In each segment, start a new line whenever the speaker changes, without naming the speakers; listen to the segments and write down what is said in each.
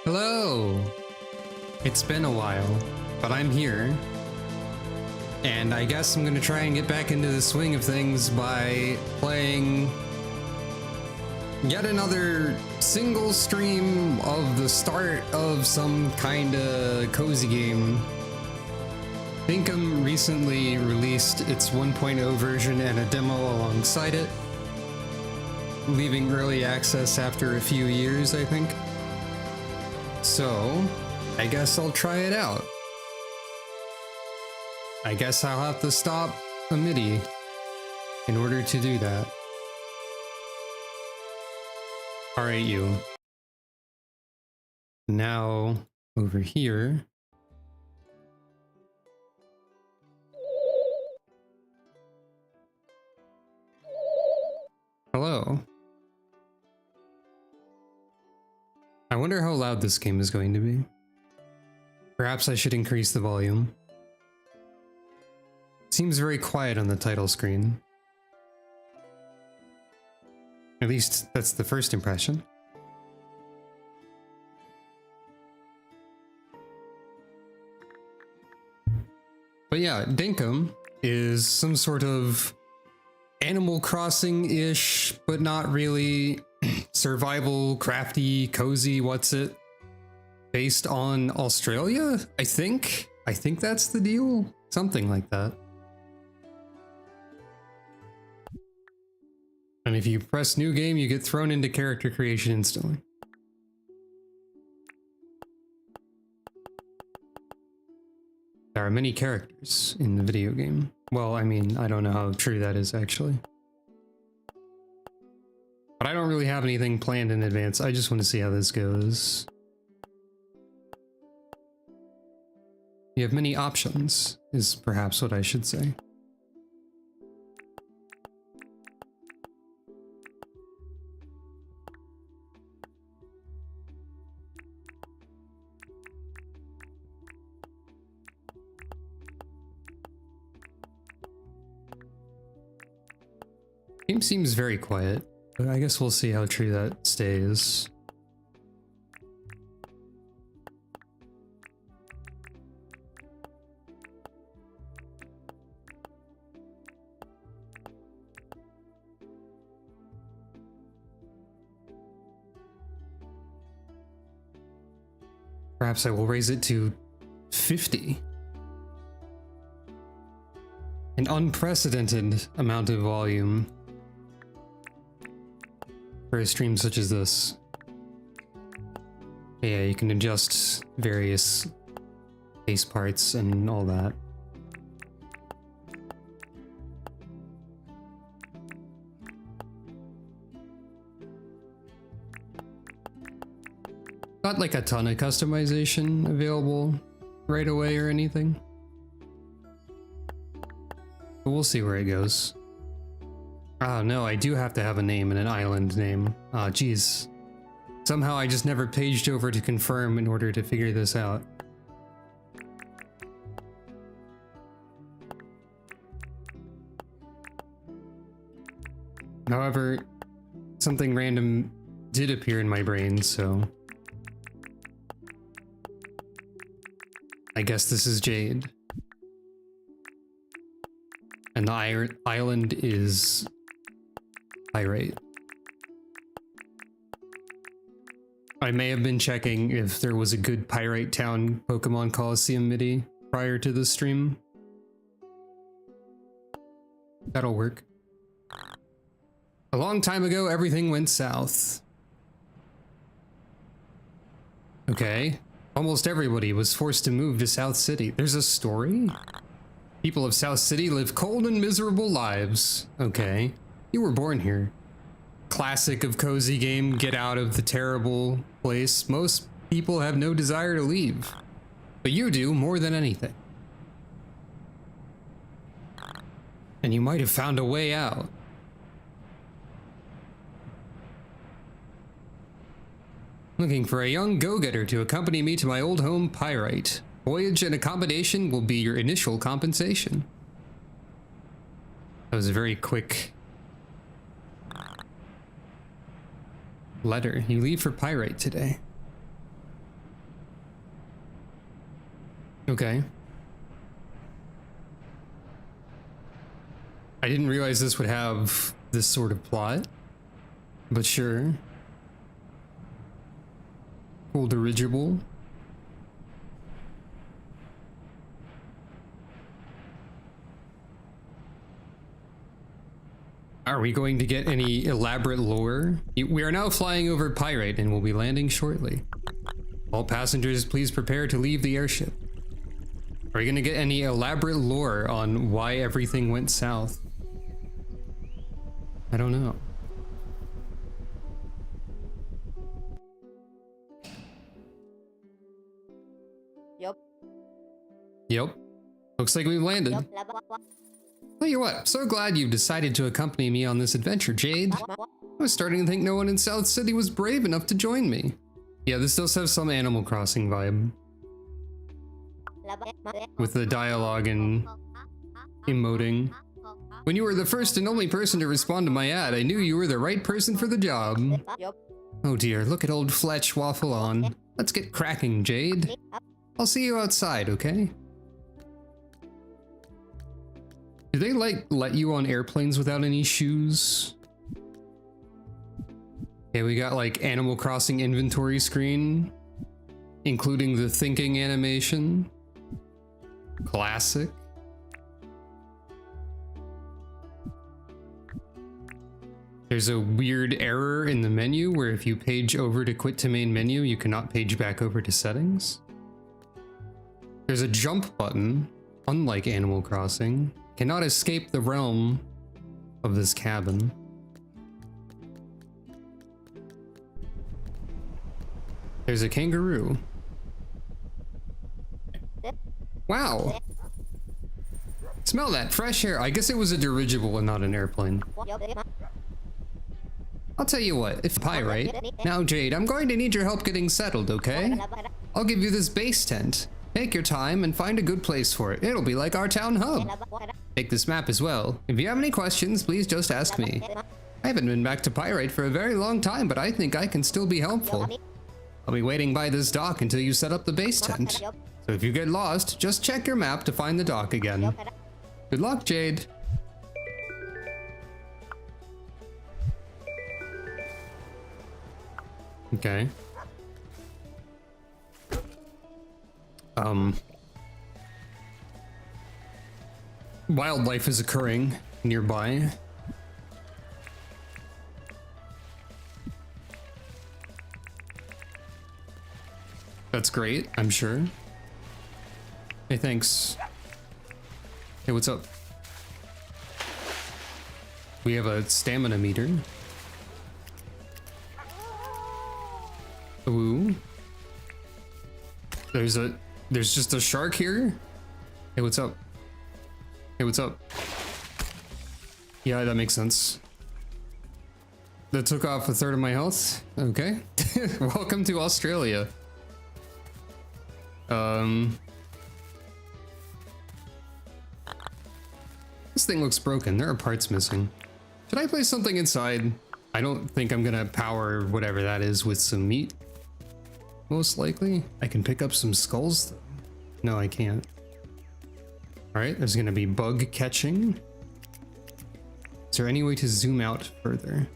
Hello! It's been a while, but I'm here. And I guess I'm gonna try and get back into the swing of things by playing yet another single stream of the start of some kinda cozy game. Dinkum recently released its 1.0 version and a demo alongside it, leaving early access after a few years, I think. So, I guess I'll try it out. I guess I'll have to stop a MIDI in order to do that. Alright, you. Now, over here. I wonder how loud this game is going to be. Perhaps I should increase the volume. Seems very quiet on the title screen. At least that's the first impression. But yeah, Dinkum is some sort of Animal Crossing-ish, but not really survival, crafty, cozy, what's it? Based on Australia, I think? I think that's the deal? Something like that. And if you press new game, you get thrown into character creation instantly. There are many characters in the video game. Well, I mean, I don't know how true that is actually. But I don't really have anything planned in advance. I just want to see how this goes. You have many options, is perhaps what I should say. Game seems very quiet, but I guess we'll see how true that stays. Perhaps I will raise it to 50. An unprecedented amount of volume for a stream such as this. Yeah, you can adjust various bass parts and all that. Not like a ton of customization available right away or anything. But we'll see where it goes. Oh no, I do have to have a name and an island name. Ah, geez. Somehow I just never paged over to confirm in order to figure this out. However, something random did appear in my brain, so I guess this is Jade. And the island is Pyrite. I may have been checking if there was a good Pyrite Town Pokemon Coliseum MIDI prior to the stream. That'll work. A long time ago, everything went south. Okay. Almost everybody was forced to move to South City. There's a story? People of South City live cold and miserable lives. Okay. You were born here. Classic of cozy game, get out of the terrible place. Most people have no desire to leave. But you do more than anything. And you might have found a way out. Looking for a young go-getter to accompany me to my old home, Pyrite. Voyage and accommodation will be your initial compensation. That was a very quick letter. You leave for Pyrite today. Okay. I didn't realize this would have this sort of plot, but sure. Cool dirigible. Are we going to get any elaborate lore? We are now flying over Pyrite and will be landing shortly. All passengers, please prepare to leave the airship. Are we going to get any elaborate lore on why everything went south? I don't know. Yep. Looks like we've landed. Tell you what, I'm so glad you've decided to accompany me on this adventure, Jade. I was starting to think no one in South City was brave enough to join me. Yeah, this does have some Animal Crossing vibe. With the dialogue and emoting. When you were the first and only person to respond to my ad, I knew you were the right person for the job. Oh dear, look at old Fletch waffle on. Let's get cracking, Jade. I'll see you outside, okay? Do they, like, let you on airplanes without any shoes? Okay, we got, like, Animal Crossing inventory screen, including the thinking animation. Classic. There's a weird error in the menu where if you page over to quit to main menu, you cannot page back over to settings. There's a jump button, unlike Animal Crossing. Cannot escape the realm of this cabin. There's a kangaroo. Wow. Smell that fresh air. I guess it was a dirigible and not an airplane. I'll tell you what, if Pyrite. Now Jade, I'm going to need your help getting settled, okay? I'll give you this base tent. Take your time and find a good place for it. It'll be like our town hub. Take this map as well. If you have any questions, please just ask me. I haven't been back to Pyrite for a very long time, but I think I can still be helpful. I'll be waiting by this dock until you set up the base tent. So if you get lost, just check your map to find the dock again. Good luck, Jade. Okay. Wildlife is occurring nearby. That's great, I'm sure. Hey, thanks. Hey, what's up? We have a stamina meter. Ooh. There's just a shark here? Hey, what's up? Hey, what's up? Yeah, that makes sense. That took off a third of my health? Okay. Welcome to Australia. This thing looks broken. There are parts missing. Should I place something inside? I don't think I'm gonna power whatever that is with some meat. Most likely. I can pick up some skulls though. No, I can't. Alright, there's gonna be bug catching. Is there any way to zoom out further?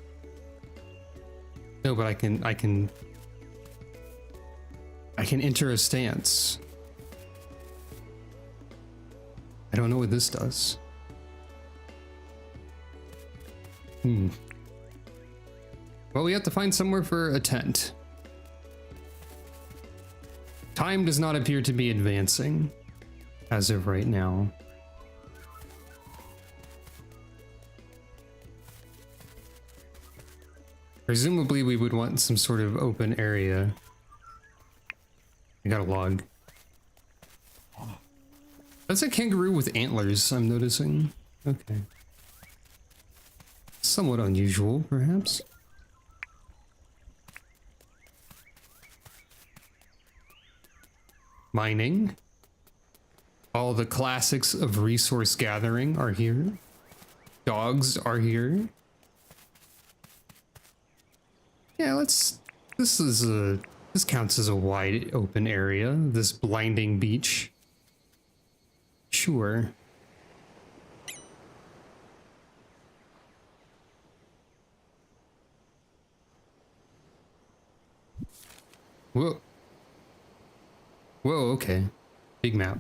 No, but I can enter a stance. I don't know what this does. Well, we have to find somewhere for a tent. Time does not appear to be advancing as of right now. Presumably we would want some sort of open area. I got a log. That's a kangaroo with antlers, I'm noticing. Okay. Somewhat unusual, perhaps. Mining. All the classics of resource gathering are here. Dogs are here. Yeah, this counts as a wide open area, this blinding beach. Sure. Whoa. Whoa, okay. Big map.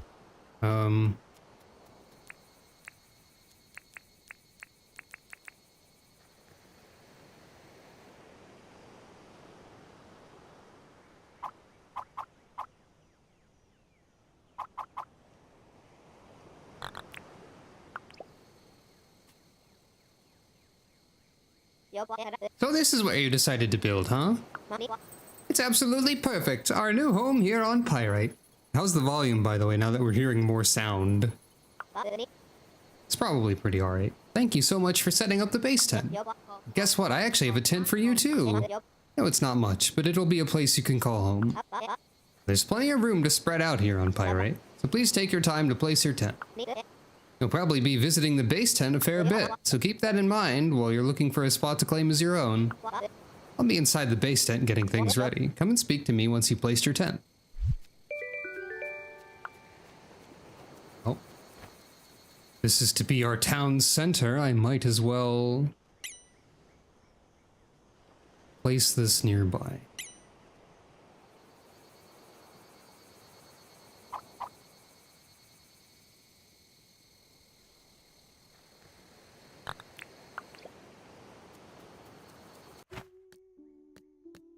So this is what you decided to build, huh? It's absolutely perfect. Our new home here on Pyrite. How's the volume, by the way, now that we're hearing more sound? It's probably pretty alright. Thank you so much for setting up the base tent. Guess what? I actually have a tent for you too. No, it's not much, but it'll be a place you can call home. There's plenty of room to spread out here on Pyrite, so please take your time to place your tent. You'll probably be visiting the base tent a fair bit, so keep that in mind while you're looking for a spot to claim as your own. I'll be inside the base tent getting things ready. Come and speak to me once you've placed your tent. Oh. This is to be our town center. I might as well place this nearby.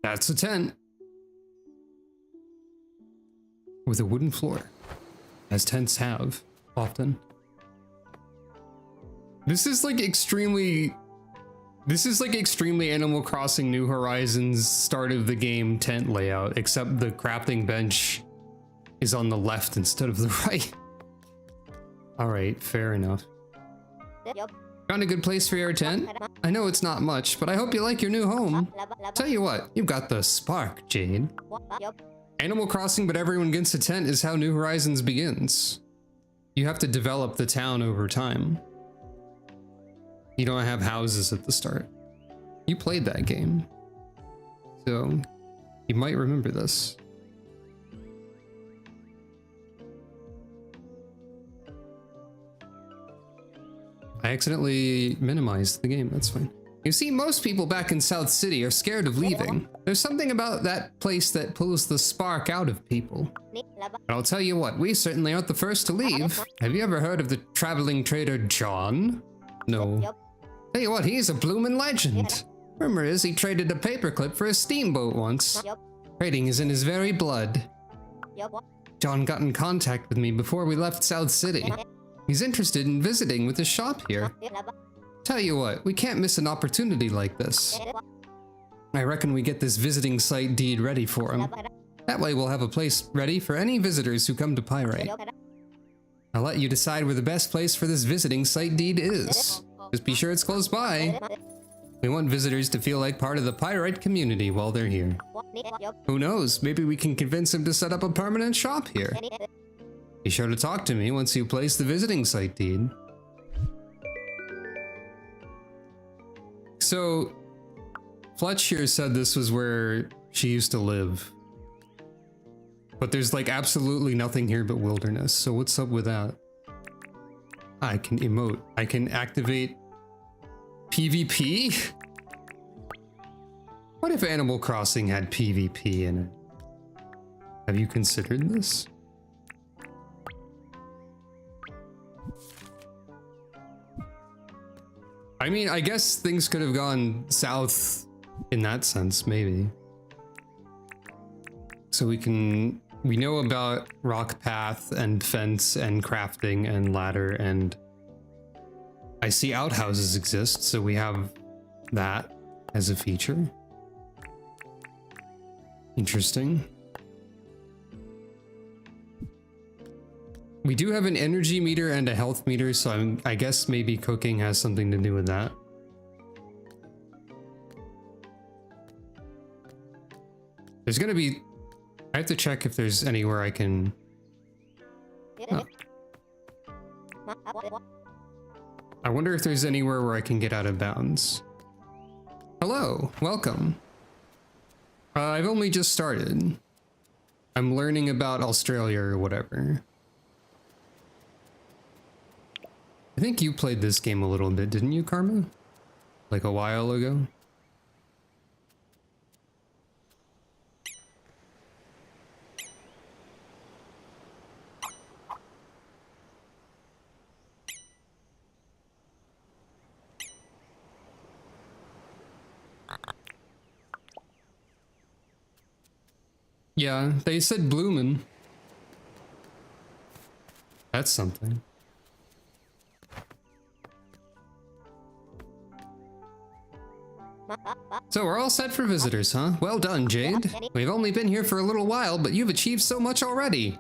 That's a tent. With a wooden floor. As tents have, often. This is like extremely Animal Crossing New Horizons start of the game tent layout, except the crafting bench is on the left instead of the right. Alright, fair enough. Found a good place for your tent? I know it's not much, but I hope you like your new home. Tell you what, you've got the spark, Jade. Animal Crossing but everyone gets a tent is how New Horizons begins. You have to develop the town over time. You don't have houses at the start. You played that game, so you might remember this. I accidentally minimized the game, that's fine. You see, most people back in South City are scared of leaving. There's something about that place that pulls the spark out of people. But I'll tell you what, we certainly aren't the first to leave. Have you ever heard of the traveling trader John? No. Tell you what, he's a bloomin' legend. Rumor is he traded a paperclip for a steamboat once. Trading is in his very blood. John got in contact with me before we left South City. He's interested in visiting with his shop here. Tell you what, we can't miss an opportunity like this. I reckon we get this visiting site deed ready for him. That way we'll have a place ready for any visitors who come to Pyrite. I'll let you decide where the best place for this visiting site deed is. Just be sure it's close by. We want visitors to feel like part of the Pyrite community while they're here. Who knows, maybe we can convince him to set up a permanent shop here. Be sure to talk to me once you place the visiting site deed. So, Fletch here said this was where she used to live. But there's like absolutely nothing here but wilderness, so what's up with that? I can emote. I can activate PvP? What if Animal Crossing had PvP in it? Have you considered this? I mean, I guess things could have gone south in that sense, maybe. So we know about rock path and fence and crafting and ladder, and I see outhouses exist, so we have that as a feature. Interesting. We do have an energy meter and a health meter, so I guess maybe cooking has something to do with that. There's gonna be... I have to check if there's anywhere I can... Oh. I wonder if there's anywhere where I can get out of bounds. Hello, welcome. I've only just started. I'm learning about Australia or whatever. I think you played this game a little bit, didn't you, Karma? Like a while ago? Yeah, they said bloomin'. That's something. So we're all set for visitors, huh? Well done, Jade. We've only been here for a little while, but you've achieved so much already.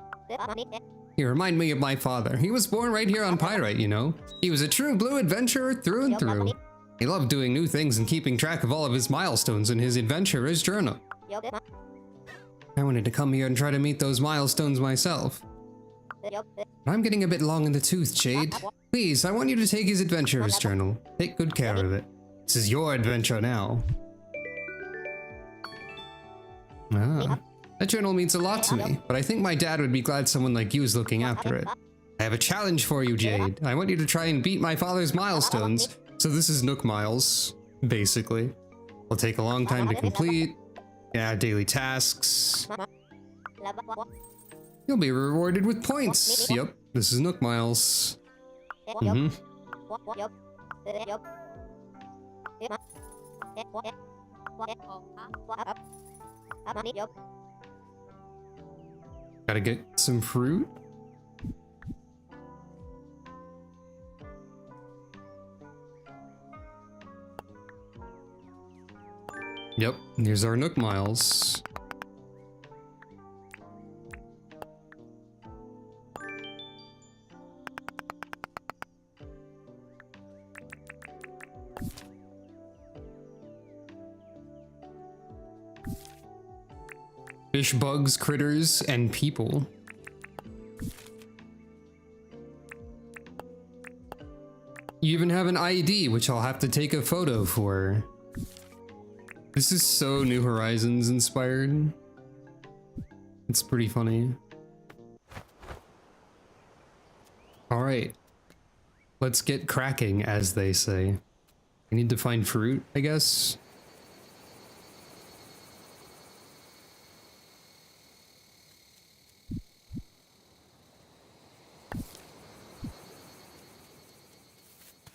You remind me of my father. He was born right here on Pyrite, you know. He was a true blue adventurer through and through. He loved doing new things and keeping track of all of his milestones in his adventurer's journal. I wanted to come here and try to meet those milestones myself. But I'm getting a bit long in the tooth, Jade. Please, I want you to take his adventurer's journal. Take good care of it. This is your adventure now. Ah, that journal means a lot to me, but I think my dad would be glad someone like you is looking after it. I have a challenge for you, Jade. I want you to try and beat my father's milestones. So this is Nook Miles, basically. It'll take a long time to complete. Yeah, daily tasks. You'll be rewarded with points. Yep, this is Nook Miles. Gotta get some fruit. Yep, here's our Nook Miles. Fish, bugs, critters, and people. You even have an ID, which I'll have to take a photo for. This is so New Horizons inspired. It's pretty funny. All right, let's get cracking, as they say. I need to find fruit, I guess.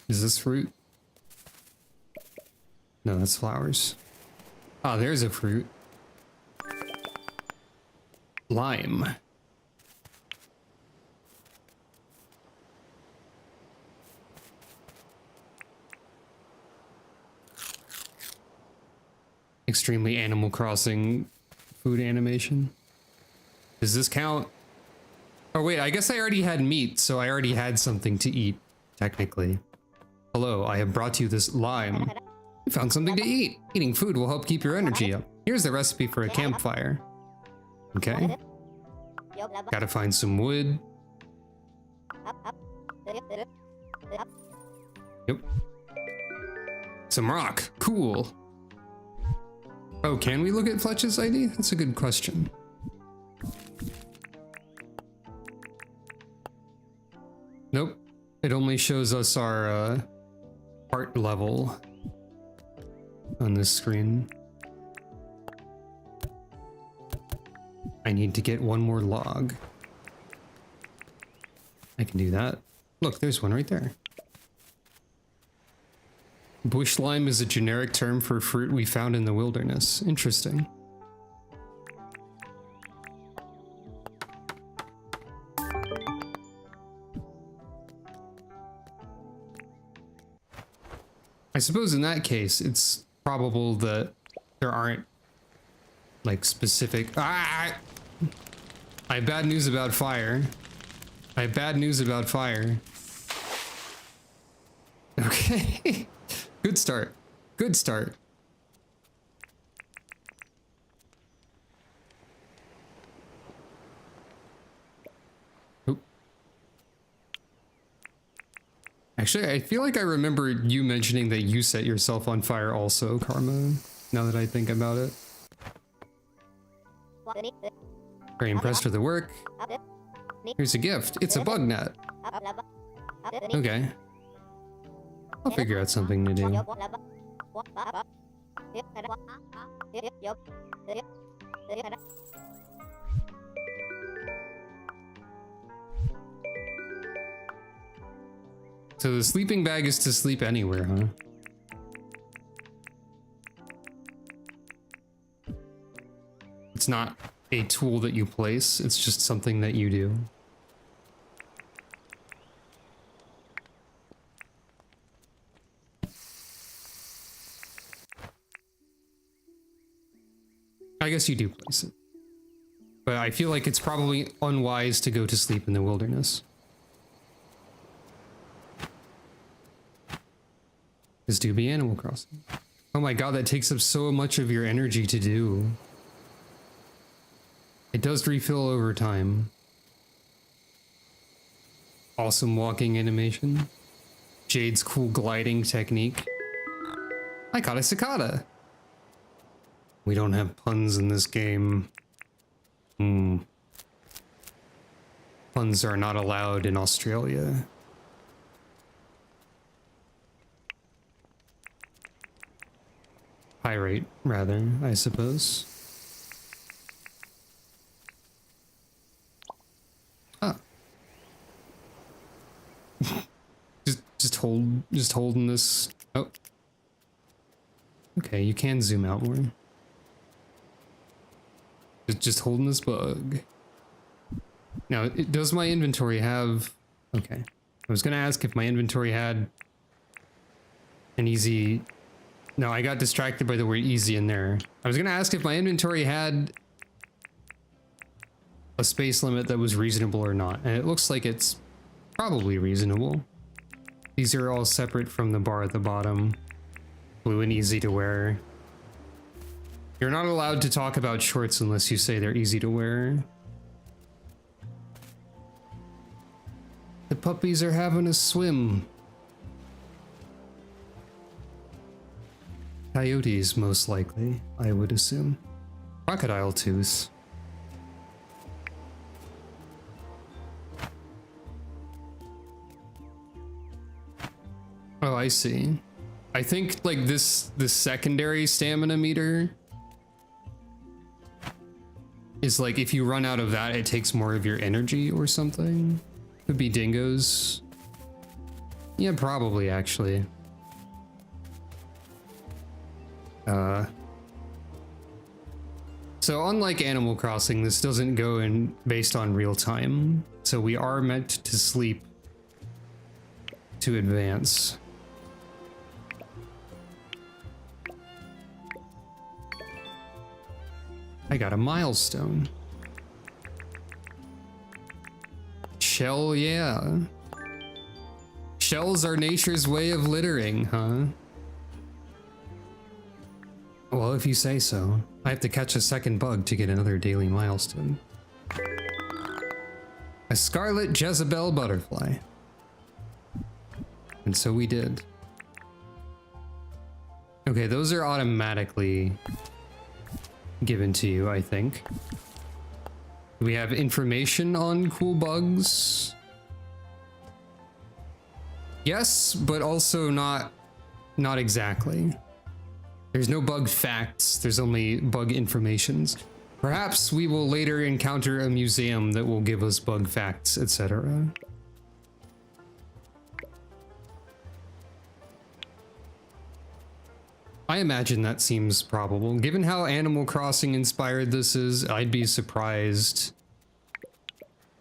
Is this fruit? No, that's flowers. Ah, there's a fruit. Lime. Extremely Animal Crossing food animation. Does this count? Oh wait, I guess I already had meat, so I already had something to eat, technically. Hello, I have brought you this lime. You found something to eat. Eating food will help keep your energy up. Here's the recipe for a campfire. Okay. Gotta find some wood. Yep. Some rock. Cool. Oh, can we look at Fletch's ID? That's a good question. Nope. It only shows us our art level on this screen. I need to get one more log. I can do that. Look, there's one right there. Bush lime is a generic term for fruit we found in the wilderness. Interesting. I suppose in that case, it's probable that there aren't like specific. I have bad news about fire. I have bad news about fire. Okay. Good start. Good start. Oop. Actually, I feel like I remember you mentioning that you set yourself on fire also, Karma, now that I think about it. Very impressed with the work. Here's a gift. It's a bug net. Okay. I'll figure out something to do. So the sleeping bag is to sleep anywhere, huh? It's not a tool that you place, it's just something that you do. I guess you do place it. But I feel like it's probably unwise to go to sleep in the wilderness. Just do be Animal Crossing. Oh my god, that takes up so much of your energy to do. It does refill over time. Awesome walking animation. Jade's cool gliding technique. I caught a cicada. We don't have puns in this game. Puns are not allowed in Australia. Pyrite, rather, I suppose. Ah. just holding this. Oh. Okay, you can zoom out more. Just holding this bug. Now, does my inventory have... Okay. I was gonna ask if my inventory had an easy... No, I got distracted by the word easy in there. I was gonna ask if my inventory had a space limit that was reasonable or not, and it looks like it's probably reasonable. These are all separate from the bar at the bottom. Blue and easy to wear. You're not allowed to talk about shorts unless you say they're easy to wear. The puppies are having a swim. Coyotes, most likely, I would assume. Crocodile tooth. Oh, I see. I think like this secondary stamina meter is like if you run out of that, it takes more of your energy or something. Could be dingoes. Yeah, probably actually. So unlike Animal Crossing, this doesn't go in based on real time. So we are meant to sleep to advance. I got a milestone. Shell, yeah. Shells are nature's way of littering, huh? Well, if you say so. I have to catch a second bug to get another daily milestone. A scarlet Jezebel butterfly. And so we did. Okay, those are automatically given to you, I think. We have information on cool bugs. Yes, but also not exactly. There's no bug facts, there's only bug informations. Perhaps we will later encounter a museum that will give us bug facts, etc. I imagine that seems probable. Given how Animal Crossing inspired this is, I'd be surprised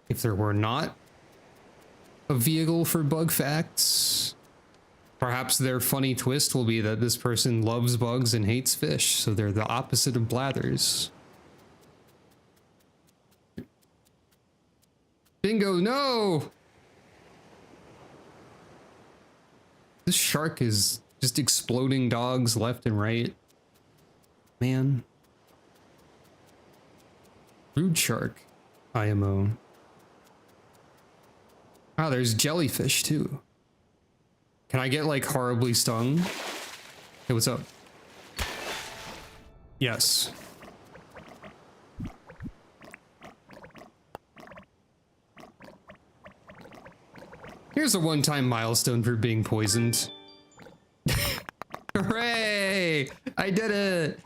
if there were not a vehicle for bug facts. Perhaps their funny twist will be that this person loves bugs and hates fish, so they're the opposite of Blathers. Bingo, no! This shark is just exploding dogs left and right. Man. Rude shark. IMO. Ah, there's jellyfish too. Can I get like horribly stung? Hey, what's up? Yes. Here's a one-time milestone for being poisoned. Hooray! I did it!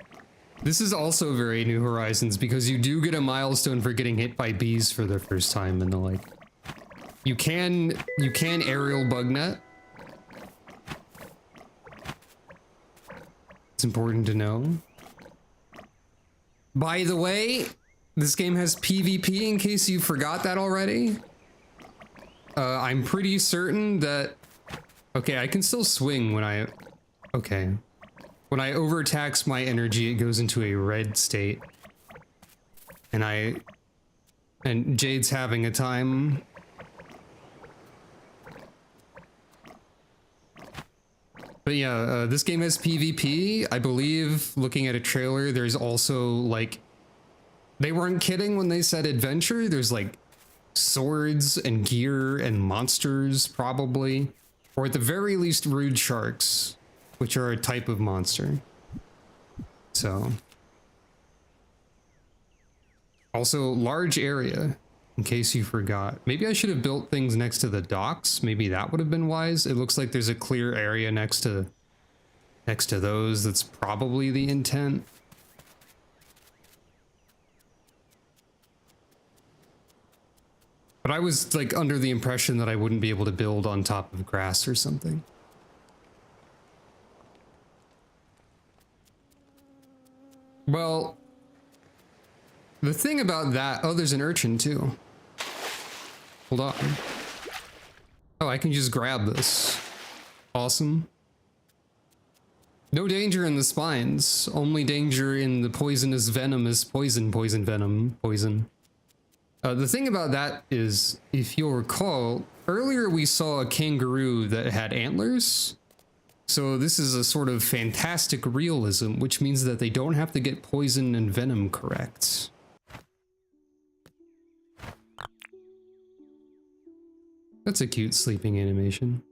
This is also very New Horizons because you do get a milestone for getting hit by bees for the first time and the like. You can aerial bug net. It's important to know. By the way, this game has PvP in case you forgot that already. I'm pretty certain that... Okay, I can still swing when I... Okay. When I overtax my energy, it goes into a red state. And Jade's having a time. But yeah, this game has PvP. I believe, looking at a trailer, there's also like, they weren't kidding when they said adventure. There's like swords and gear and monsters probably, or at the very least rude sharks, which are a type of monster. So also large area, in case you forgot. Maybe I should have built things next to the docks. Maybe that would have been wise. It looks like there's a clear area next to those. That's probably the intent. But I was like under the impression that I wouldn't be able to build on top of grass or something. Well, the thing about that, oh, there's an urchin too. Hold on. Oh, I can just grab this. Awesome. No danger in the spines, only danger in the poisonous venomous poison venom. The thing about that is, if you'll recall, earlier we saw a kangaroo that had antlers. So this is a sort of fantastic realism, which means that they don't have to get poison and venom correct. That's a cute sleeping animation.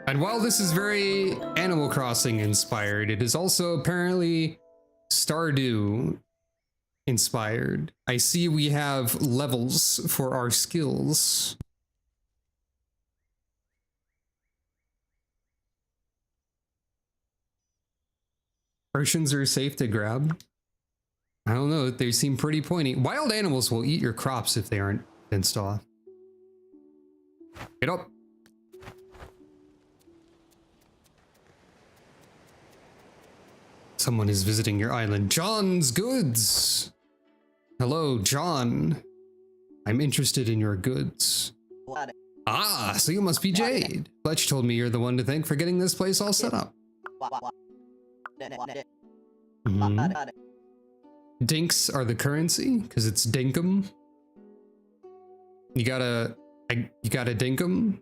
And while this is very Animal Crossing inspired, it is also apparently Stardew inspired. I see we have levels for our skills. Urchins are safe to grab. I don't know, they seem pretty pointy. Wild animals will eat your crops if they aren't fenced off. Get up. Someone is visiting your island. John's Goods! Hello, John. I'm interested in your goods. Ah, so you must be Jade. Fletch told me you're the one to thank for getting this place all set up. Dinks are the currency, because it's Dinkum. You got a Dinkum,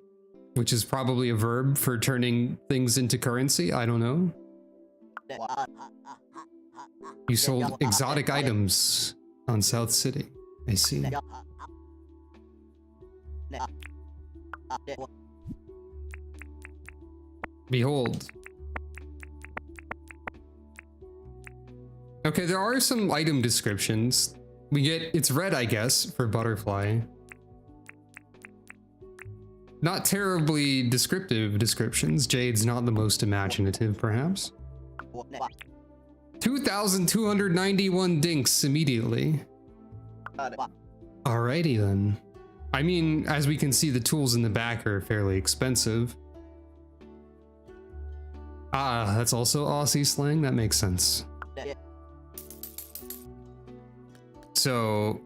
which is probably a verb for turning things into currency. I don't know. You sold exotic items on South City. I see. Behold. Okay, there are some item descriptions. We get, it's red, I guess, for butterfly. Not terribly descriptive descriptions. Jade's not the most imaginative, perhaps. 2,291 dinks immediately. Alrighty then. I mean, as we can see, the tools in the back are fairly expensive. Ah, that's also Aussie slang. That makes sense. So,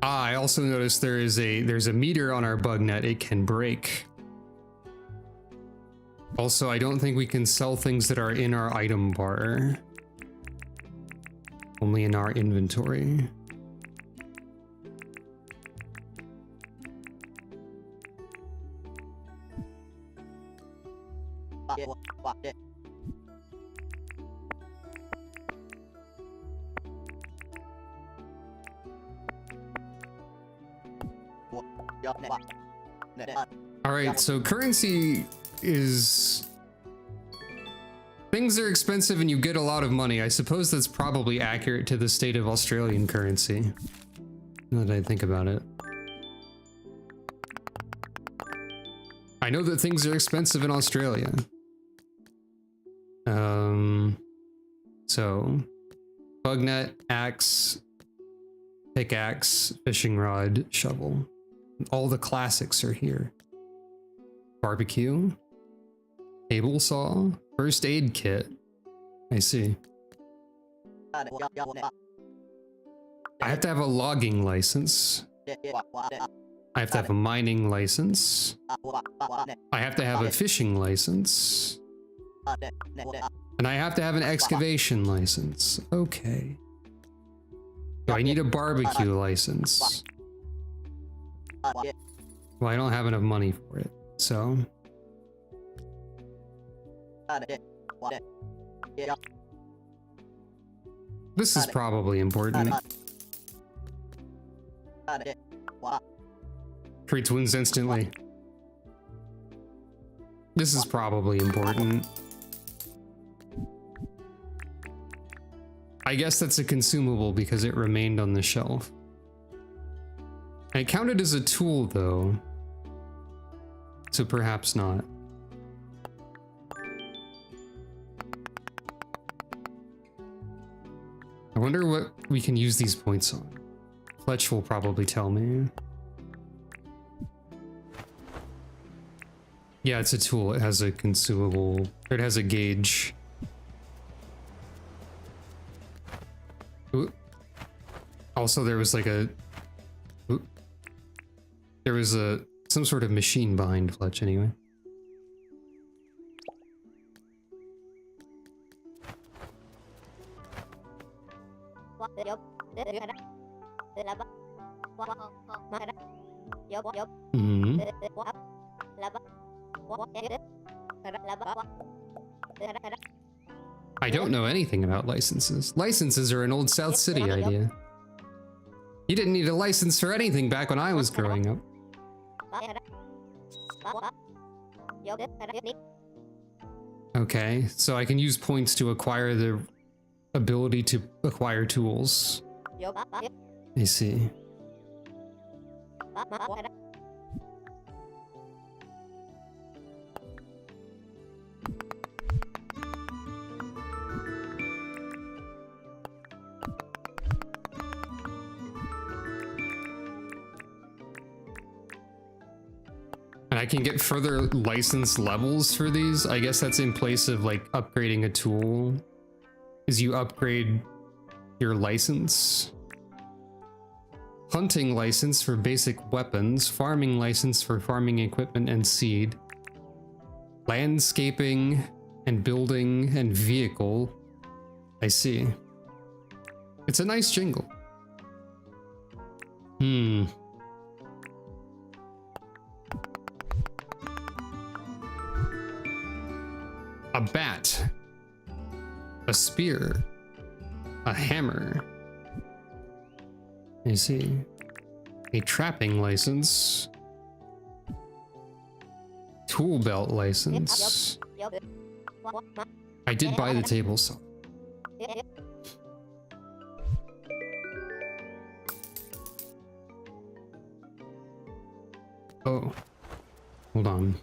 I also noticed there's a meter on our bug net. It can break. Also, I don't think we can sell things that are in our item bar. Only in our inventory. All right, so currency is... Things are expensive and you get a lot of money. I suppose that's probably accurate to the state of Australian currency, now that I think about it. I know that things are expensive in Australia. So, bug net, axe, pickaxe, fishing rod, shovel. All the classics are here. Barbecue, table saw, first aid kit. I see. I have to have a logging license. I have to have a mining license. I have to have a fishing license. And I have to have an excavation license. Okay. So I need a barbecue license. Well, I don't have enough money for it, so... This is probably important. Treats wounds instantly. This is probably important. I guess that's a consumable because it remained on the shelf. It counted as a tool though, so perhaps not. I wonder what we can use these points on. Fletch will probably tell me. Yeah, it's a tool. It has a consumable. It has a gauge. Ooh. Also, there was like a... Ooh. There was some sort of machine behind Fletch anyway. Mm-hmm. I don't know anything about licenses. Licenses are an old South City idea. You didn't need a license for anything back when I was growing up. Okay, so I can use points to acquire the ability to acquire tools. I see. And I can get further license levels for these. I guess that's in place of like upgrading a tool. Is you upgrade your license. Hunting license for basic weapons. Farming license for farming equipment and seed. Landscaping and building and vehicle. I see. It's a nice jingle. A bat. A spear. A hammer. I see. A trapping license. Tool belt license. I did buy the table saw. Oh. Hold on.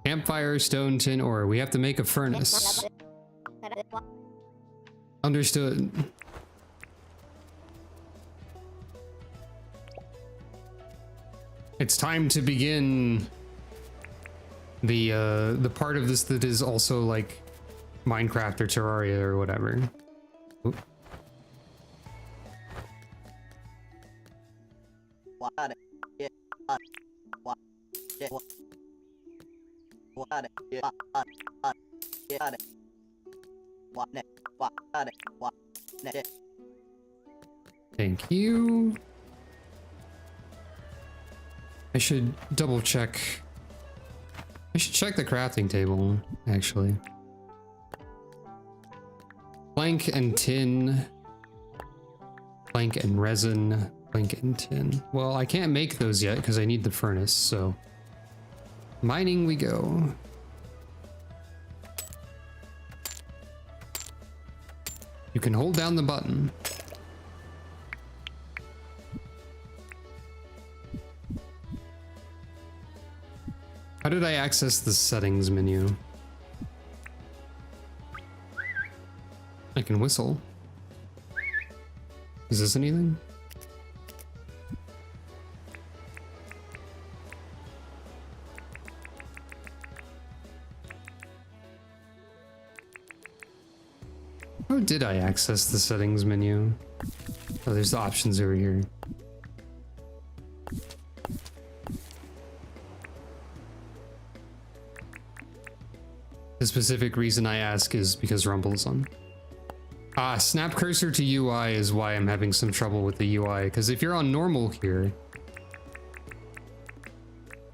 Campfire, stone, tin, ore. We have to make a furnace. Understood. It's time to begin the part of this that is also like Minecraft or Terraria or whatever. Oop. Thank you. I should double check. I should check the crafting table, actually. Plank and tin. Plank and resin. Plank and tin. Well, I can't make those yet because I need the furnace, so... Mining we go. You can hold down the button. How did I access the settings menu? I can whistle. Is this anything? How did I access the settings menu? Oh, there's the options over here. The specific reason I ask is because Rumble's on. Snap cursor to UI is why I'm having some trouble with the UI, because if you're on normal here,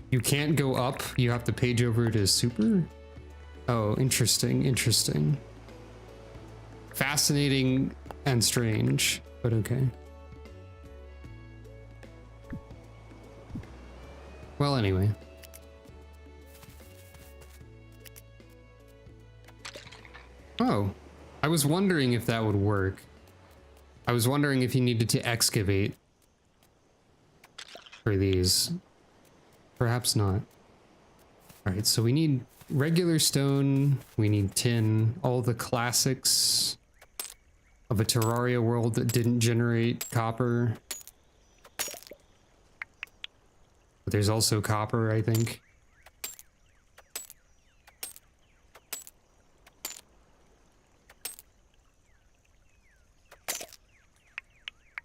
you can't go up, you have to page over to super? Oh, interesting, interesting. Fascinating and strange, but okay. Well, anyway. Oh, I was wondering if that would work. I was wondering if you needed to excavate for these. Perhaps not. Alright, so we need regular stone, we need tin, all the classics of a Terraria world that didn't generate copper. But there's also copper, I think.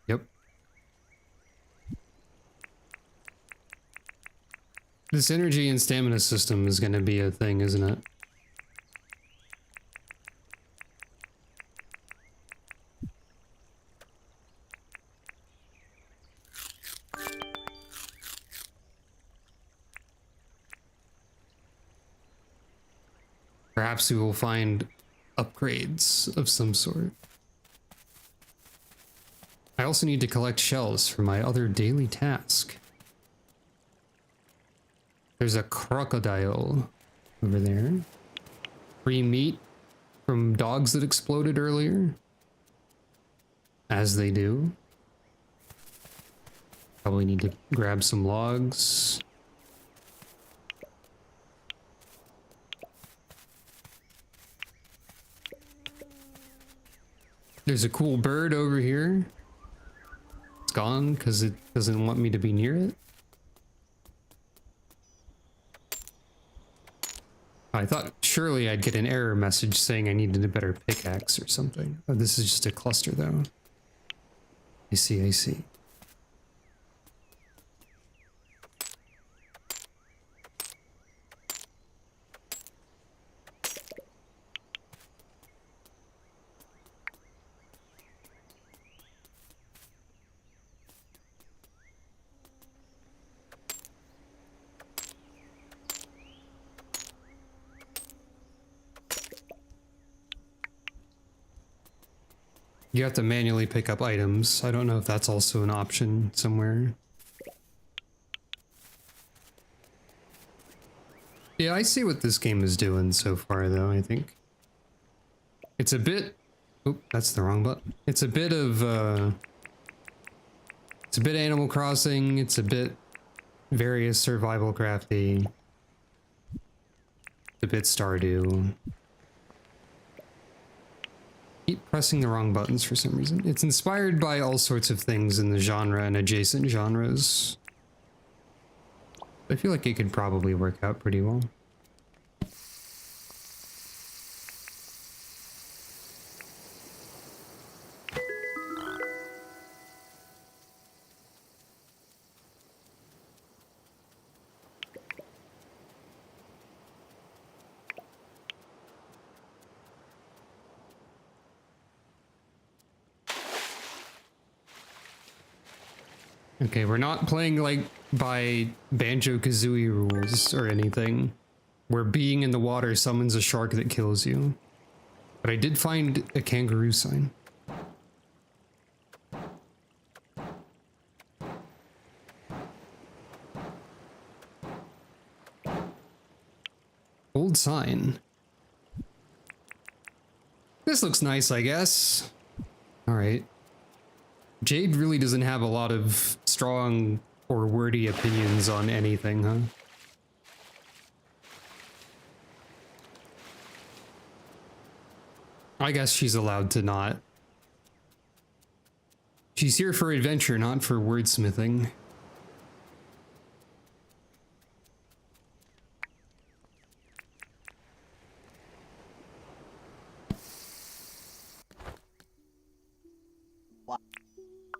Yep. This energy and stamina system is going to be a thing, isn't it? Perhaps we will find upgrades of some sort. I also need to collect shells for my other daily task. There's a crocodile over there. Free meat from dogs that exploded earlier. As they do. Probably need to grab some logs. There's a cool bird over here. It's gone because it doesn't want me to be near it. I thought surely I'd get an error message saying I needed a better pickaxe or something. Oh, this is just a cluster though. I see, I see. You have to manually pick up items. I don't know if that's also an option somewhere. Yeah, I see what this game is doing so far though, I think. It's a bit... Oop, that's the wrong button. It's a bit of, it's a bit Animal Crossing, it's a bit various survival crafty. It's a bit Stardew. Keep pressing the wrong buttons for some reason. It's inspired by all sorts of things in the genre and adjacent genres. I feel like it could probably work out pretty well. Okay, we're not playing like by Banjo-Kazooie rules or anything, where being in the water summons a shark that kills you. But I did find a kangaroo sign. Old sign. This looks nice, I guess. All right. Jade really doesn't have a lot of strong or wordy opinions on anything, huh? I guess she's allowed to not. She's here for adventure, not for wordsmithing.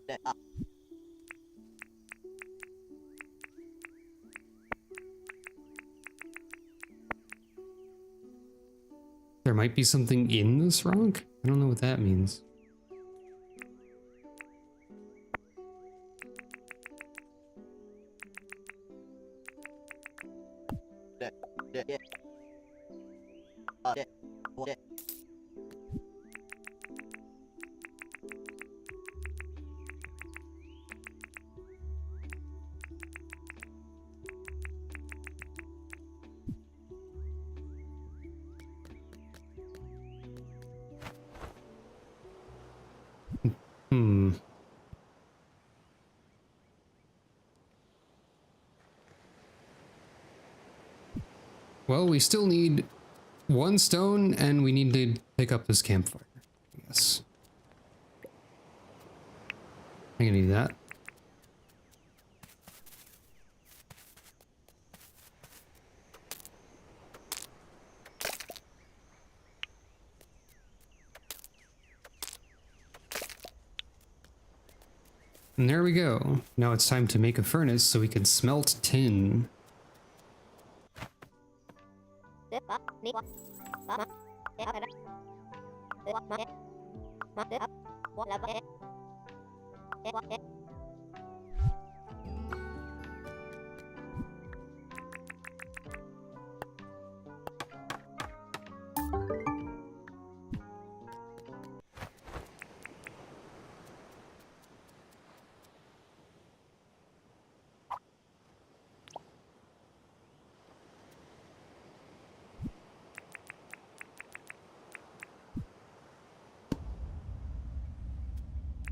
There might be something in this rock? I don't know what that means. Hmm. Well, we still need one stone, and we need to pick up this campfire, I guess. I'm gonna need that. And there we go. Now it's time to make a furnace so we can smelt tin.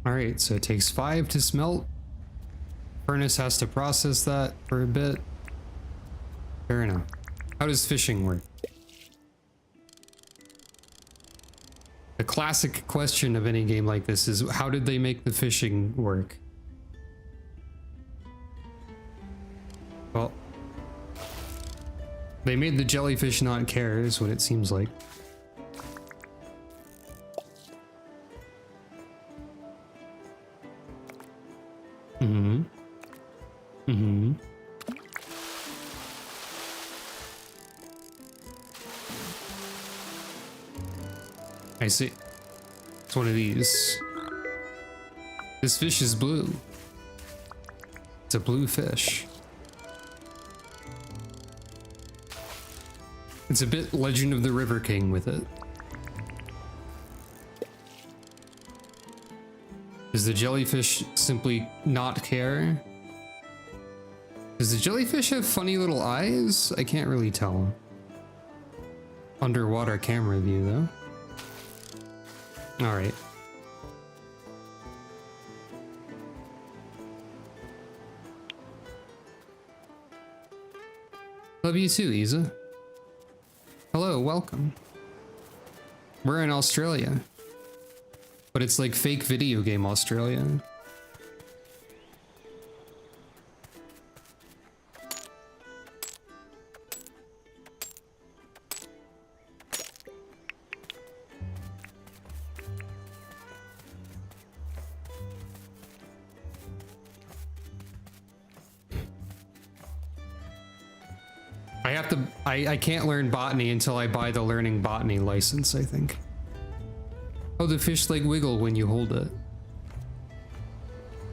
Alright, so it takes 5 to smelt. Furnace has to process that for a bit. Fair enough. How does fishing work? The classic question of any game like this is, how did they make the fishing work? Well, they made the jellyfish not care, is what it seems like. I see. It's one of these. This fish is blue. It's a blue fish. It's a bit Legend of the River King with it. Does the jellyfish simply not care? Does the jellyfish have funny little eyes? I can't really tell. Underwater camera view though. Alright. Love you too, Isa. Hello, welcome. We're in Australia. But it's like fake video game Australia. I can't learn botany until I buy the learning botany license, I think. Oh, the fish like wiggle when you hold it.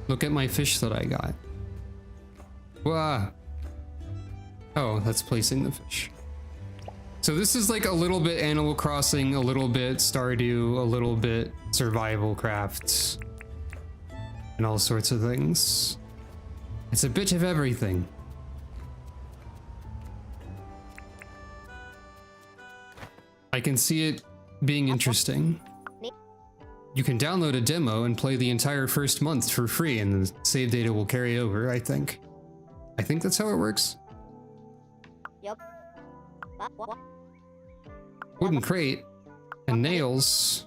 Look at my fish that I got. Wah. Oh, that's placing the fish. So this is like a little bit Animal Crossing, a little bit Stardew, a little bit survival crafts, and all sorts of things. It's a bit of everything. I can see it being interesting. You can download a demo and play the entire first month for free, and the save data will carry over, I think. I think that's how it works.
Yep.
Wooden crate and nails.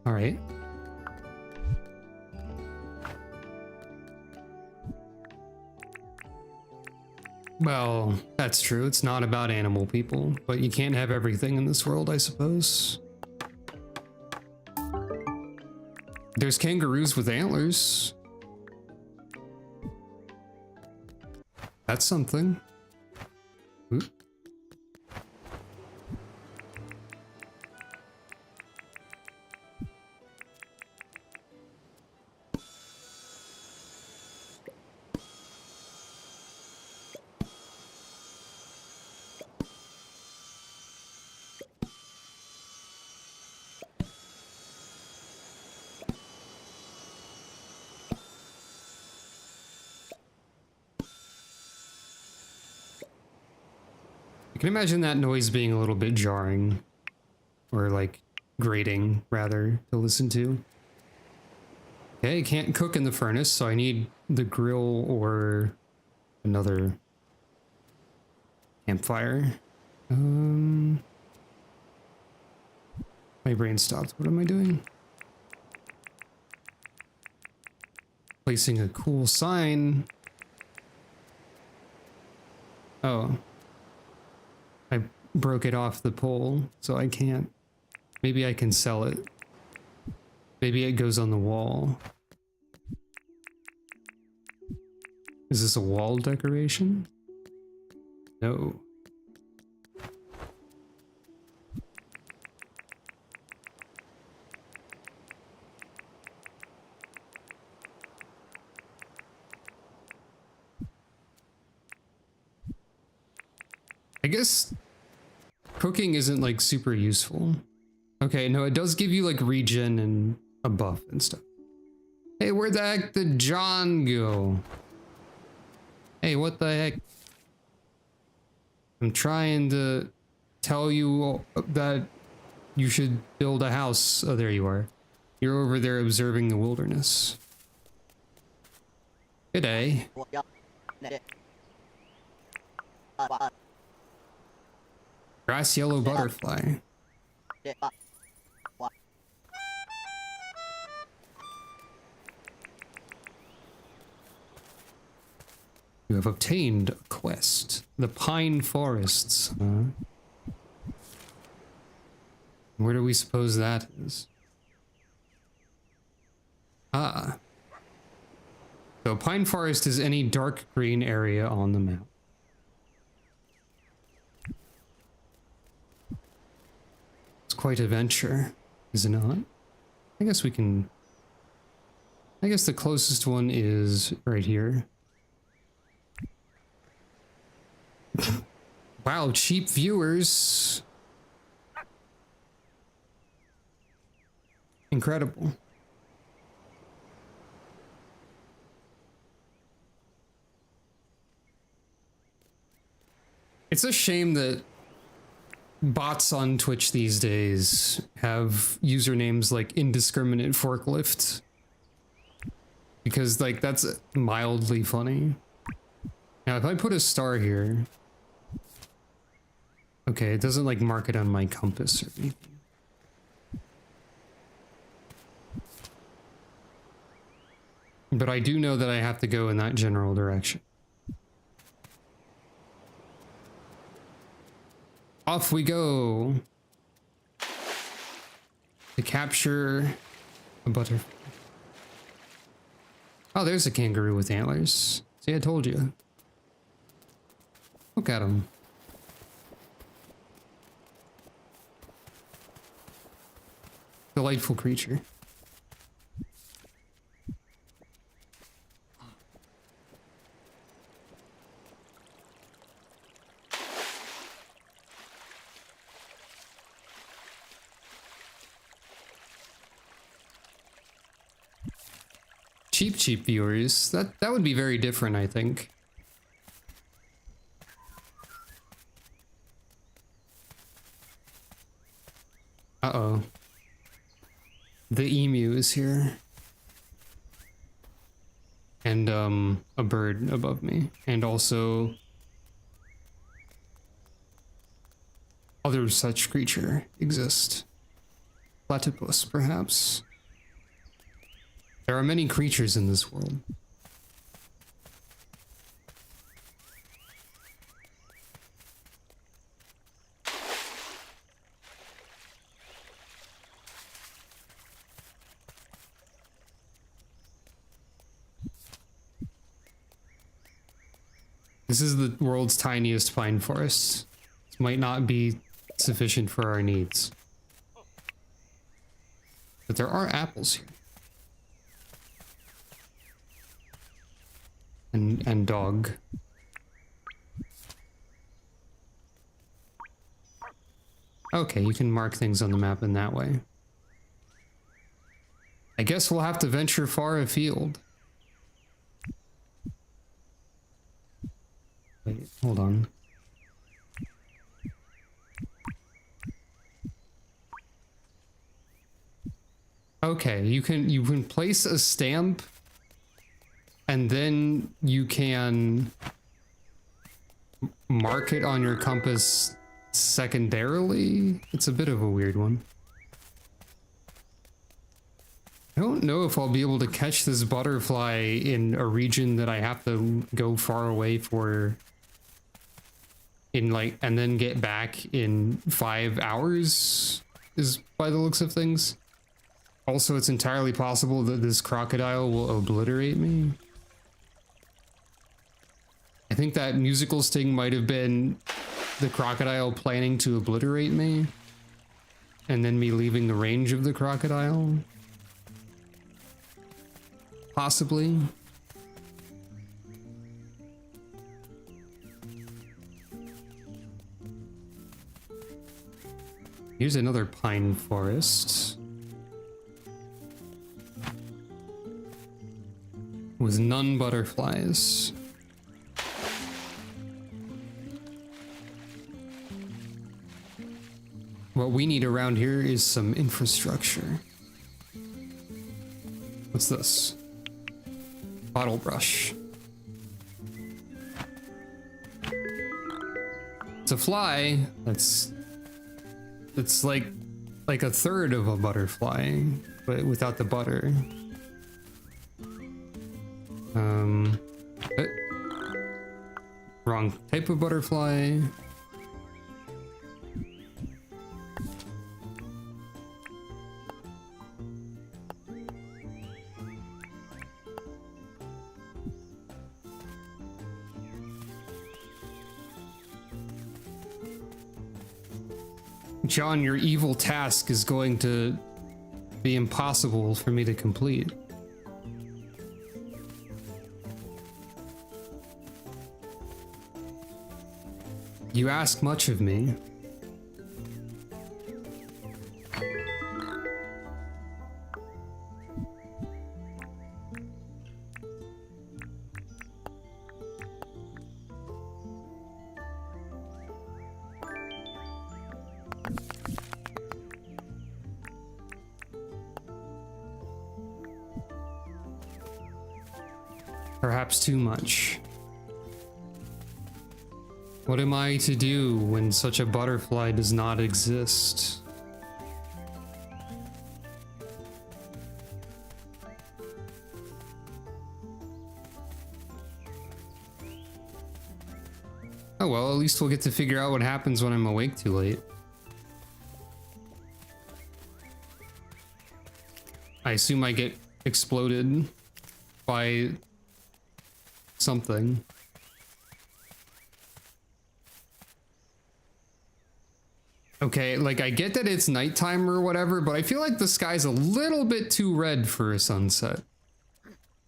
All right. Well, that's true. It's not about animal people, but you can't have everything in this world, I suppose. There's kangaroos with antlers. That's something. Oop. I can imagine that noise being a little bit jarring, or like grating rather, to listen to. Okay, I can't cook in the furnace, so I need the grill or another campfire. My brain stopped. What am I doing? Placing a cool sign. Oh. I broke it off the pole, so I can't. Maybe I can sell it. Maybe it goes on the wall. Is this a wall decoration? No. I guess cooking isn't like super useful. Okay, no, it does give you like regen and a buff and stuff. Hey, where the heck did John go? Hey, what the heck? I'm trying to tell you that you should build a house. Oh, there you are. You're over there observing the wilderness. Good day. Grass yellow butterfly. You have obtained a quest. The Pine Forests. Where do we suppose that is? Ah. So Pine Forest is any dark green area on the map. It's quite a venture, is it not? I guess we can... I guess the closest one is right here. Wow, cheap viewers. Incredible. It's a shame that bots on Twitch these days have usernames like indiscriminate forklift. Because like that's mildly funny. Now if I put a star here, okay, it doesn't like mark it on my compass or anything. But I do know that I have to go in that general direction. Off we go to capture a butterfly. Oh, there's a kangaroo with antlers. See, I told you. Look at him. Delightful creature. Cheap viewers. That would be very different, I think. Uh-oh. The emu is here. And, a bird above me. And also... other such creature exist. Platypus, perhaps. There are many creatures in this world. This is the world's tiniest pine forest. This might not be sufficient for our needs. But there are apples here. And dog. Okay, you can mark things on the map in that way. I guess we'll have to venture far afield. Wait, hold on. Okay, you can place a stamp and then you can mark it on your compass secondarily. It's a bit of a weird one. I don't know if I'll be able to catch this butterfly in a region that I have to go far away for in like, and then get back in 5 hours is by the looks of things. Also, it's entirely possible that this crocodile will obliterate me. I think that musical sting might have been the crocodile planning to obliterate me, and then me leaving the range of the crocodile. Possibly. Here's another pine forest. With none butterflies. What we need around here is some infrastructure. What's this? Bottle brush. It's a fly. That's like a third of a butterfly, but without the butter. Wrong type of butterfly. John, your evil task is going to be impossible for me to complete. You ask much of me. Perhaps too much. What am I to do when such a butterfly does not exist? Oh well, at least we'll get to figure out what happens when I'm awake too late. I assume I get exploded by something. Okay, like I get that it's nighttime or whatever, but I feel like the sky's a little bit too red for a sunset.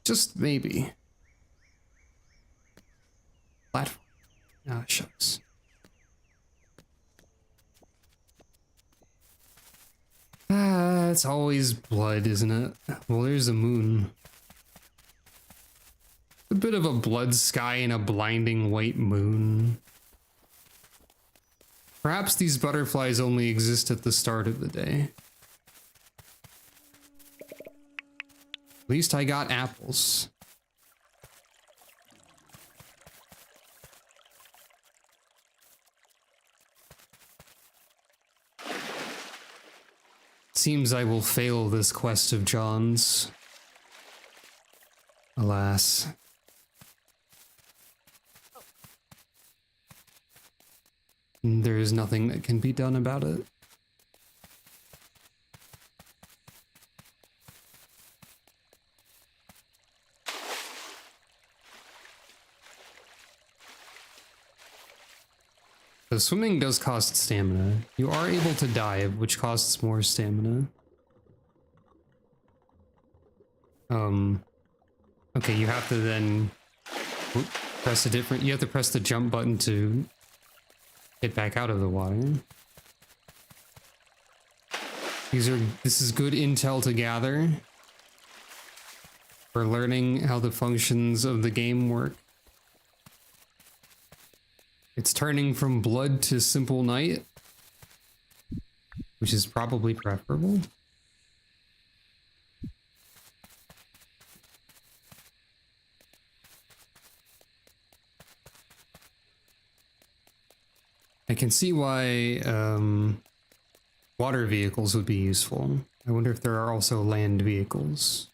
Just maybe. Platform. Ah, shucks. Ah, it's always blood, isn't it? Well, there's the moon. A bit of a blood sky and a blinding white moon. Perhaps these butterflies only exist at the start of the day. At least I got apples. Seems I will fail this quest of John's. Alas. There is nothing that can be done about it. So swimming does cost stamina. You are able to dive, which costs more stamina. Okay, you have to then press a different, you have to press the jump button to get back out of the water. This is good intel to gather for learning how the functions of the game work. It's turning from blood to simple night, which is probably preferable. I can see why water vehicles would be useful. I wonder if there are also land vehicles.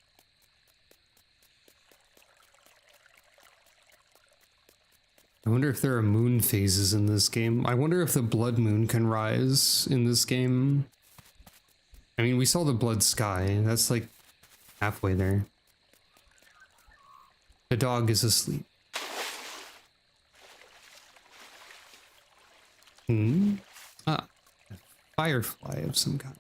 I wonder if there are moon phases in this game. I wonder if the blood moon can rise in this game. I mean, we saw the blood sky. That's like halfway there. The dog is asleep. Ah, a firefly of some kind.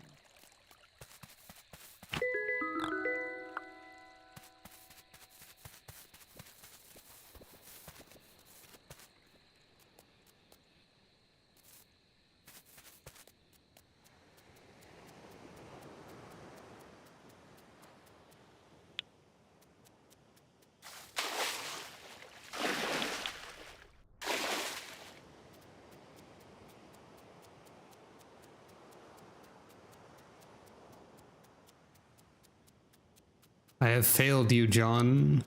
I have failed you, John.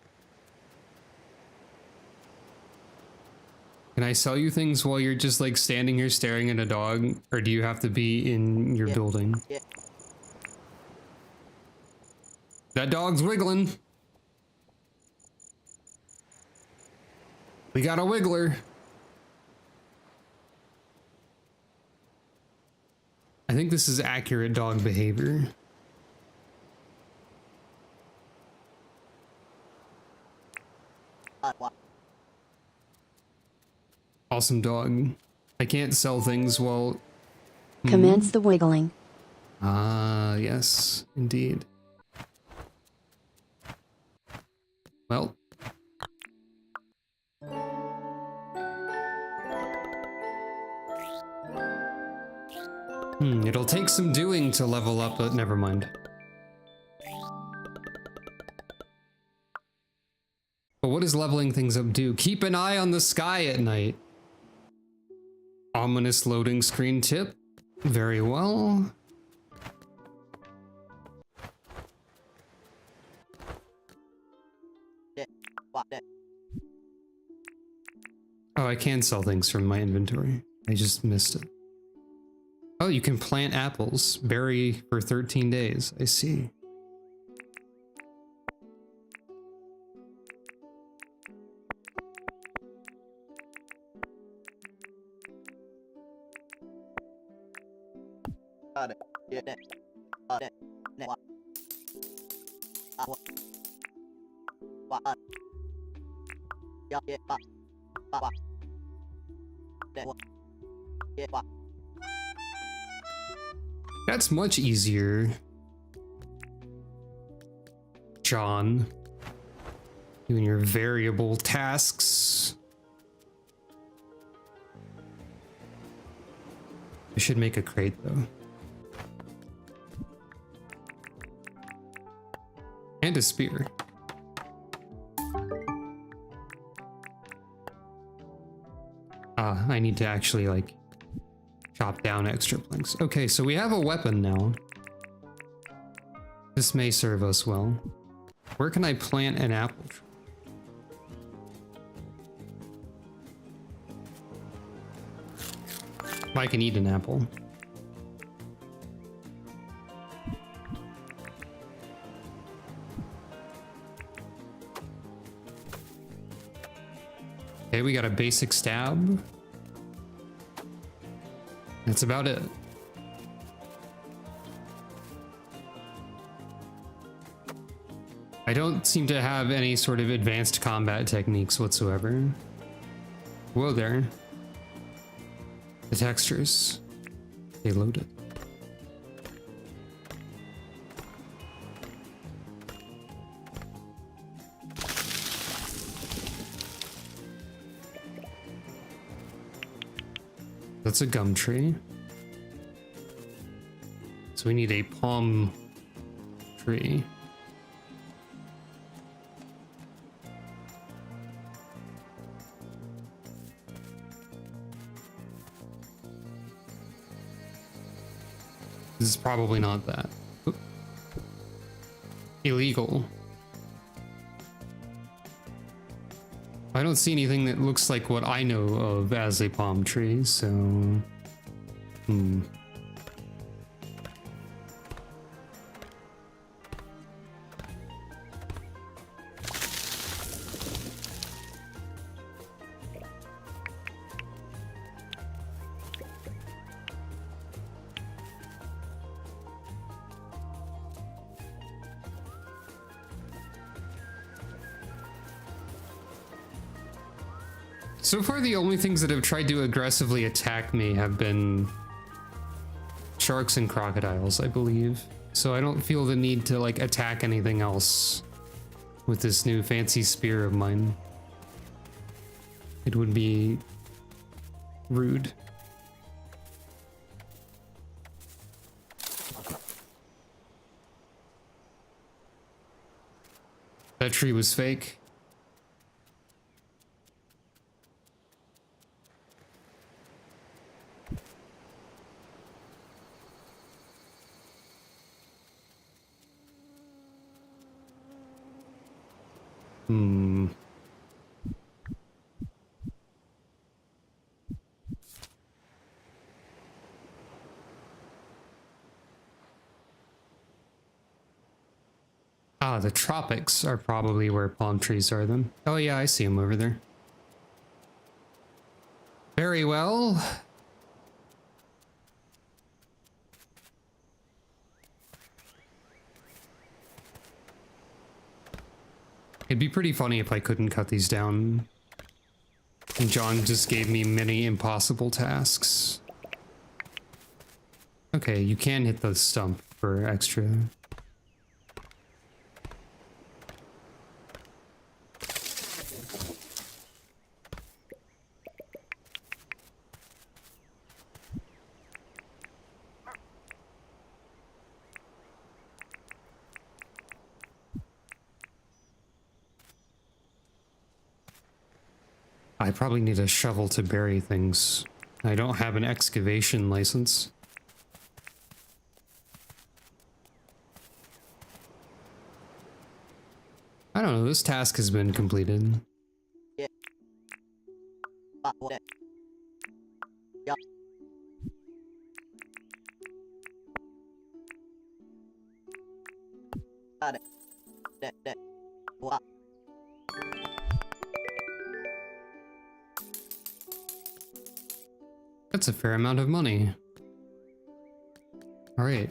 Can I sell you things while you're just like standing here staring at a dog? Or do you have to be in your building?
Yeah.
That dog's wiggling. We got a wiggler. I think this is accurate dog behavior. Awesome dog. I can't sell things while...
Commence the wiggling.
Ah, yes, indeed. Well. It'll take some doing to level up, but never mind. But what does leveling things up do? Keep an eye on the sky at night. Ominous loading screen tip. Very well. Oh, I can sell things from my inventory. I just missed it. Oh, you can plant apples. Berry for 13 days. I see. That's much easier, John. Doing your variable tasks. I should make a crate though. And a spear. I need to actually like chop down extra planks. Okay, so we have a weapon now. This may serve us well. Where can I plant an apple tree? I can eat an apple. Okay, we got a basic stab. That's about it. I don't seem to have any sort of advanced combat techniques whatsoever. Whoa there. The textures. They loaded. That's a gum tree. So we need a palm tree. This is probably not that. Oop. Illegal. I don't see anything that looks like what I know of as a palm tree, so... So far, the only things that have tried to aggressively attack me have been sharks and crocodiles, I believe. So I don't feel the need to, like, attack anything else with this new fancy spear of mine. It would be rude. That tree was fake. Ah, the tropics are probably where palm trees are then. Oh yeah, I see them over there. Very well. It'd be pretty funny if I couldn't cut these down. And John just gave me many impossible tasks. Okay, you can hit the stump for extra. I probably need a shovel to bury things. I don't have an excavation license. I don't know, this task has been completed. That's a fair amount of money. All right.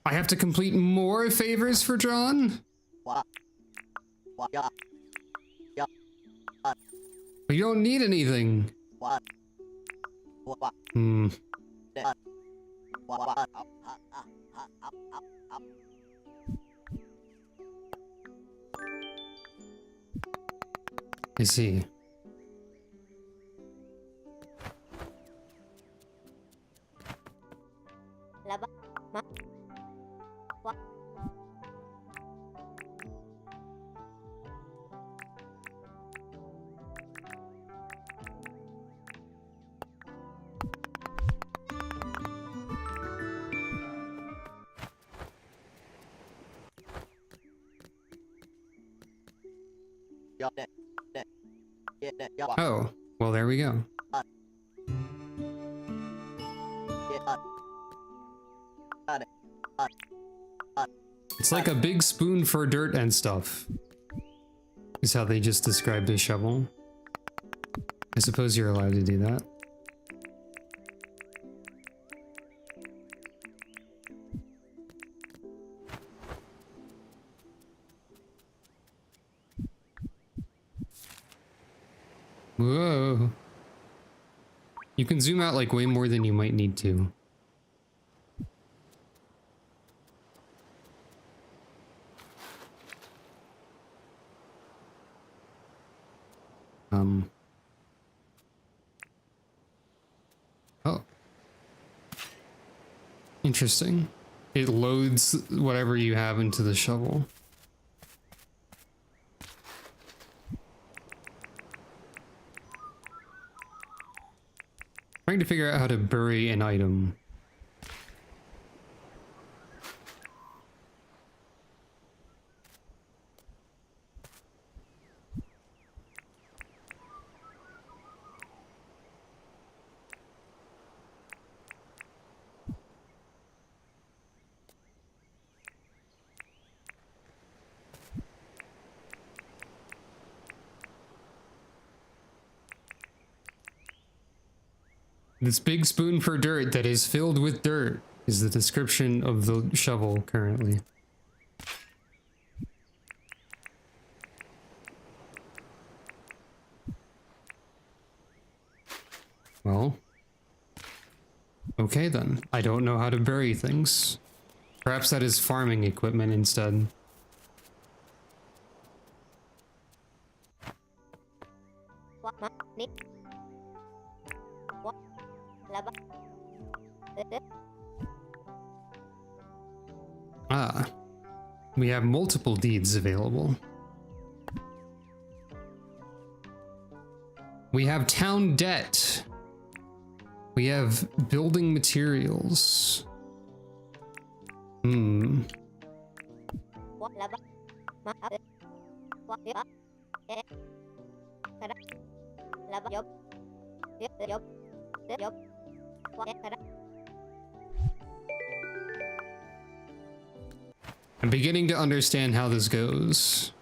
I have to complete more favors for John? We don't need anything. I see. Oh, well, there we go. It's like a big spoon for dirt and stuff, is how they just described a shovel. I suppose you're allowed to do that. Whoa. You can zoom out like way more than you might need to. Oh. Interesting. It loads whatever you have into the shovel. Trying to figure out how to bury an item. This big spoon for dirt that is filled with dirt is the description of the shovel currently. Well, okay then. I don't know how to bury things. Perhaps that is farming equipment instead. Ah, we have multiple deeds available. We have town debt. We have building materials. I'm beginning to understand how this goes.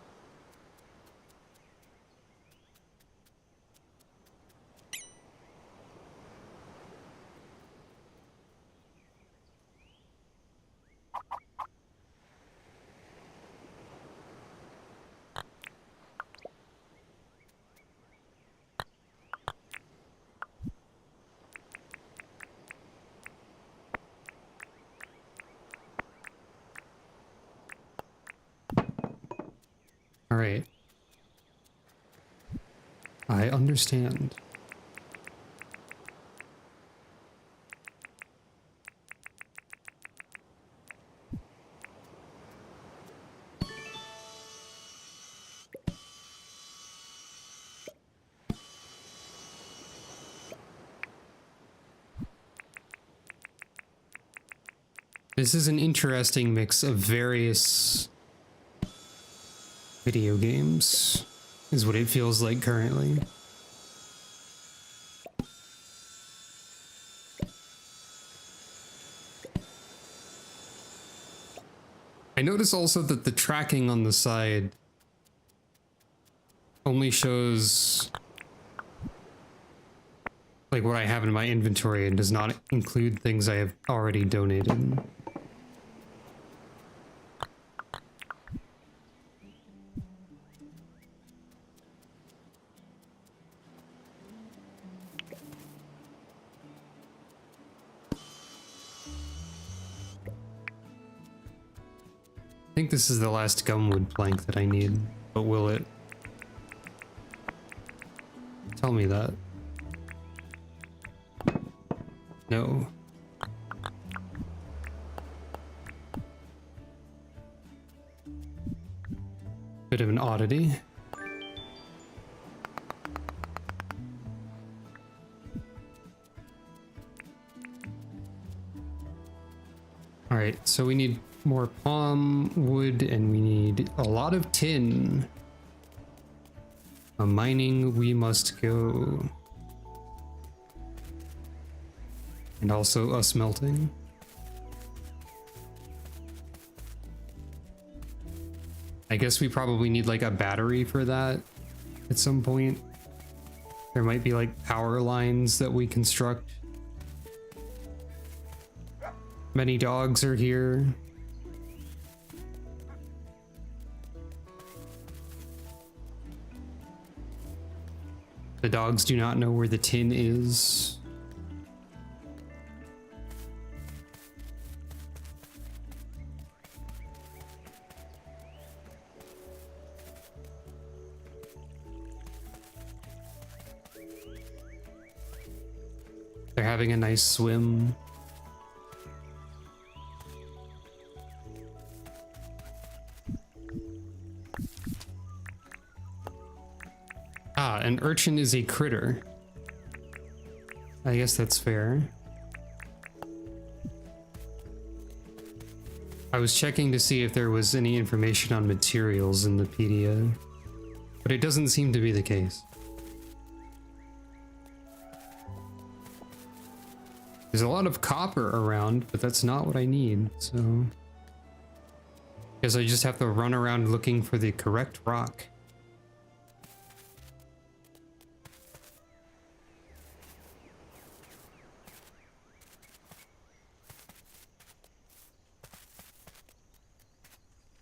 All right. I understand. This is an interesting mix of various video games, is what it feels like currently. I notice also that the tracking on the side only shows like what I have in my inventory and does not include things I have already donated. I think this is the last gumwood plank that I need, but will it? Tell me that. No. Bit of an oddity. All right, so we need more palm wood and we need a lot of tin. Mining we must go. And also a smelting. I guess we probably need like a battery for that at some point. There might be like power lines that we construct. Many dogs are here. The dogs do not know where the tin is. They're having a nice swim. Ah, an urchin is a critter. I guess that's fair. I was checking to see if there was any information on materials in the pedia, but it doesn't seem to be the case. There's a lot of copper around, but that's not what I need, so... guess I just have to run around looking for the correct rock.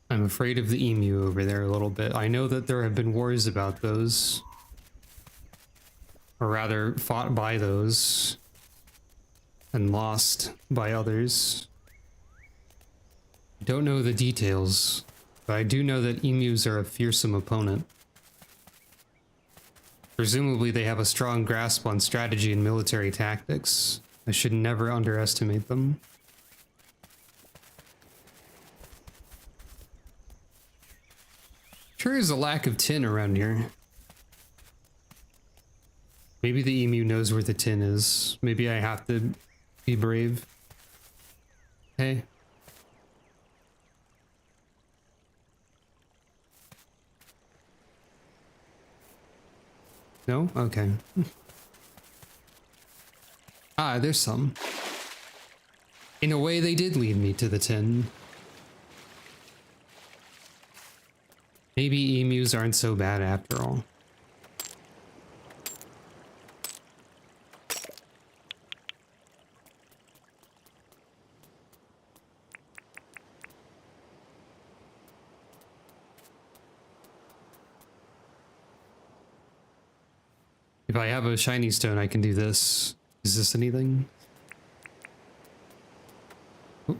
I'm afraid of the emu over there a little bit. I know that there have been wars about those. Or rather, fought by those. And lost by others. I don't know the details, but I do know that emus are a fearsome opponent. Presumably they have a strong grasp on strategy and military tactics. I should never underestimate them. Sure is a lack of tin around here. Maybe the emu knows where the tin is. Maybe I have to be brave. Hey. No? Okay. Ah, there's some. In a way, they did lead me to the tin. Maybe emus aren't so bad after all. If I have a shiny stone, I can do this. Is this anything? Oop.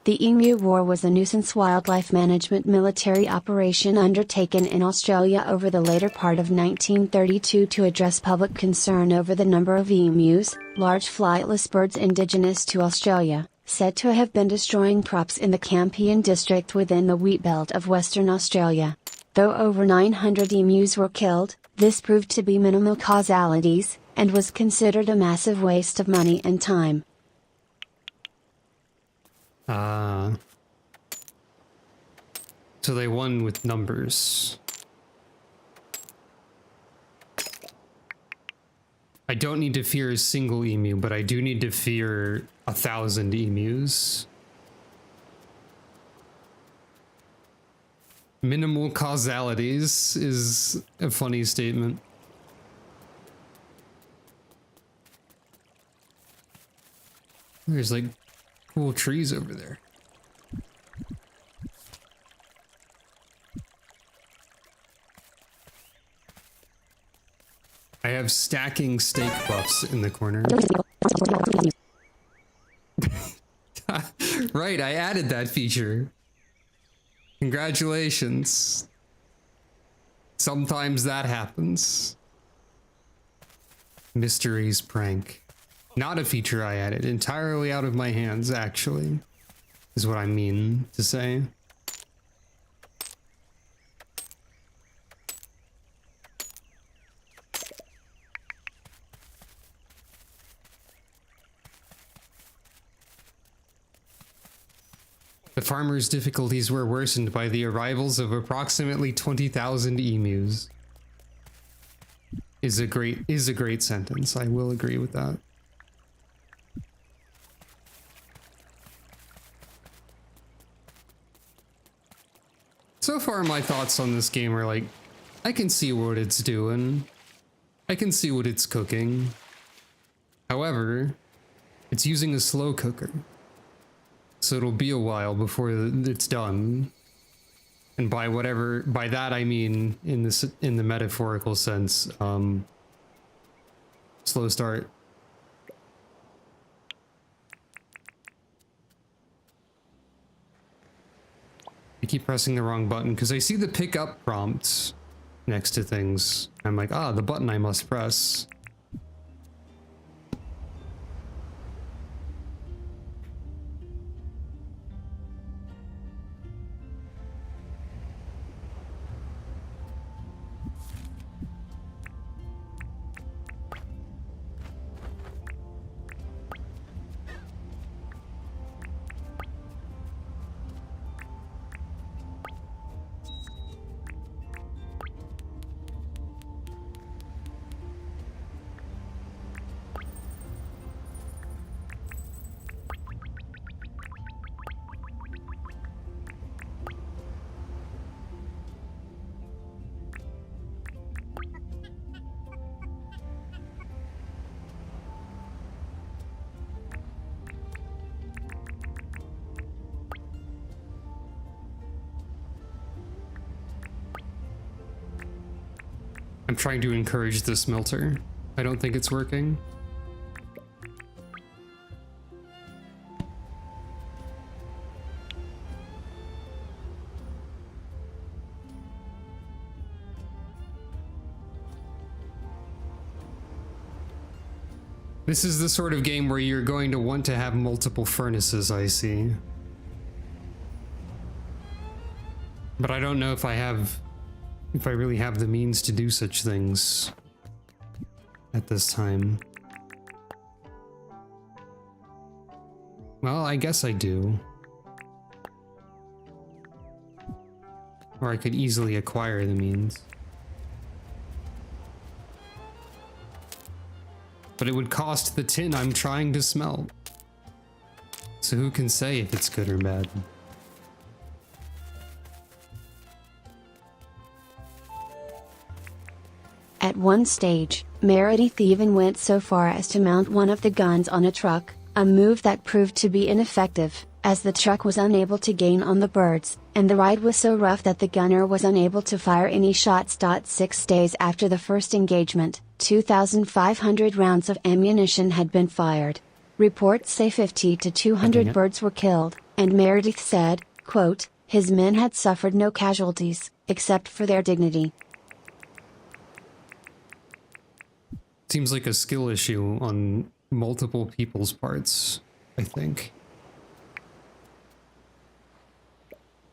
The Emu War was a nuisance wildlife management military operation undertaken in Australia over the later part of 1932 to address public concern over the number of emus, large flightless birds indigenous to Australia, said to have been destroying crops in the Campion district within the wheat belt of Western Australia. Though over 900 emus were killed, this proved to be minimal causalities, and was considered a massive waste of money and time.
So they won with numbers. I don't need to fear a single emu, but I do need to fear 1,000 emus. Minimal causalities is a funny statement. There's like cool trees over there. I have stacking steak buffs in the corner. Right, I added that feature. Congratulations. Sometimes that happens. Mysteries prank. Not a feature I added, entirely out of my hands, actually, is what I mean to say. The farmers' difficulties were worsened by the arrivals of approximately 20,000 emus. Is a great sentence. I will agree with that. So far, my thoughts on this game are like, I can see what it's doing. I can see what it's cooking. However, it's using a slow cooker. So it'll be a while before it's done. And by that I mean in the metaphorical sense, slow start. I keep pressing the wrong button because I see the pick up prompts next to things. I'm like, the button I must press. I'm trying to encourage the smelter. I don't think it's working. This is the sort of game where you're going to want to have multiple furnaces, I see. But I don't know if I really have the means to do such things at this time. Well, I guess I do. Or I could easily acquire the means. But it would cost the tin I'm trying to smelt. So who can say if it's good or bad?
At one stage, Meredith even went so far as to mount one of the guns on a truck, a move that proved to be ineffective, as the truck was unable to gain on the birds, and the ride was so rough that the gunner was unable to fire any shots. 6 days after the first engagement, 2,500 rounds of ammunition had been fired. Reports say 50 to 200 birds were killed, and Meredith said, quote, his men had suffered no casualties, except for their dignity.
Seems like a skill issue on multiple people's parts, I think.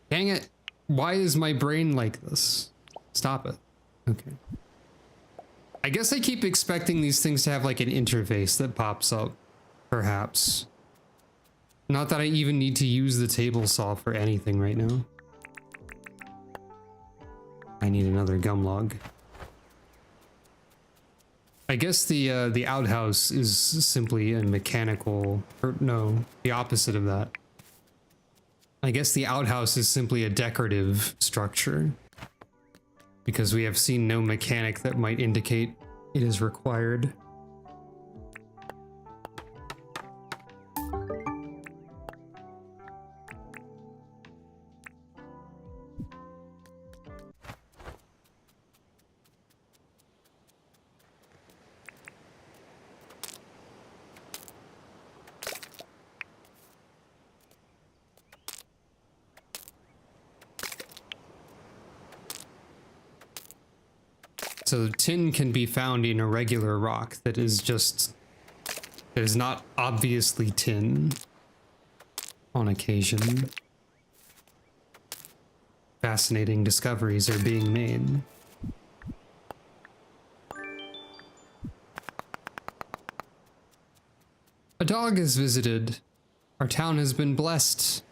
Dang it! Why is my brain like this? Stop it. Okay. I guess I keep expecting these things to have like an interface that pops up, perhaps. Not that I even need to use the table saw for anything right now. I need another gum log. I guess the outhouse is simply a mechanical, or no, the opposite of that. I guess the outhouse is simply a decorative structure, because we have seen no mechanic that might indicate it is required. So tin can be found in a regular rock that is not obviously tin on occasion. Fascinating discoveries are being made. A dog has visited. Our town has been blessed.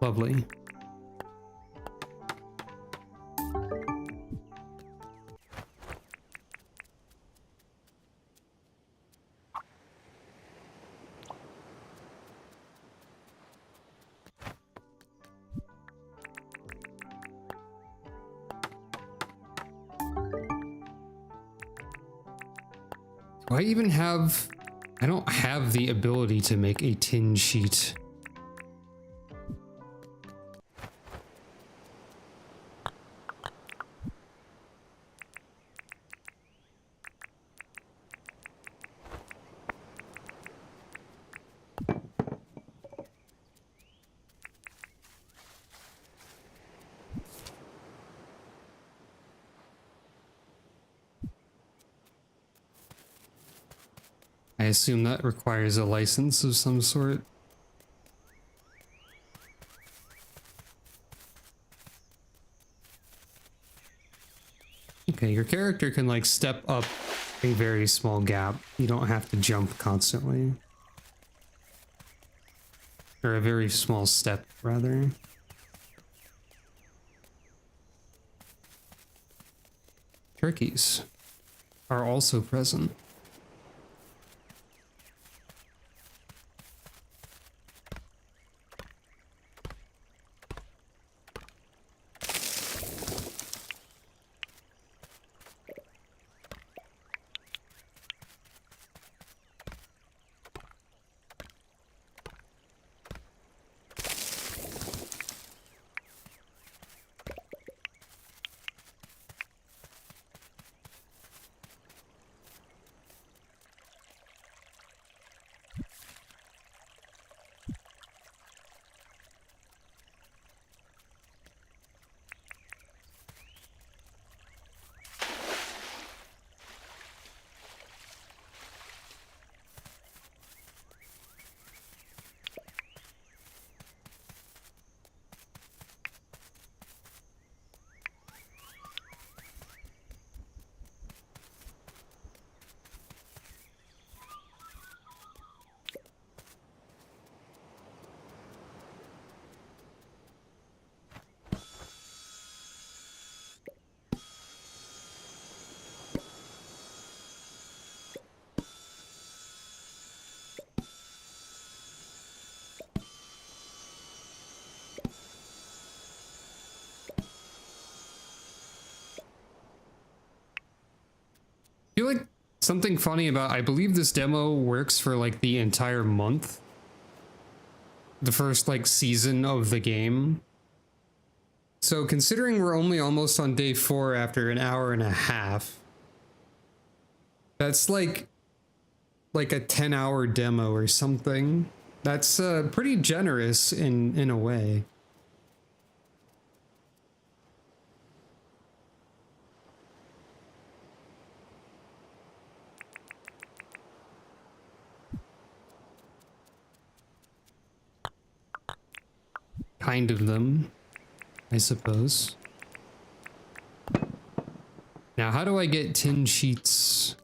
Lovely. Do I even have... I don't have the ability to make a tin sheet. I assume that requires a license of some sort. Okay, your character can like step up a very small gap. You don't have to jump constantly. Or a very small step, rather. Turkeys are also present. I feel like something funny about, I believe this demo works for like the entire month. The first like season of the game. So considering we're only almost on day 4 after an hour and a half, that's like a 10-hour demo or something. That's pretty generous in a way. Kind of them, I suppose. Now, how do I get tin sheets?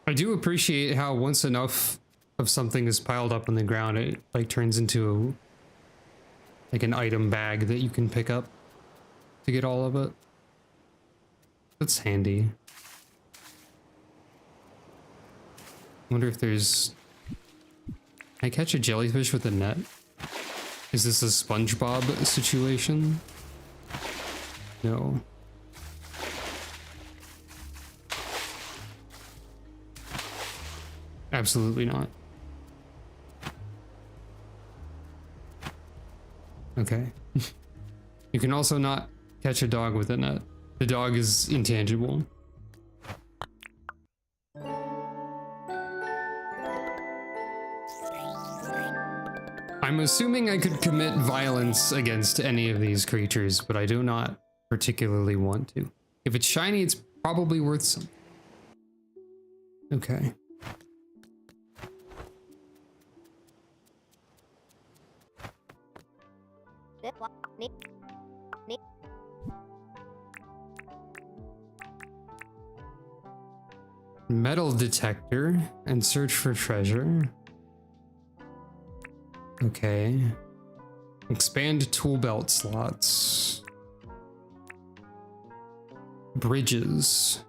I do appreciate how once enough of something is piled up on the ground, it like turns into like an item bag that you can pick up to get all of it. That's handy. Wonder if there's... Can I catch a jellyfish with a net? Is this a SpongeBob situation? No. Absolutely not. Okay. You can also not catch a dog with a net. The dog is intangible. I'm assuming I could commit violence against any of these creatures, but I do not particularly want to. If it's shiny, it's probably worth some. Okay. Metal detector and search for treasure. Okay. Expand tool belt slots. Bridges.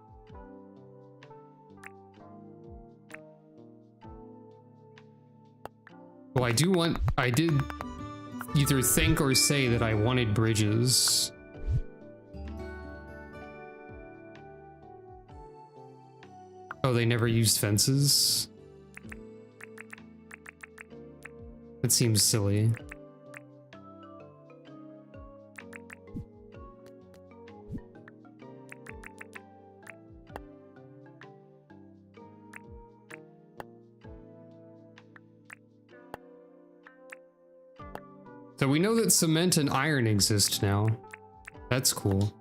Well, I did either think or say that I wanted bridges. Oh, they never used fences? That seems silly. So we know that cement and iron exist now. That's cool.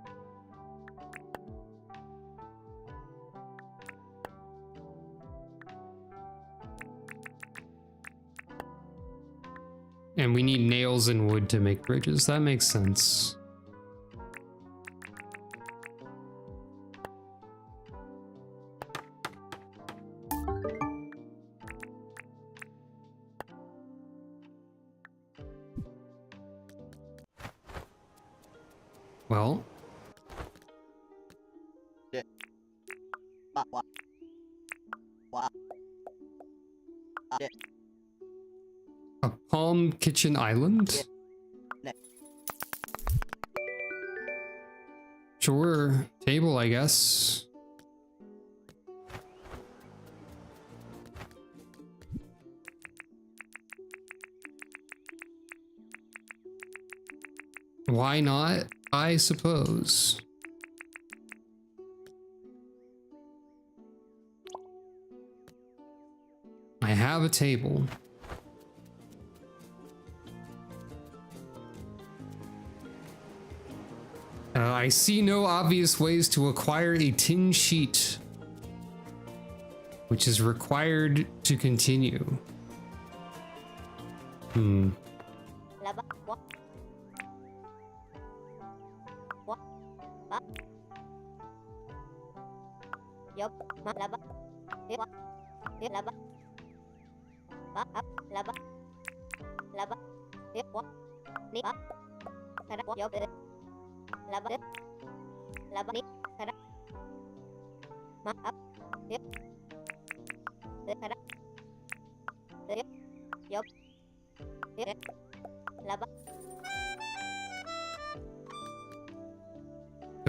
And we need nails and wood to make bridges. That makes sense. Well. A palm kitchen island? Sure, table, I guess. Why not? I suppose. I have a table. I see no obvious ways to acquire a tin sheet, which is required to continue. Do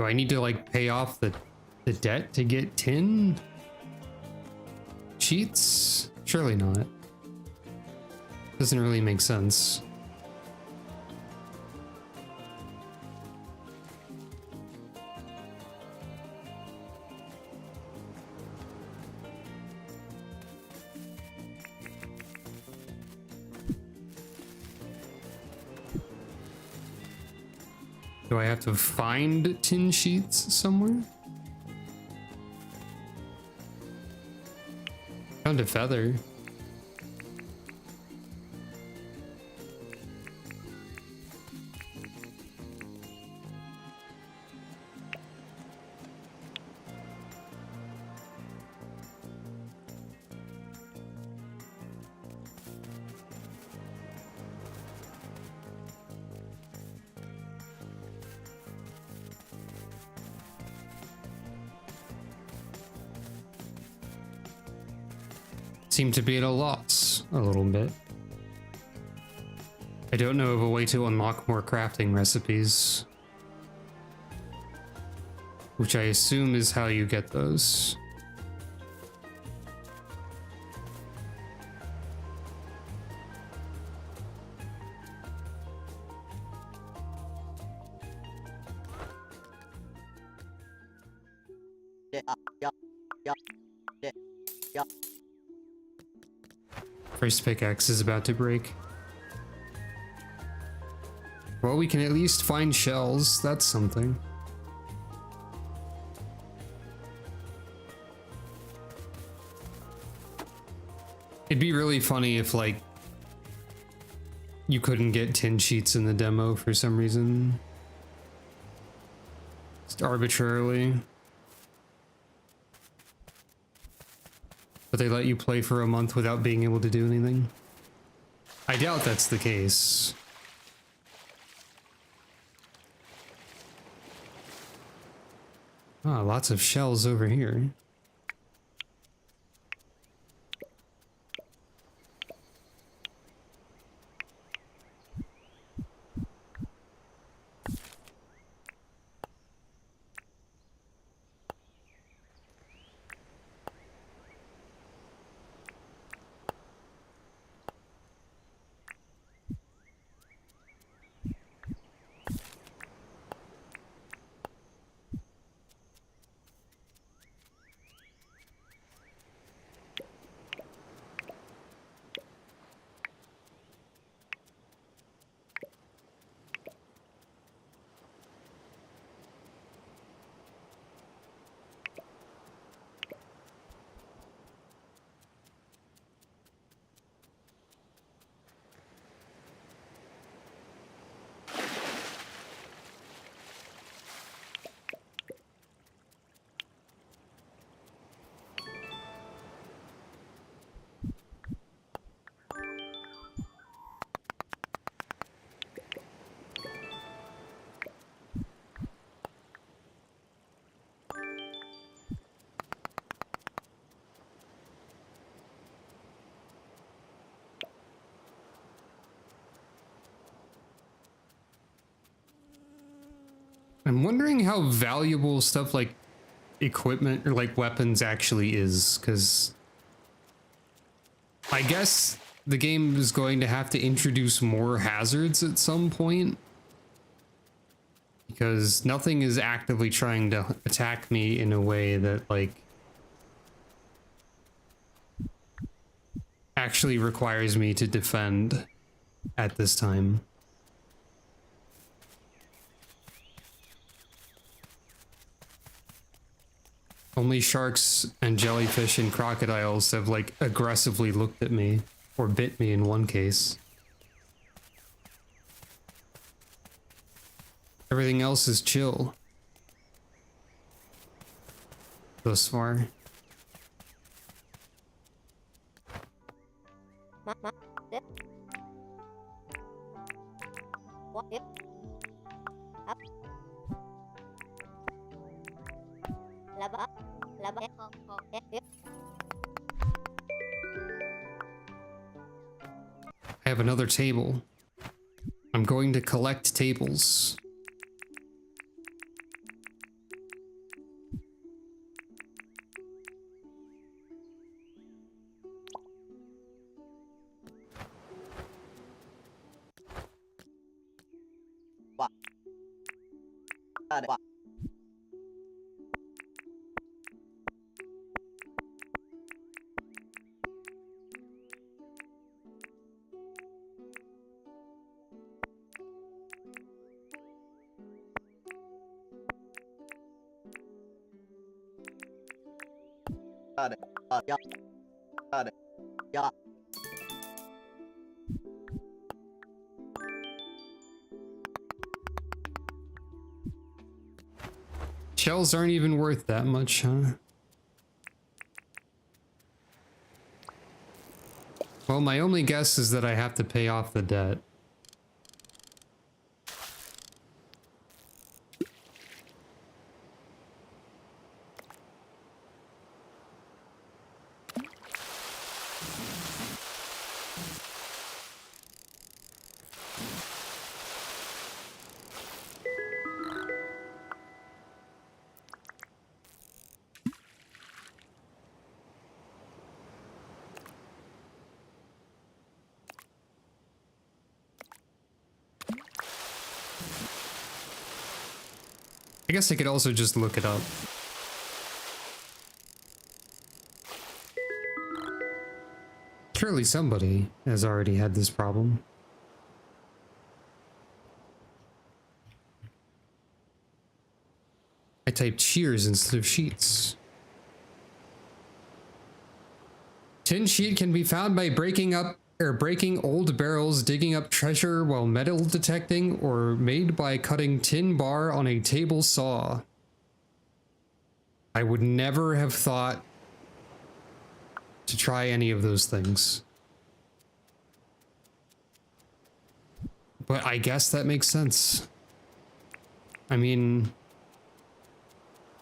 I need to like pay off the debt to get tin sheets? Surely not. Doesn't really make sense. Do I have to find tin sheets somewhere? Found a feather. Seem to be at a loss a little bit. I don't know of a way to unlock more crafting recipes, which I assume is how you get those. First pickaxe is about to break. Well, we can at least find shells. That's something. It'd be really funny if, like, you couldn't get tin sheets in the demo for some reason. Just arbitrarily. But they let you play for a month without being able to do anything. I doubt that's the case. Ah, lots of shells over here. I'm wondering how valuable stuff like equipment or like weapons actually is, because I guess the game is going to have to introduce more hazards at some point, because nothing is actively trying to attack me in a way that like actually requires me to defend at this time. Only sharks and jellyfish and crocodiles have like aggressively looked at me or bit me in one case. Everything else is chill thus far. I have another table. I'm going to collect tables. Shells aren't even worth that much, huh? Well, my only guess is that I have to pay off the debt. I guess I could also just look it up. Surely somebody has already had this problem. type cheers instead of sheets. Tin sheet can be found by breaking old barrels, digging up treasure while metal detecting, or made by cutting tin bar on a table saw. I would never have thought to try any of those things. But I guess that makes sense. I mean,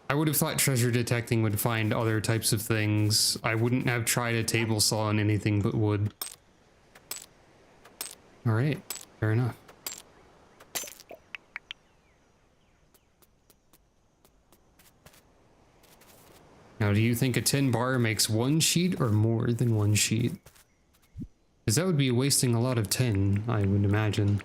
I would have thought treasure detecting would find other types of things. I wouldn't have tried a table saw on anything but wood. All right, fair enough. Now, do you think a tin bar makes one sheet or more than one sheet? Because that would be wasting a lot of tin, I would imagine.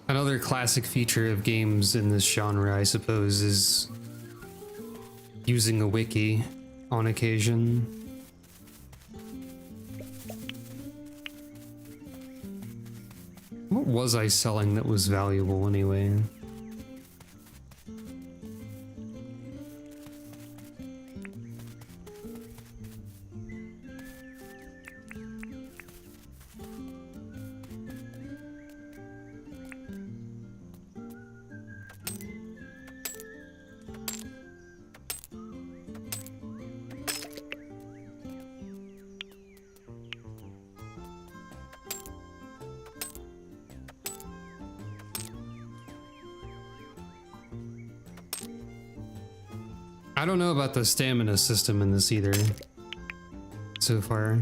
Another classic feature of games in this genre, I suppose, is using a wiki on occasion. What was I selling that was valuable anyway? I don't know about the stamina system in this either. So far.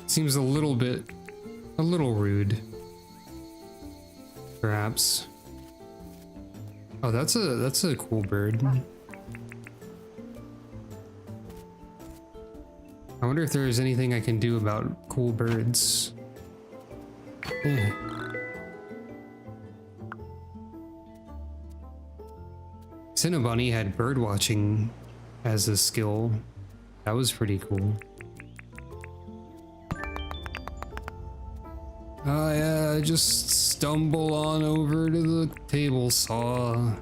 Seems a little rude. Perhaps. Oh, that's a cool bird. I wonder if there's anything I can do about cool birds. Eh. Cinnabunny had bird watching as a skill. That was pretty cool. Oh yeah, just stumble on over to the table saw.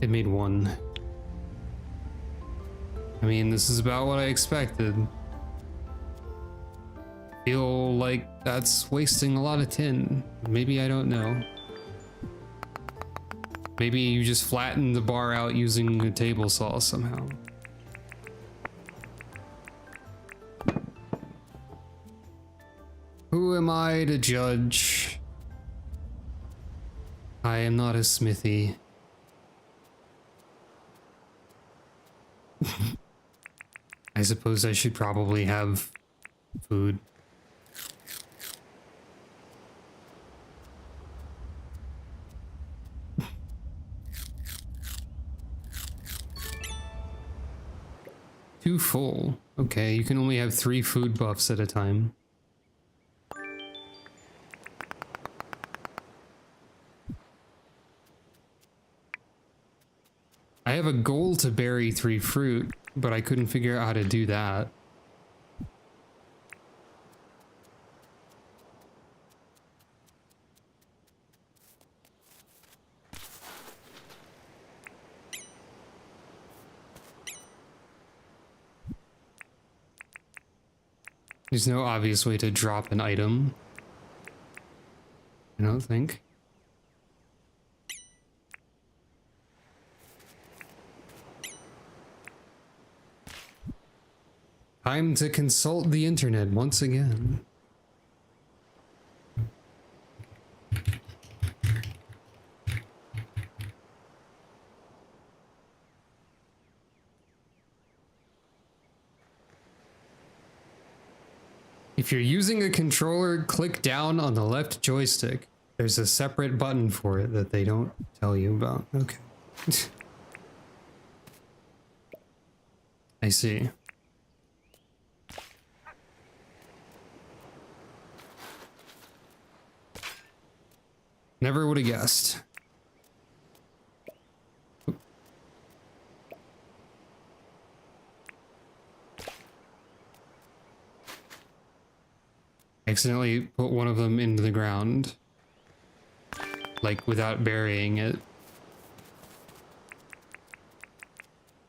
It made one. I mean, this is about what I expected. Feel like that's wasting a lot of tin. Maybe, I don't know. Maybe you just flatten the bar out using a table saw somehow. Who am I to judge? I am not a smithy. I suppose I should probably have food. Too full. Okay, you can only have 3 food buffs at a time. I have a goal to bury 3 fruit, but I couldn't figure out how to do that. There's no obvious way to drop an item. I don't think. Time to consult the internet once again. If you're using a controller, click down on the left joystick. There's a separate button for it that they don't tell you about. Okay. I see. Never would have guessed. Accidentally put one of them into the ground, like without burying it.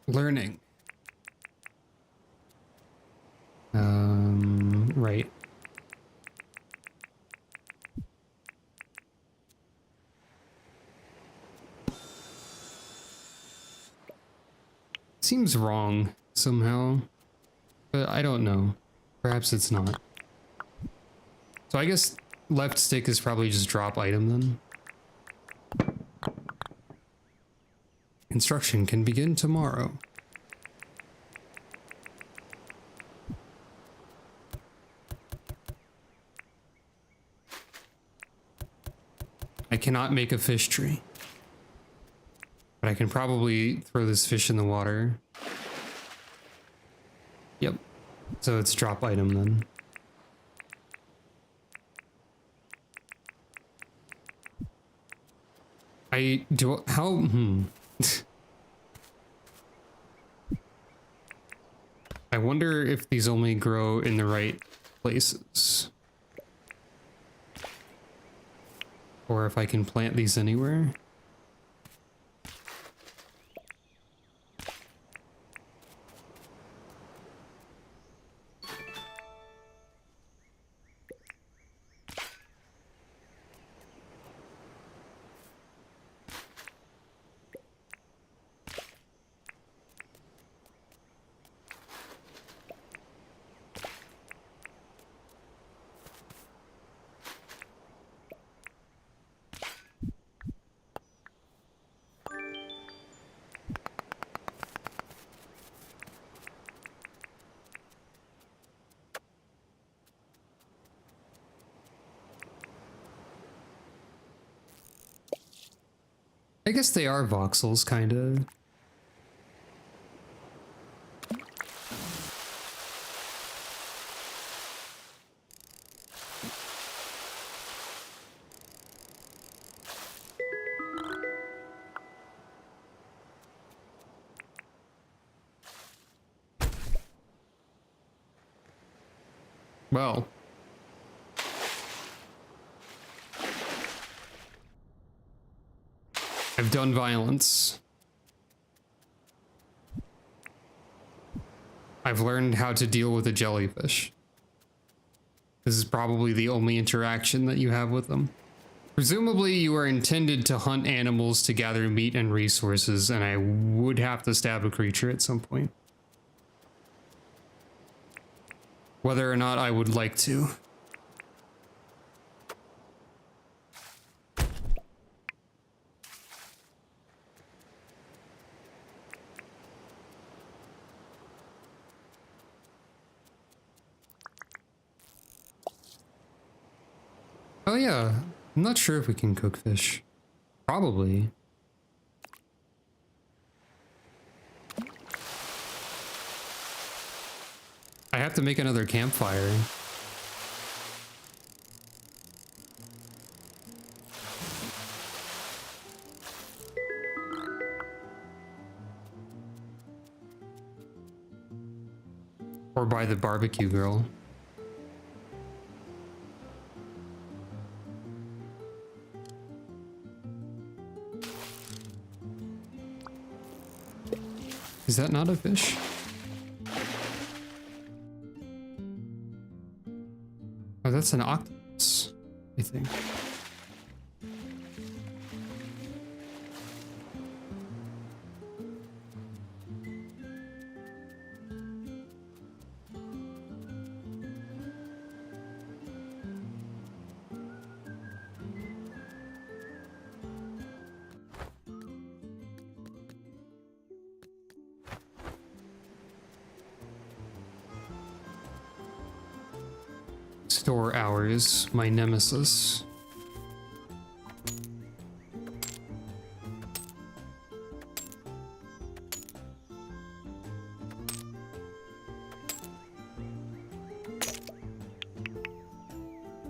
Learning. Right. Seems wrong somehow, but I don't know. Perhaps it's not. So I guess left stick is probably just drop item then. Construction can begin tomorrow. I cannot make a fish tree. But I can probably throw this fish in the water. Yep. So it's drop item then. I wonder if these only grow in the right places. Or if I can plant these anywhere. I guess they are voxels, kinda. Well. I've done violence. I've learned how to deal with a jellyfish. This is probably the only interaction that you have with them. Presumably you are intended to hunt animals to gather meat and resources, and I would have to stab a creature at some point. Whether or not I would like to. Oh yeah, I'm not sure if we can cook fish. Probably. I have to make another campfire. Or by the barbecue grill. Is that not a fish? Oh, that's an octopus, I think. Store hours, my nemesis.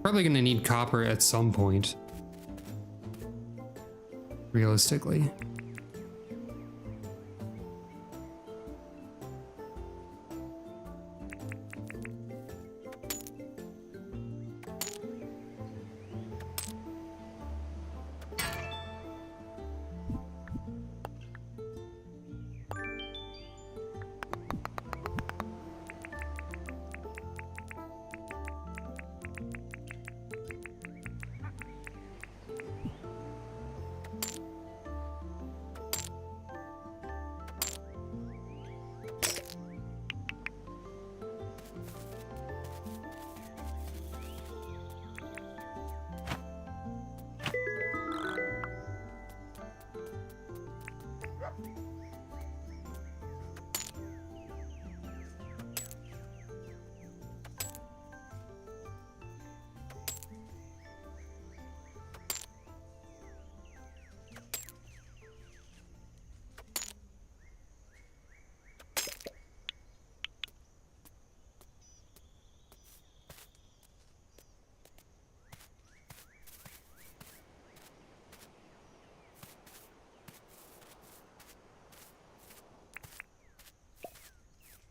Probably gonna need copper at some point. Realistically.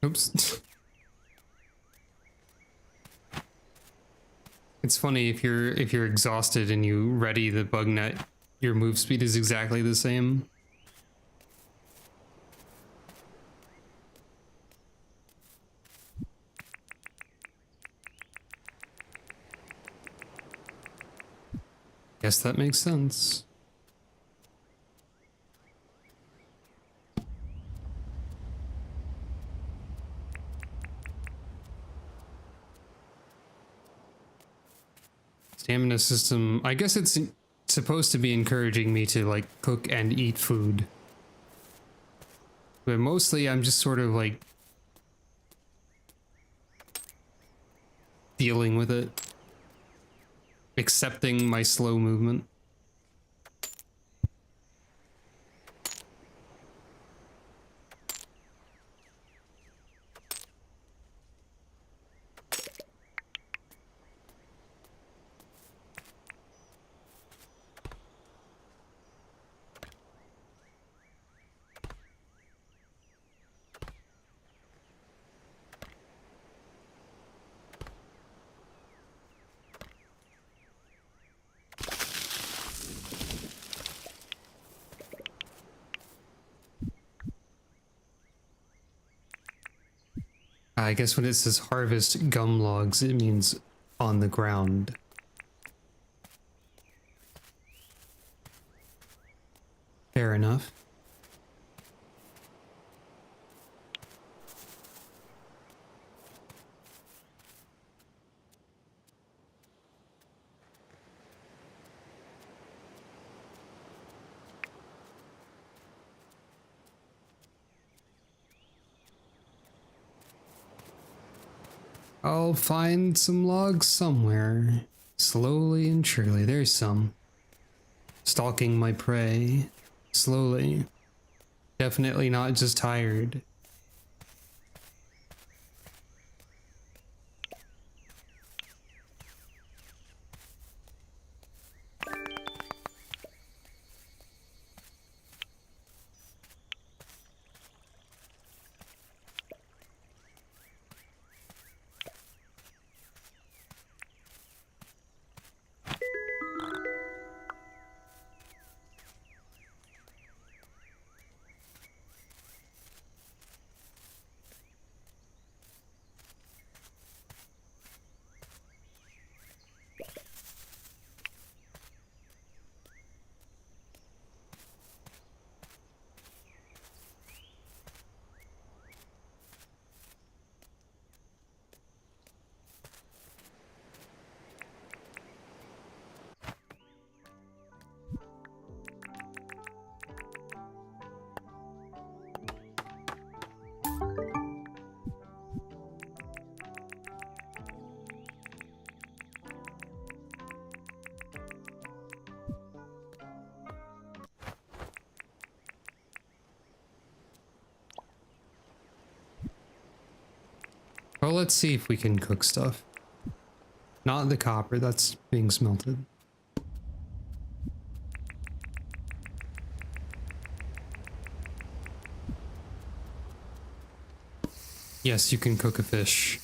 Oops. It's funny if you're exhausted and you ready the bug net, your move speed is exactly the same. Guess that makes sense. Stamina system, I guess it's supposed to be encouraging me to like cook and eat food. But mostly I'm just sort of like dealing with it. Accepting my slow movement. I guess when it says harvest gum logs, it means on the ground. Fair enough. I'll find some logs somewhere. Slowly and surely, there's some. Stalking my prey. Slowly. Definitely not just tired. Well, let's see if we can cook stuff. Not the copper that's being smelted. Yes, you can cook a fish.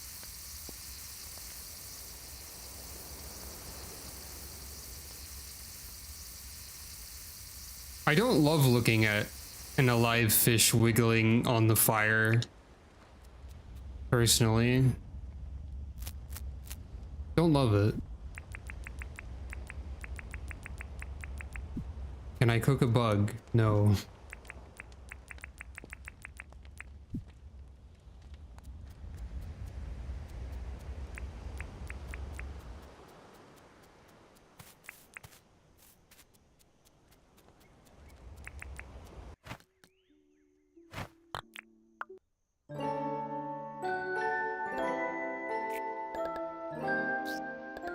I don't love looking at an alive fish wiggling on the fire. Personally. Don't love it. Can I cook a bug? No.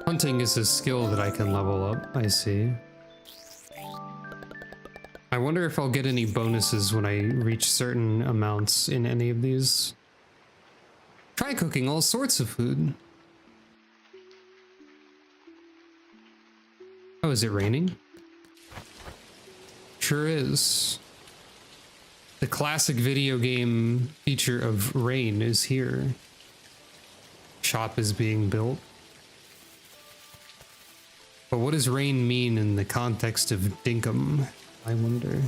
Hunting is a skill that I can level up, I see. I wonder if I'll get any bonuses when I reach certain amounts in any of these. Try cooking all sorts of food. Oh, is it raining? Sure is. The classic video game feature of rain is here. Shop is being built. But what does rain mean in the context of Dinkum? I wonder.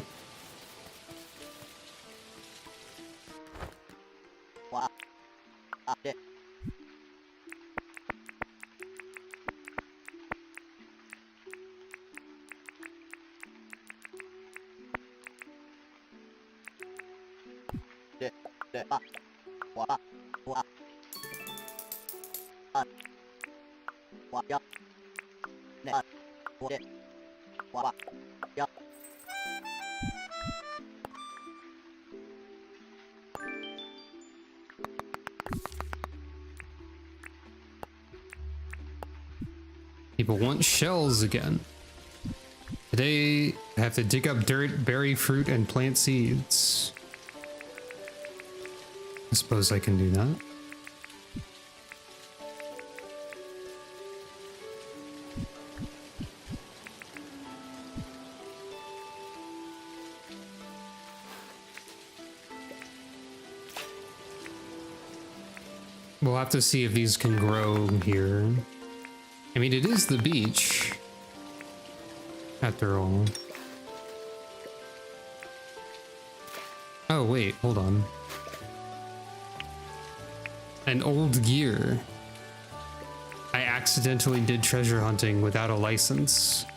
People want shells again. Today, I have to dig up dirt, bury fruit, and plant seeds. I suppose I can do that. We'll have to see if these can grow here. I mean, it is the beach, after all. Oh, wait, hold on. An old gear. I accidentally did treasure hunting without a license.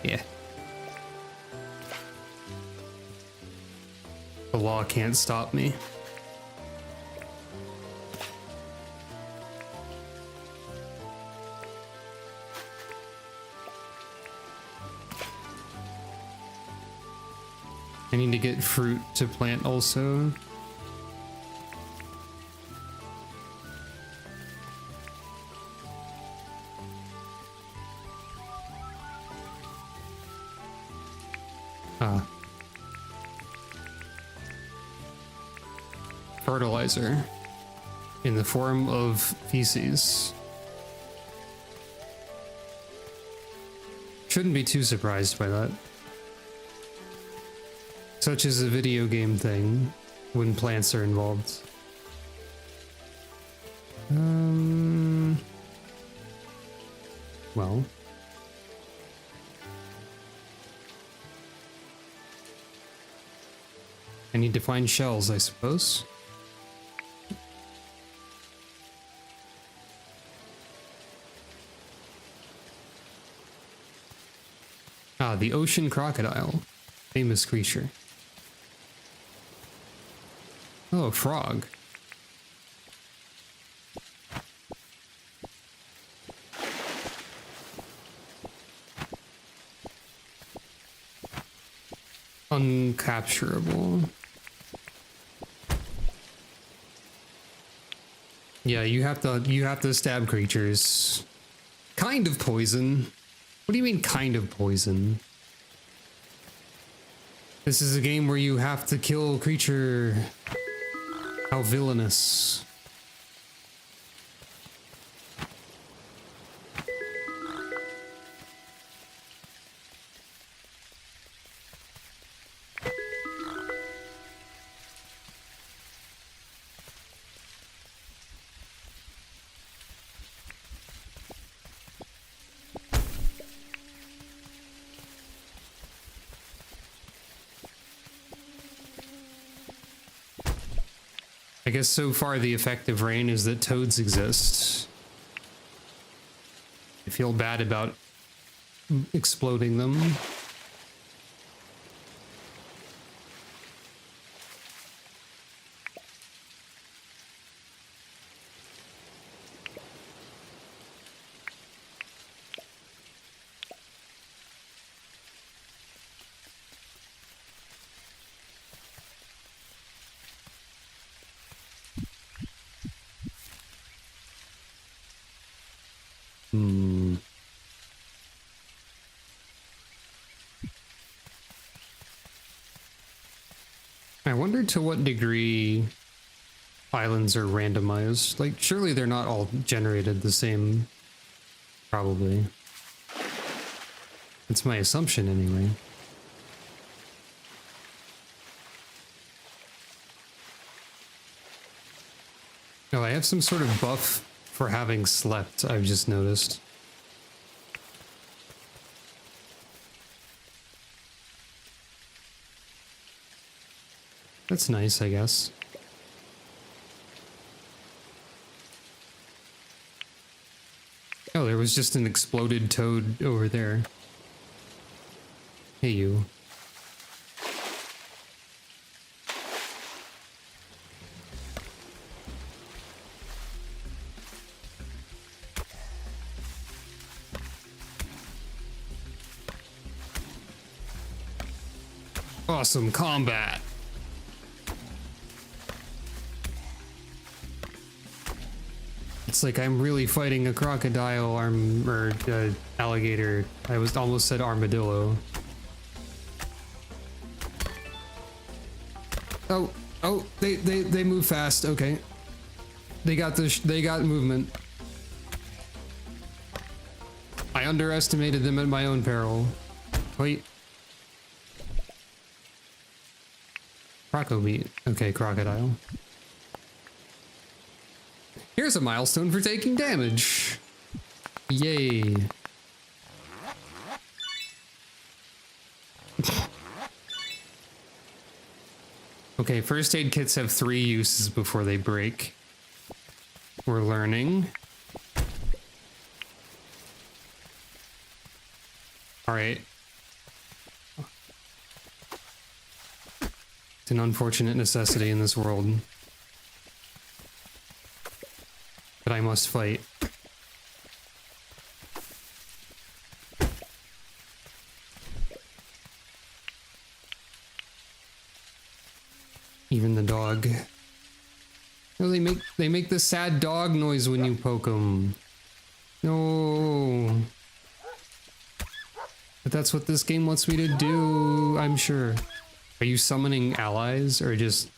Yeah. The law can't stop me. I need to get fruit to plant also. Fertilizer in the form of feces. Shouldn't be too surprised by that. Such is a video game thing when plants are involved. Well. I need to find shells, I suppose. Ah, the ocean crocodile. Famous creature. Oh, a frog. Uncapturable. Yeah, you have to stab creatures. Kind of poison. What do you mean kind of poison? This is a game where you have to kill a creature How villainous. I guess so far the effective rain is that toads exist. I feel bad about exploding them. I wonder to what degree islands are randomized. Like, surely they're not all generated the same. Probably. It's my assumption anyway. Oh, I have some sort of buff for having slept, I've just noticed. That's nice, I guess. Oh, there was just an exploded toad over there. Hey, you. Awesome combat. It's like I'm really fighting a crocodile or alligator. I almost said armadillo. Oh, they move fast. Okay. They got movement. I underestimated them at my own peril. Wait. Croco meat. Okay, crocodile. Here's a milestone for taking damage. Yay. Okay, first aid kits have 3 uses before they break. We're learning. Alright. It's an unfortunate necessity in this world. But I must fight. Even the dog. No, they make the sad dog noise when you poke them. No. But that's what this game wants me to do, I'm sure. Are you summoning allies or just...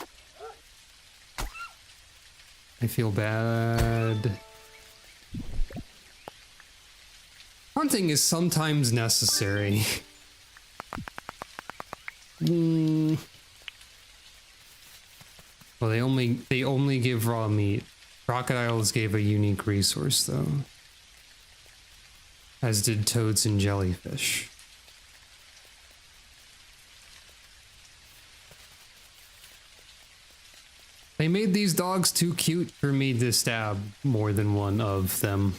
I feel bad. Hunting is sometimes necessary. Well, they only give raw meat. Crocodiles gave a unique resource though. As did toads and jellyfish. They made these dogs too cute for me to stab more than one of them.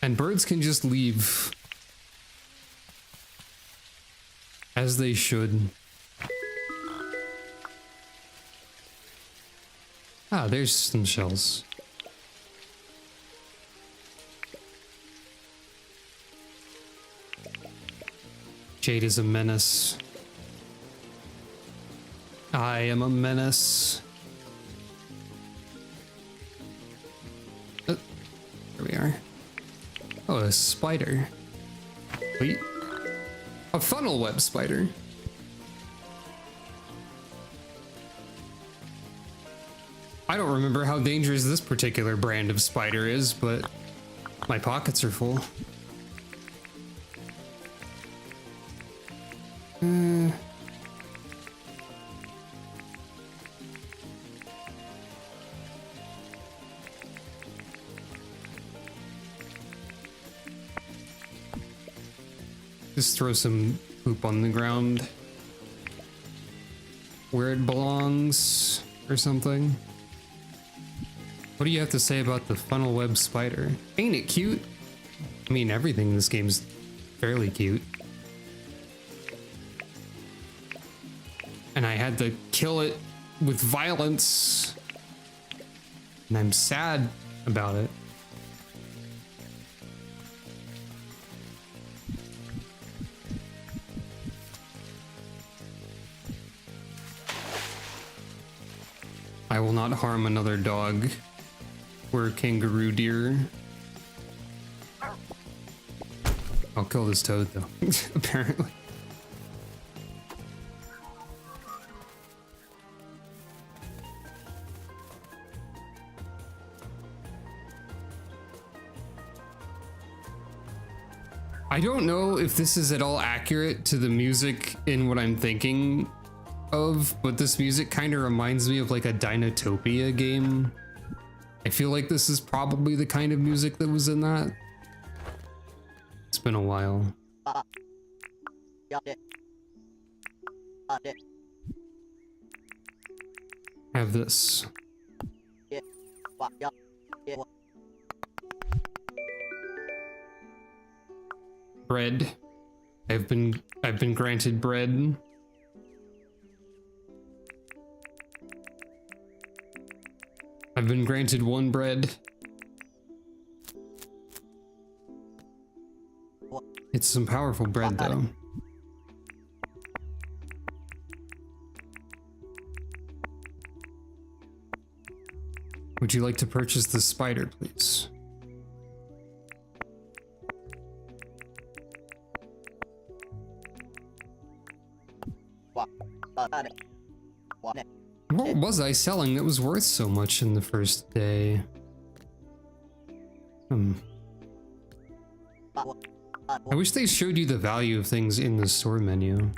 And birds can just leave. As they should. Ah, there's some shells. Jade is a menace. I am a menace. There we are. Oh, a spider. Wait. A funnel web spider. I don't remember how dangerous this particular brand of spider is, but my pockets are full. Just throw some poop on the ground where it belongs or something. What do you have to say about the funnel web spider? Ain't it cute? I mean, everything in this game's fairly cute. And I had to kill it with violence. And I'm sad about it. I will not harm another dog or kangaroo deer. I'll kill this toad though, apparently. I don't know if this is at all accurate to the music in what I'm thinking of, but this music kind of reminds me of like a Dinotopia game. I feel like this is probably the kind of music that was in that. It's been a while. Have this. Bread. I've been granted bread. I've been granted one bread. It's some powerful bread though. Would you like to purchase the spider, please? What was I selling that was worth so much in the first day? I wish they showed you the value of things in the store menu.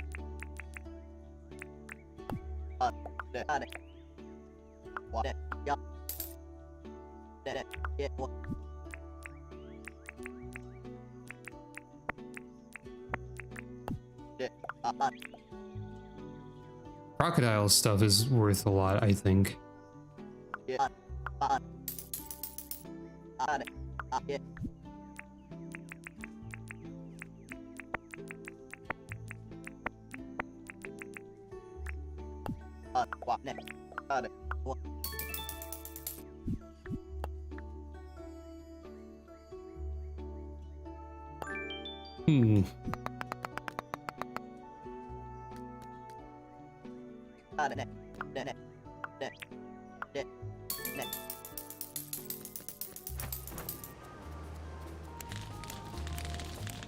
Crocodile stuff is worth a lot, I think.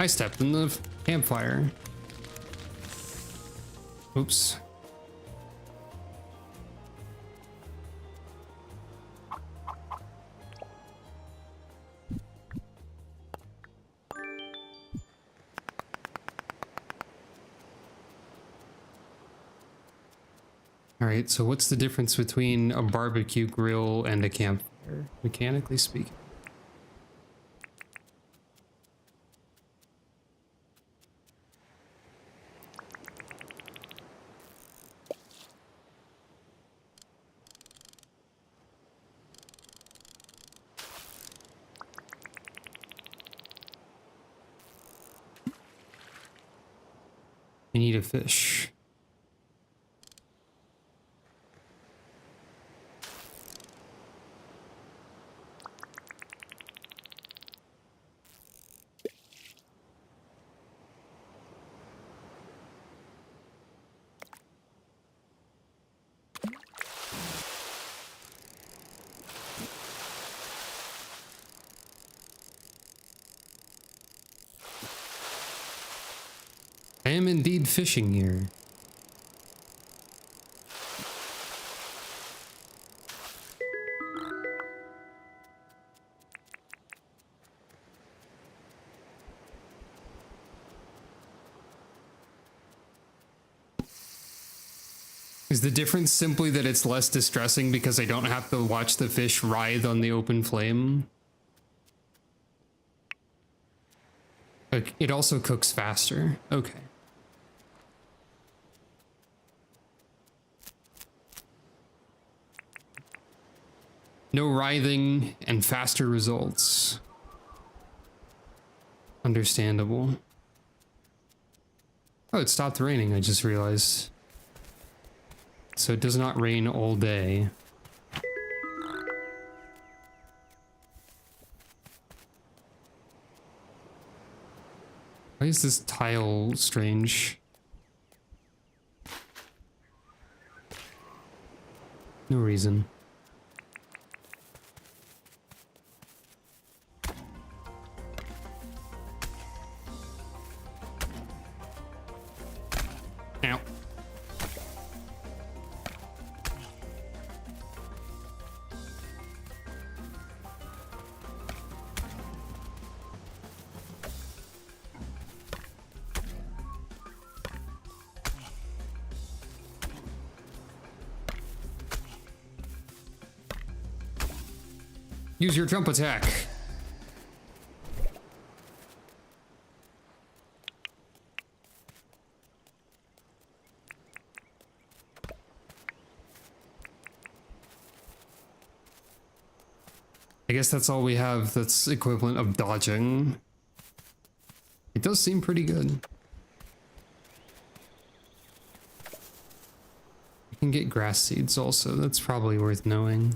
I stepped in the campfire. Oops. Alright, so what's the difference between a barbecue grill and a campfire, mechanically speaking? I need a fish. I am indeed fishing here. Is the difference simply that it's less distressing because I don't have to watch the fish writhe on the open flame? It also cooks faster. Okay. No writhing and faster results. Understandable. Oh, it stopped raining, I just realized. So it does not rain all day. Why is this tile strange? No reason. Ow. Use your jump attack. I guess that's all we have that's equivalent of dodging. It does seem pretty good. You can get grass seeds also, that's probably worth knowing.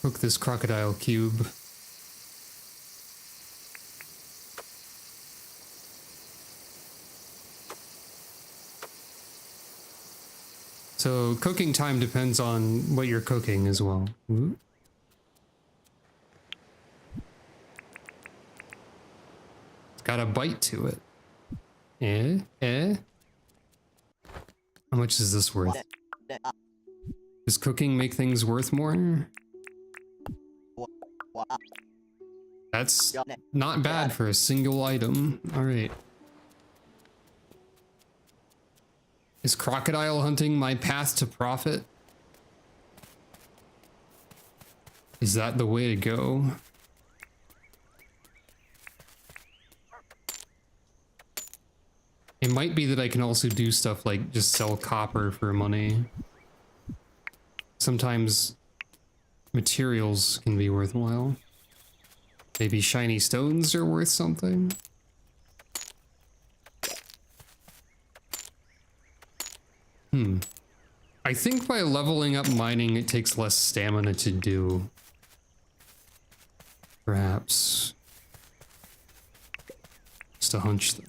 Cook this crocodile cube. So cooking time depends on what you're cooking as well. Ooh. It's got a bite to it. How much is this worth? Does cooking make things worth more? That's not bad for a single item. All right. Is crocodile hunting my path to profit? Is that the way to go? It might be that I can also do stuff like just sell copper for money. Sometimes materials can be worthwhile. Maybe shiny stones are worth something. I think by leveling up mining, it takes less stamina to do. Perhaps. Just a hunch though.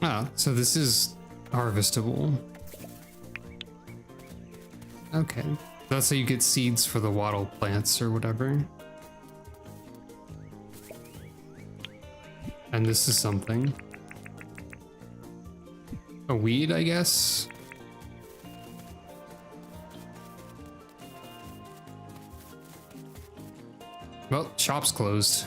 Ah, so this is harvestable. Okay. That's how you get seeds for the wattle plants or whatever. And this is something. A weed, I guess? Well, shop's closed.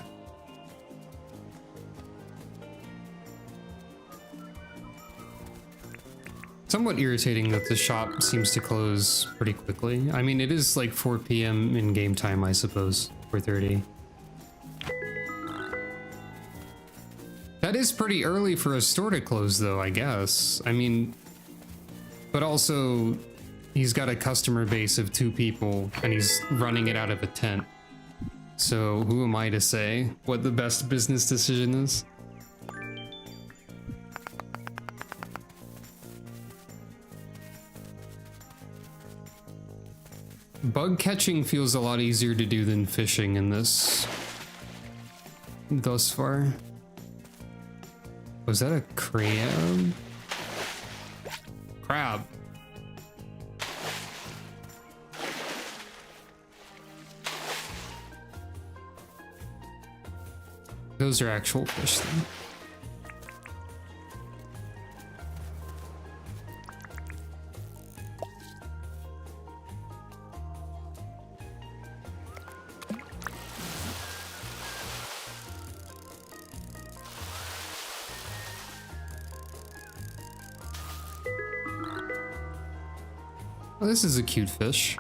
Somewhat irritating that the shop seems to close pretty quickly. I mean, it is like 4 p.m. in game time, I suppose. 4:30. That is pretty early for a store to close, though, I guess. I mean, but also, he's got a customer base of 2 people, and he's running it out of a tent. So who am I to say what the best business decision is? Bug catching feels a lot easier to do than fishing in this thus far. Was that a crab? Crab. Those are actual fish then. Oh, this is a cute fish.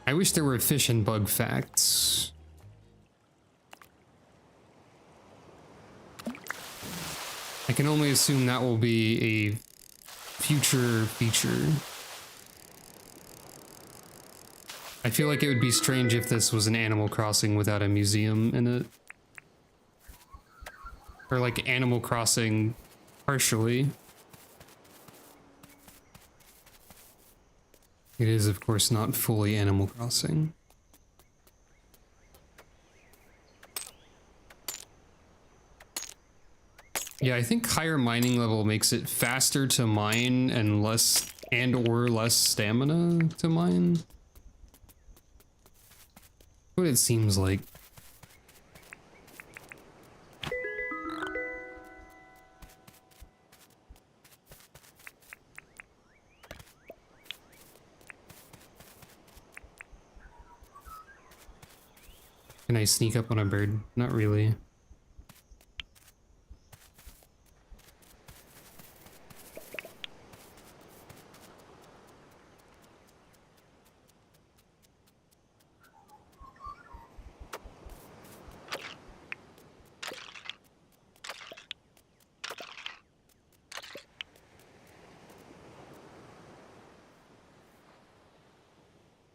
I wish there were fish and bug facts. I can only assume that will be a future feature. I feel like it would be strange if this was an Animal Crossing without a museum in it. Or like Animal Crossing partially. It is, of course, not fully Animal Crossing. Yeah, I think higher mining level makes it faster to mine and less or less stamina to mine. What it seems like. Can I sneak up on a bird? Not really.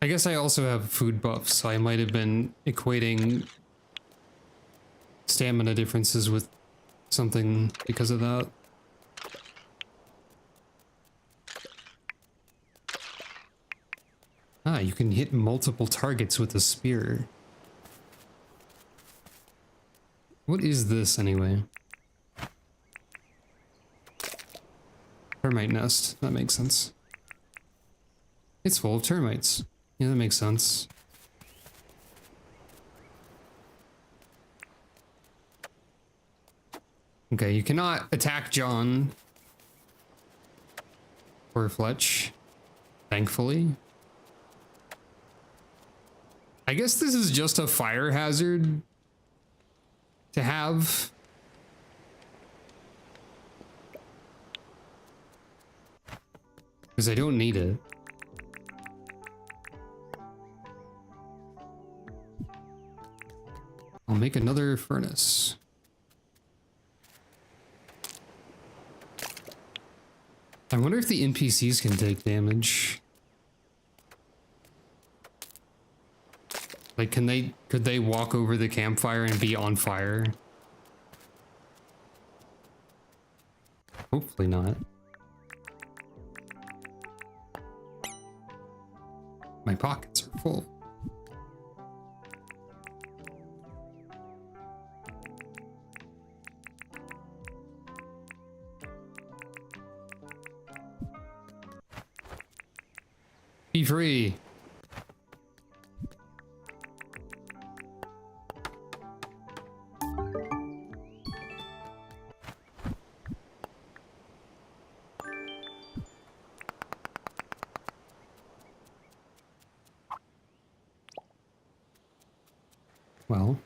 I guess I also have food buffs, so I might have been equating stamina differences with something because of that. Ah, you can hit multiple targets with a spear. What is this anyway? Termite nest, that makes sense. It's full of termites. Yeah, that makes sense. Okay, you cannot attack John or Fletch, thankfully. I guess this is just a fire hazard to have. Because I don't need it. I'll make another furnace. I wonder if the NPCs can take damage. Like, could they walk over the campfire and be on fire? Hopefully not. My pockets are full. Be free. Well.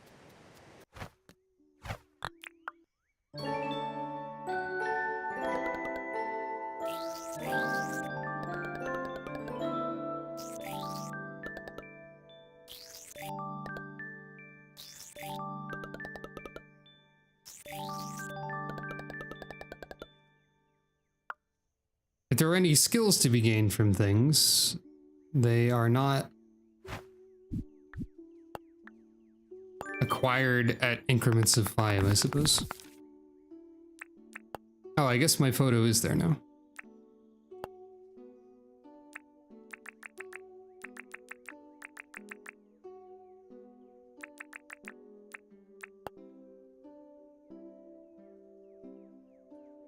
If there are any skills to be gained from things, they are not acquired at increments of 5, I suppose. Oh, I guess my photo is there now.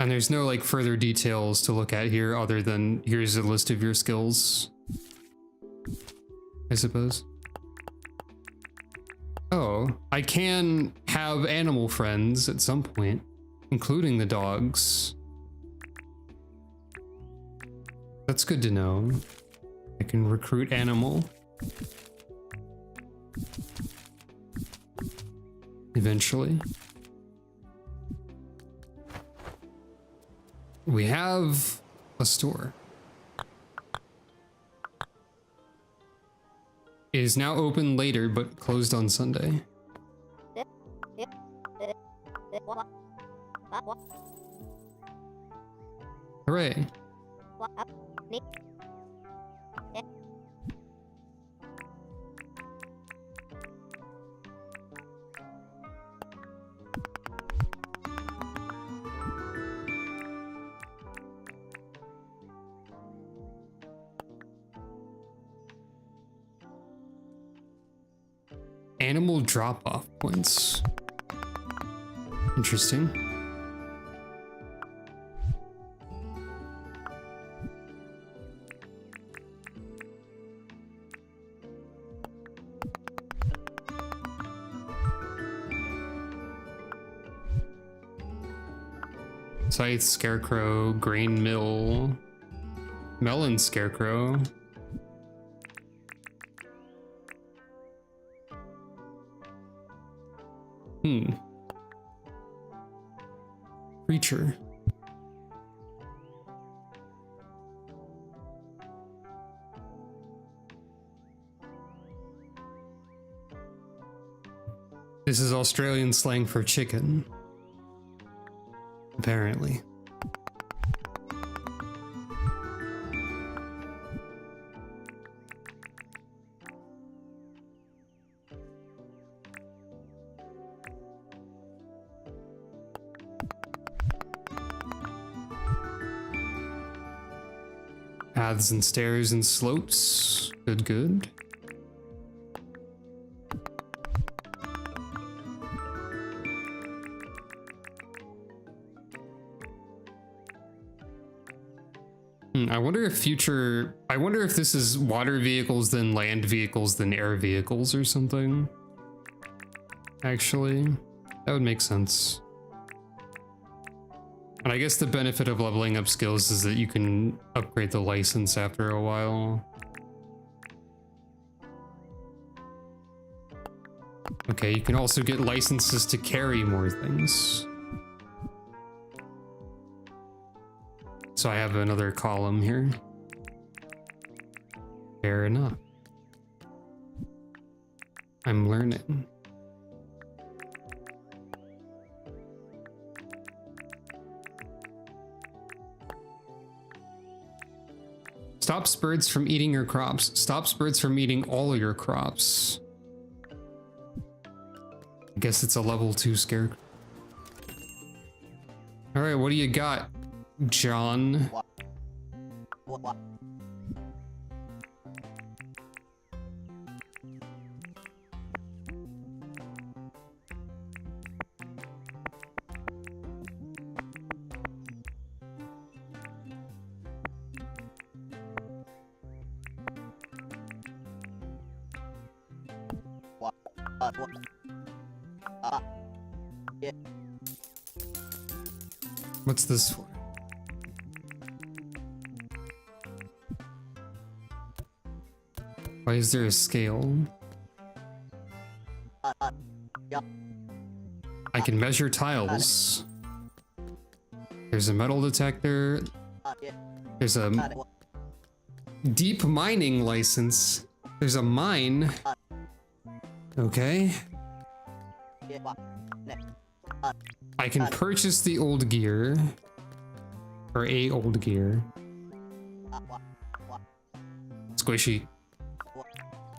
And there's no like further details to look at here other than here's a list of your skills, I suppose. Oh, I can have animal friends at some point, including the dogs. That's good to know. I can recruit animal. Eventually. We have a store. It is now open later, but closed on Sunday. Hooray. Animal drop-off points. Interesting. Scythe, scarecrow, grain mill, melon scarecrow. Creature. This is Australian slang for chicken. Apparently. Paths and stairs and slopes. Good, good. I wonder if this is water vehicles, then land vehicles, then air vehicles or something. Actually, that would make sense. And I guess the benefit of leveling up skills is that you can upgrade the license after a while. Okay, you can also get licenses to carry more things. So I have another column here. Fair enough. I'm learning. Stops birds from eating your crops. Stops birds from eating all your crops. I guess it's a level 2 scarecrow. All right, what do you got, John? What's this for? Why is there a scale? I can measure tiles. There's a metal detector. There's a deep mining license. There's a mine. Okay. I can purchase the old gear. Or a old gear. Squishy.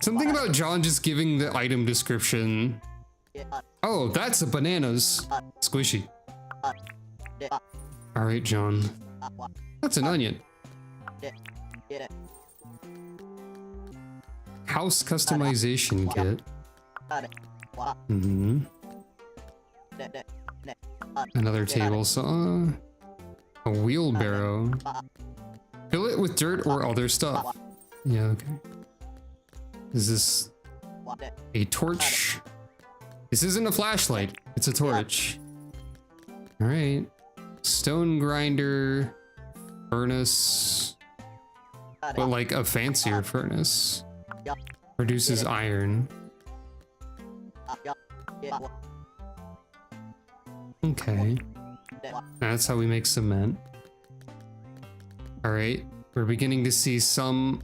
Something about John just giving the item description. Oh, that's a bananas. Squishy. Alright, John. That's an onion. House customization kit. Mm-hmm. Another table saw. A wheelbarrow. Fill it with dirt or other stuff. Yeah, okay. Is this a torch? This isn't a flashlight. It's a torch. Alright. Stone grinder. Furnace. But like a fancier furnace. Produces iron. Okay. That's how we make cement. Alright. We're beginning to see some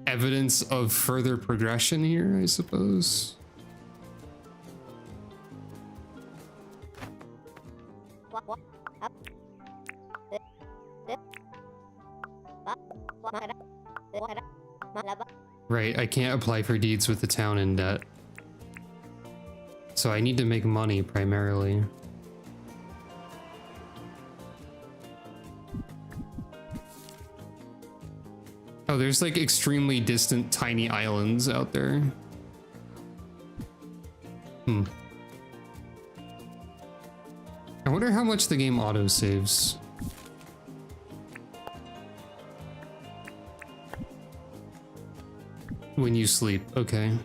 evidence of further progression here, I suppose. Right, I can't apply for deeds with the town in debt. So I need to make money primarily. Oh, there's like extremely distant tiny islands out there. I wonder how much the game autosaves. When you sleep, okay.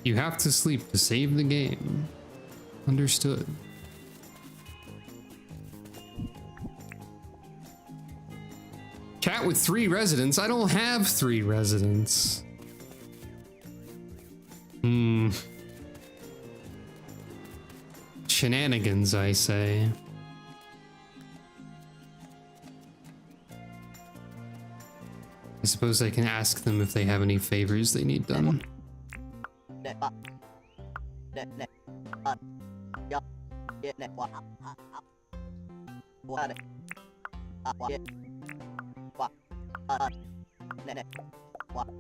You have to sleep to save the game. Understood. Cat with 3 residents? I don't have 3 residents. Shenanigans, I say. I suppose I can ask them if they have any favors they need done.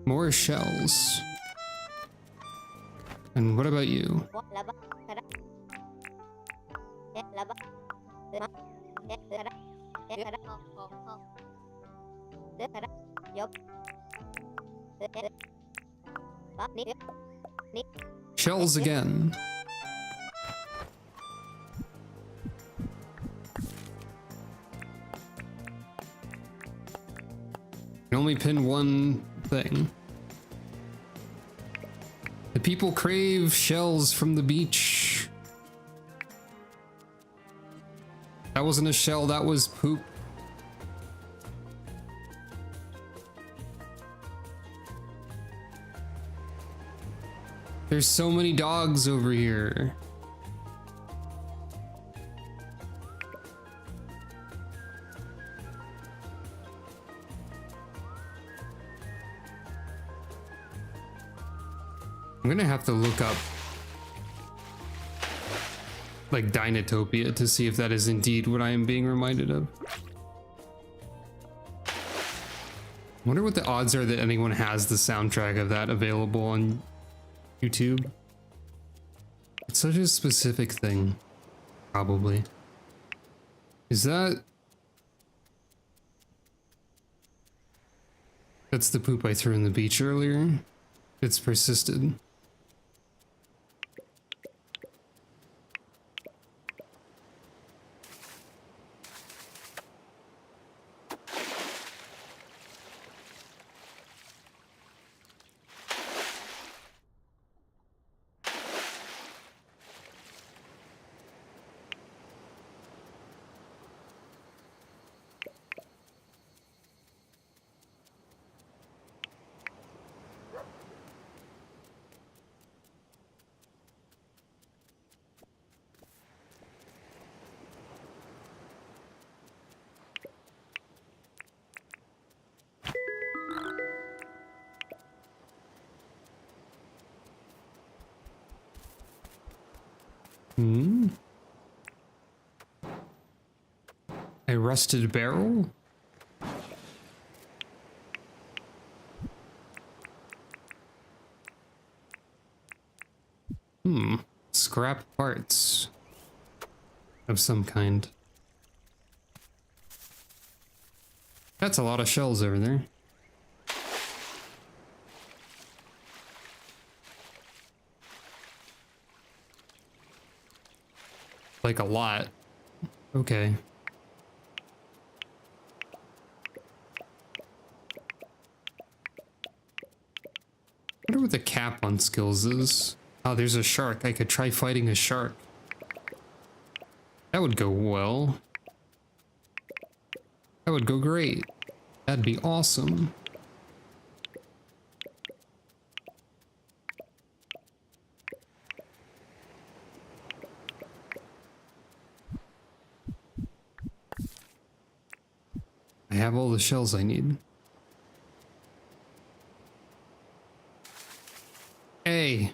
More shells. And what about you? Shells again. You only pin one thing. The people crave shells from the beach. That wasn't a shell, that was poop. There's so many dogs over here. I'm gonna have to look up like Dinotopia to see if that is indeed what I am being reminded of. I wonder what the odds are that anyone has the soundtrack of that available on YouTube. It's such a specific thing. Probably. Is that... That's the poop I threw in the beach earlier. It's persisted. Hmm? A rusted barrel? Hmm. Scrap parts of some kind. That's a lot of shells over there. Like a lot. Okay. I wonder what the cap on skills is. Oh, there's a shark. I could try fighting a shark. That would go well. That would go great. That'd be awesome. I have all the shells I need. Hey.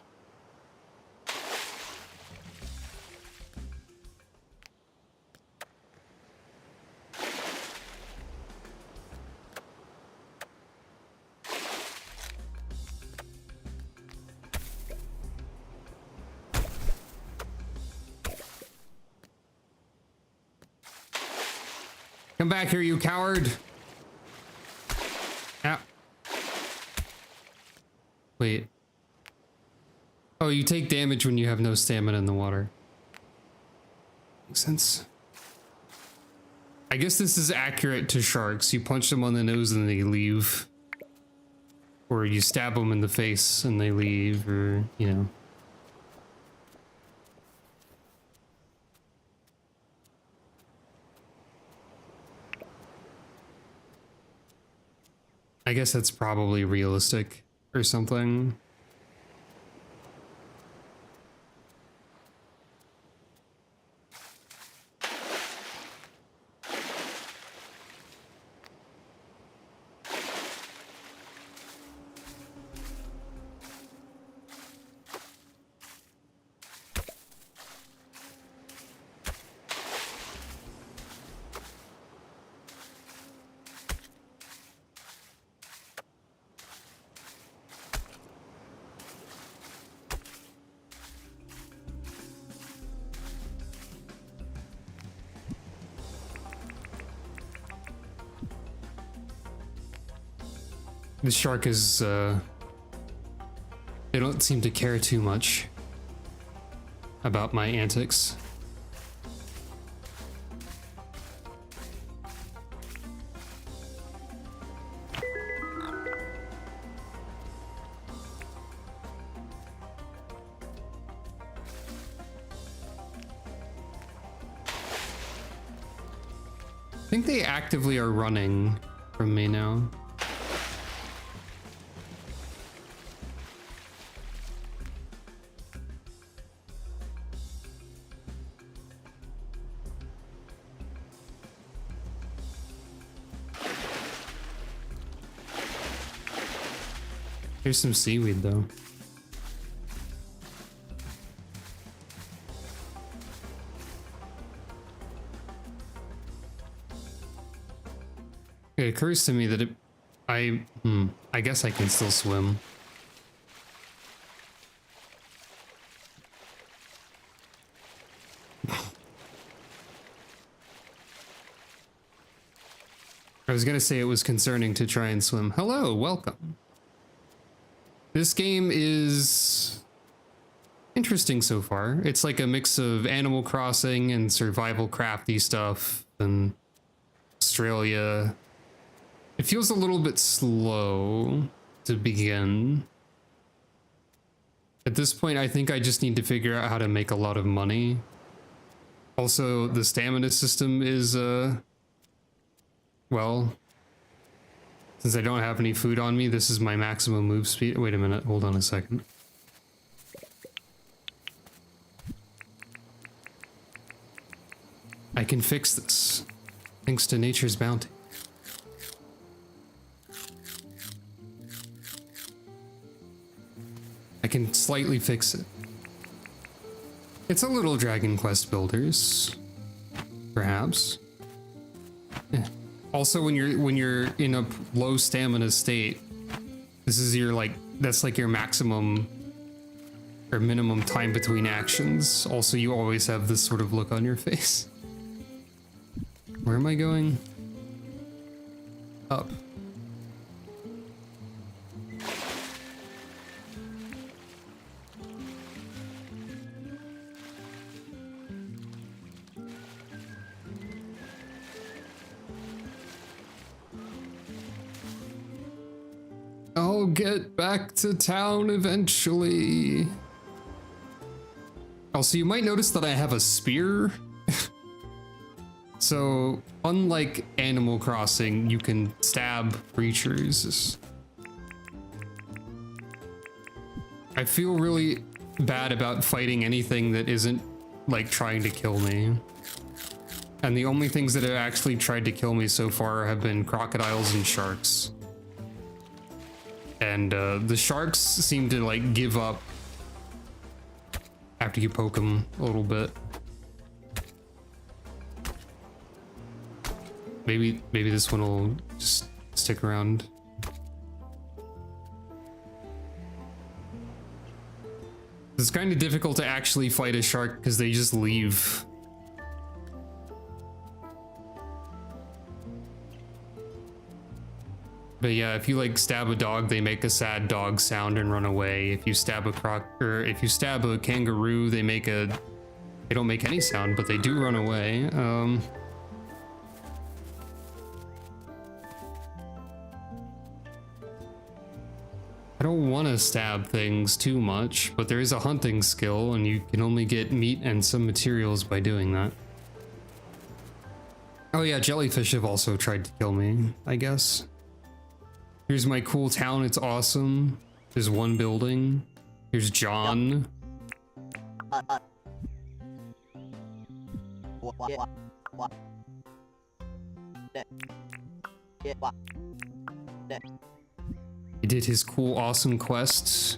Come back here, you coward. Ah. Wait. Oh, you take damage when you have no stamina in the water. Makes sense. I guess this is accurate to sharks. You punch them on the nose and they leave. Or you stab them in the face and they leave, or, you know. I guess that's probably realistic or something. The shark is, they don't seem to care too much about my antics. I think they actively are running from me now. Here's some seaweed, though. It occurs to me that I guess I can still swim. I was gonna say it was concerning to try and swim. Hello, welcome. This game is interesting so far. It's like a mix of Animal Crossing and survival crafty stuff and Australia. It feels a little bit slow to begin. At this point, I think I just need to figure out how to make a lot of money. Also, the stamina system is, well, since I don't have any food on me, this is my maximum move speed. Wait a minute, hold on a second. I can fix this, thanks to nature's bounty. I can slightly fix it. It's a little Dragon Quest Builders, perhaps. Eh. Also, when you're in a low stamina state, this is your that's like your maximum or minimum time between actions. Also, you always have this sort of look on your face. Where am I going? Up. I'll get back to town eventually. Also, you might notice that I have a spear. So, unlike Animal Crossing, you can stab creatures. I feel really bad about fighting anything that isn't, like, trying to kill me. And the only things that have actually tried to kill me so far have been crocodiles and sharks. And the sharks seem to like give up after you poke them a little bit. Maybe this one will just stick around. It's kind of difficult to actually fight a shark because they just leave. But yeah, if you like stab a dog, they make a sad dog sound and run away. If you stab if you stab a kangaroo, they don't make any sound, but they do run away. I don't want to stab things too much, but there is a hunting skill, and you can only get meat and some materials by doing that. Oh yeah, jellyfish have also tried to kill me, I guess. Here's my cool town, it's awesome. There's one building. Here's John. He did his cool, awesome quests.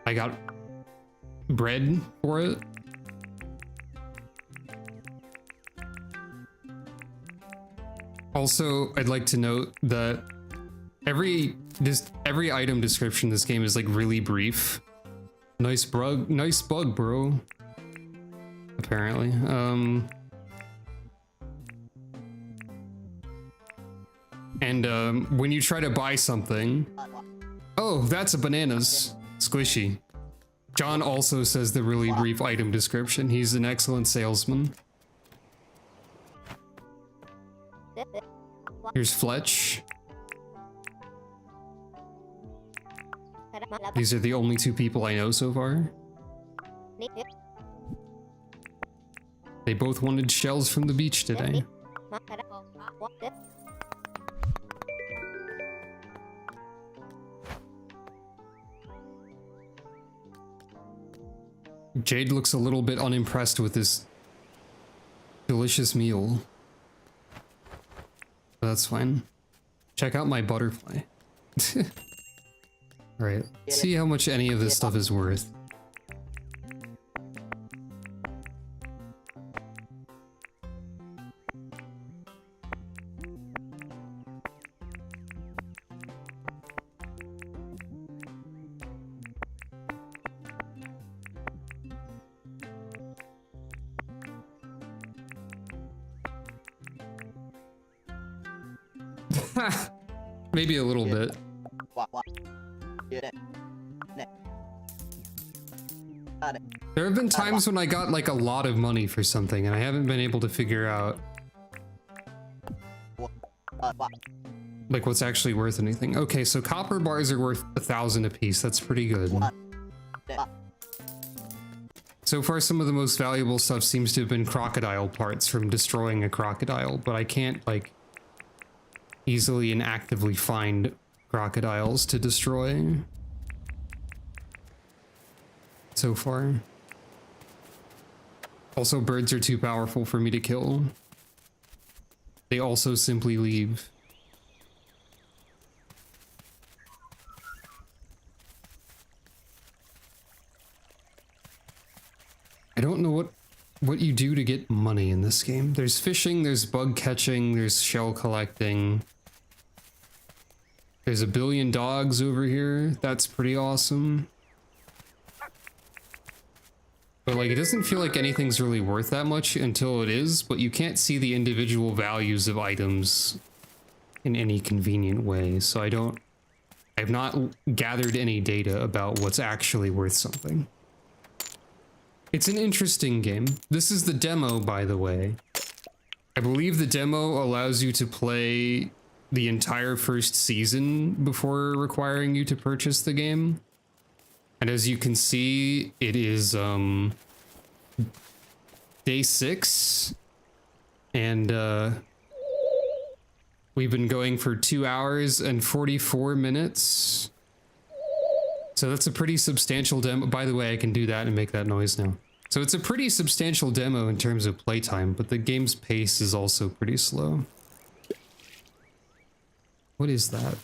I got bread for it. Also, I'd like to note that every item description in this game is like really brief. Nice bug, bro. Apparently. And when you try to buy something, oh, that's a bananas. Squishy. John also says the really brief item description. He's an excellent salesman. Here's Fletch. These are the only two people I know so far. They both wanted shells from the beach today. Jade looks a little bit unimpressed with this delicious meal. That's fine. Check out my butterfly. Alright, let's see how much any of this stuff is worth. Maybe a little bit. There have been times when I got like a lot of money for something and I haven't been able to figure out like what's actually worth anything. Okay, so copper bars are worth 1,000 apiece. That's pretty good. So far, some of the most valuable stuff seems to have been crocodile parts from destroying a crocodile, but I can't like easily and actively find crocodiles to destroy so far. Also, birds are too powerful for me to kill. They also simply leave. don't know what you do to get money in this game. There's fishing, there's bug catching, there's shell collecting. There's a billion dogs over here. That's pretty awesome. But like, it doesn't feel like anything's really worth that much until it is, but you can't see the individual values of items in any convenient way. So I've not gathered any data about what's actually worth something. It's an interesting game. This is the demo, by the way. I believe the demo allows you to play the entire first season before requiring you to purchase the game. And as you can see, it is day 6, and we've been going for 2 hours and 44 minutes. So that's a pretty substantial demo. By the way, I can do that and make that noise now. So it's a pretty substantial demo in terms of playtime, but the game's pace is also pretty slow. What is that?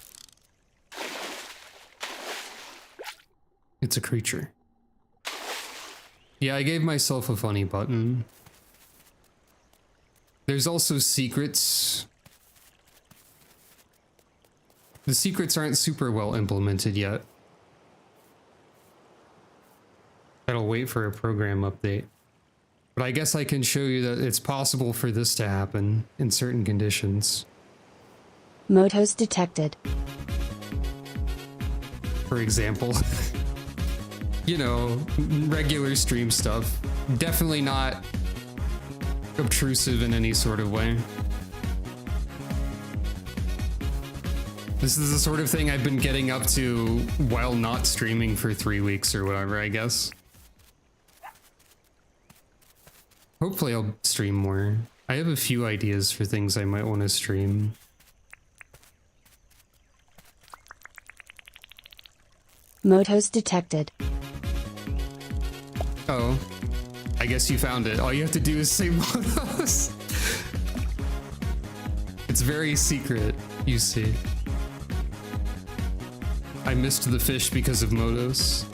It's a creature. Yeah, I gave myself a funny button. There's also secrets. The secrets aren't super well implemented yet. I'll wait for a program update. But I guess I can show you that it's possible for this to happen in certain conditions.
Motos detected.
For example, you know, regular stream stuff. Definitely not obtrusive in any sort of way. This is the sort of thing I've been getting up to while not streaming for 3 weeks or whatever, I guess. Hopefully I'll stream more. I have a few ideas for things I might want to stream.
Motos detected.
Oh, I guess you found it. All you have to do is say Motos. It's very secret, you see. I missed the fish because of Motos.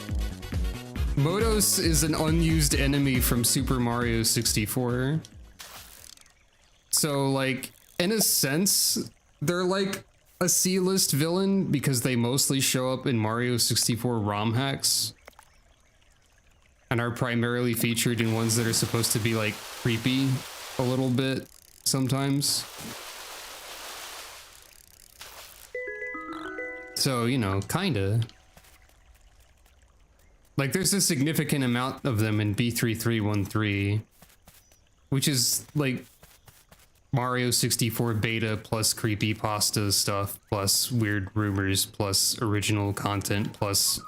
Motos is an unused enemy from Super Mario 64. So, like, in a sense, they're like a C-list villain because they mostly show up in Mario 64 ROM hacks and are primarily featured in ones that are supposed to be, like, creepy a little bit sometimes. So, you know, kinda. Like, there's a significant amount of them in B3313, which is, like, Mario 64 beta plus creepypasta stuff, plus weird rumors, plus original content, plus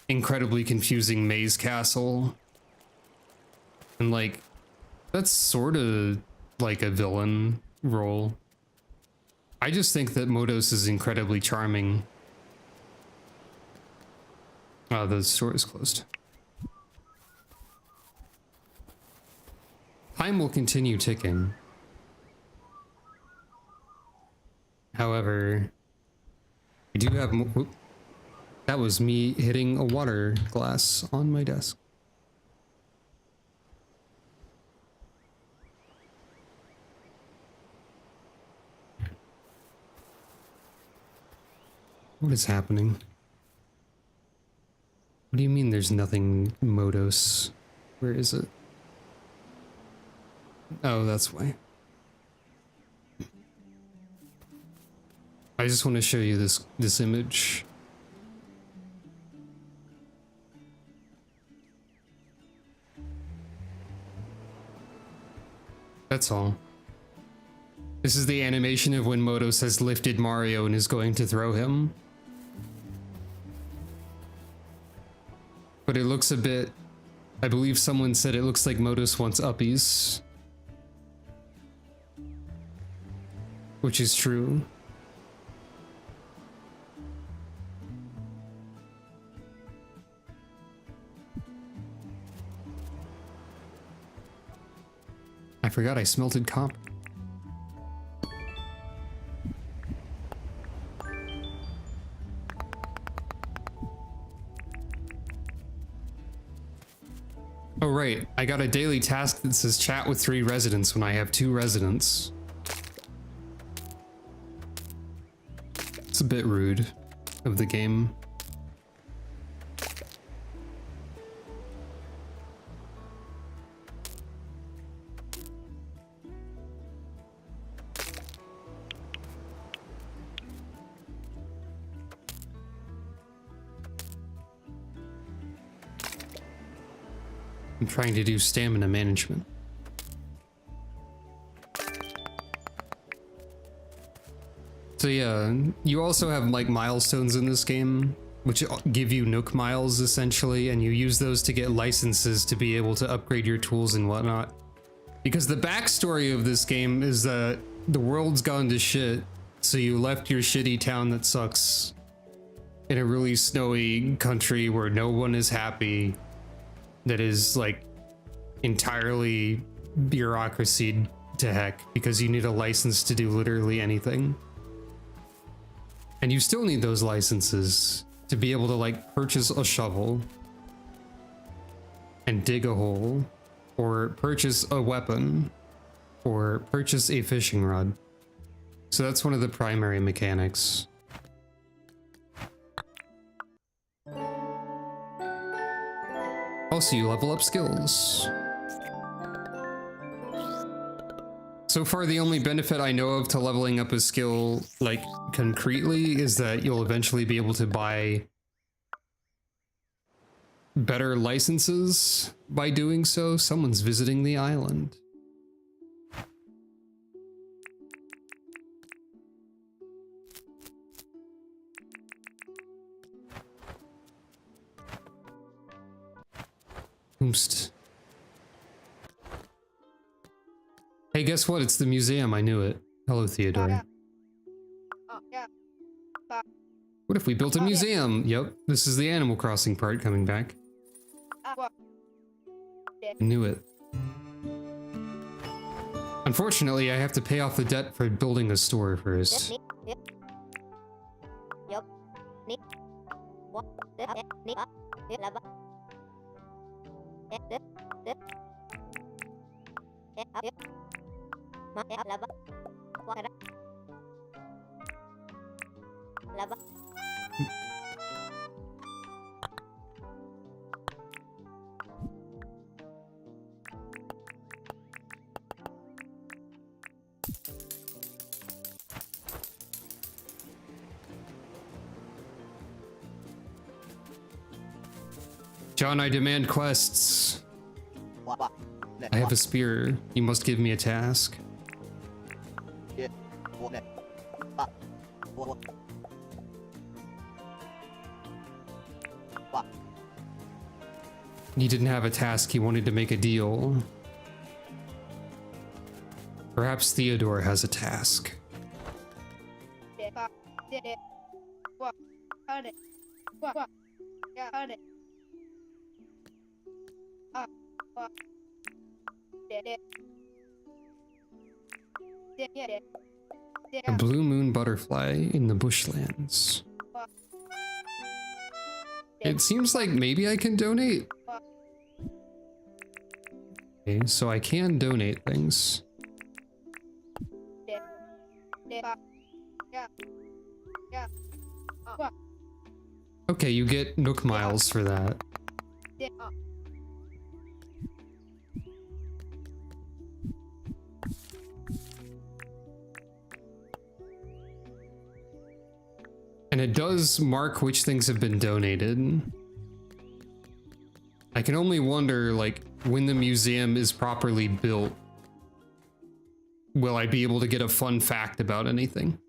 incredibly confusing maze castle. And, like, that's sort of like a villain role. I just think that Motos is incredibly charming. Oh, the store is closed. Time will continue ticking. However, we do have whoop, that was me hitting a water glass on my desk. What is happening? What do you mean there's nothing Motos? Where is it? Oh, that's why. I just want to show you this image. That's all. This is the animation of when Motos has lifted Mario and is going to throw him. But it looks a bit... I believe someone said it looks like Motos wants uppies. Which is true. I forgot I smelted copper. Oh right, I got a daily task that says chat with 3 residents when I have 2 residents. It's a bit rude of the game. I'm trying to do stamina management. So yeah, you also have like milestones in this game, which give you Nook miles essentially, and you use those to get licenses to be able to upgrade your tools and whatnot. Because the backstory of this game is that the world's gone to shit, so you left your shitty town that sucks in a really snowy country where no one is happy, that is like entirely bureaucracy to heck because you need a license to do literally anything. And you still need those licenses to be able to like purchase a shovel and dig a hole, or purchase a weapon, or purchase a fishing rod. So that's one of the primary mechanics. Also, you level up skills. So far, the only benefit I know of to leveling up a skill, like, concretely, is that you'll eventually be able to buy better licenses by doing so. Someone's visiting the island. Oomst. Hey, guess what? It's the museum. I knew it. Hello, Theodore. What if we built a museum? Yep, this is the Animal Crossing part coming back. I knew it. Unfortunately, I have to pay off the debt for building a store first. John, I demand quests. I have a spear. You must give me a task. He didn't have a task, he wanted to make a deal. Perhaps Theodore has a task. A blue moon butterfly in the bushlands. It seems like maybe I can donate. Okay, so I can donate things. Okay, you get Nook miles for that. And it does mark which things have been donated. I can only wonder, like, when the museum is properly built, will I be able to get a fun fact about anything?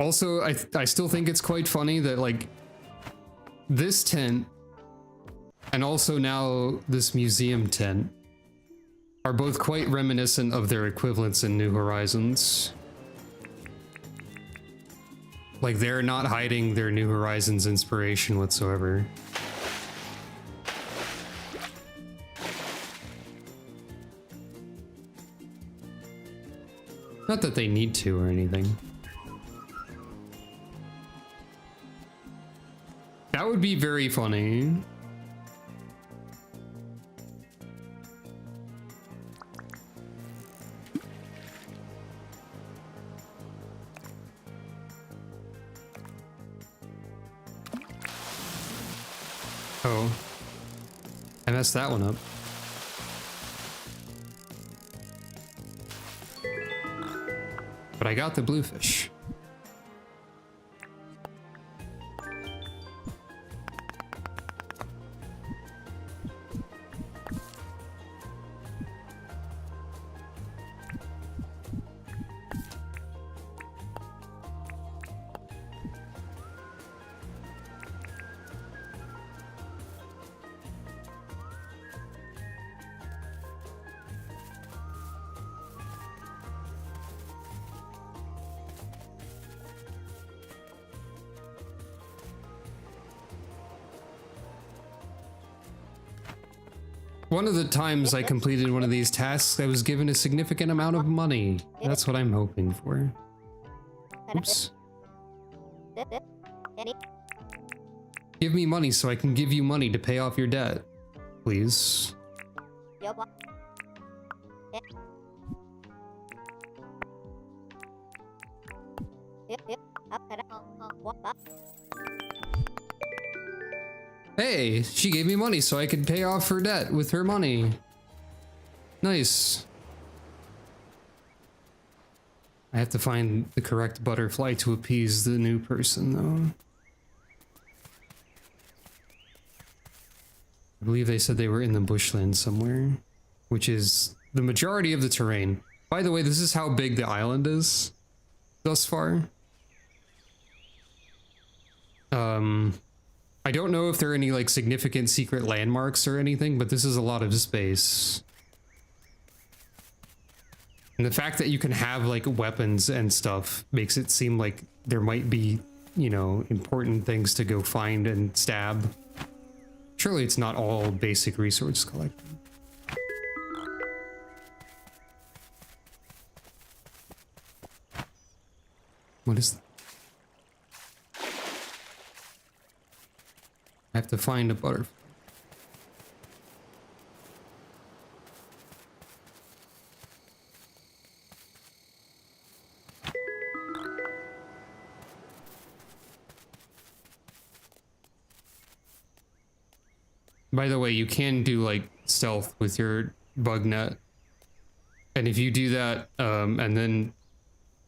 Also, I still think it's quite funny that, like, this tent and also now this museum tent are both quite reminiscent of their equivalents in New Horizons. Like, they're not hiding their New Horizons inspiration whatsoever. Not that they need to or anything. That would be very funny. Oh. I messed that one up. But I got the bluefish. One of the times I completed one of these tasks, I was given a significant amount of money. That's what I'm hoping for. Oops. Give me money so I can give you money to pay off your debt. Please. Hey, she gave me money so I could pay off her debt with her money. Nice. I have to find the correct butterfly to appease the new person, though. I believe they said they were in the bushland somewhere, which is the majority of the terrain. By the way, this is how big the island is thus far. I don't know if there are any like significant secret landmarks or anything, but this is a lot of space. And the fact that you can have like weapons and stuff makes it seem like there might be, you know, important things to go find and stab. Surely it's not all basic resource collecting. What is that? I have to find a butterfly. By the way, you can do like stealth with your bug net. And if you do that and then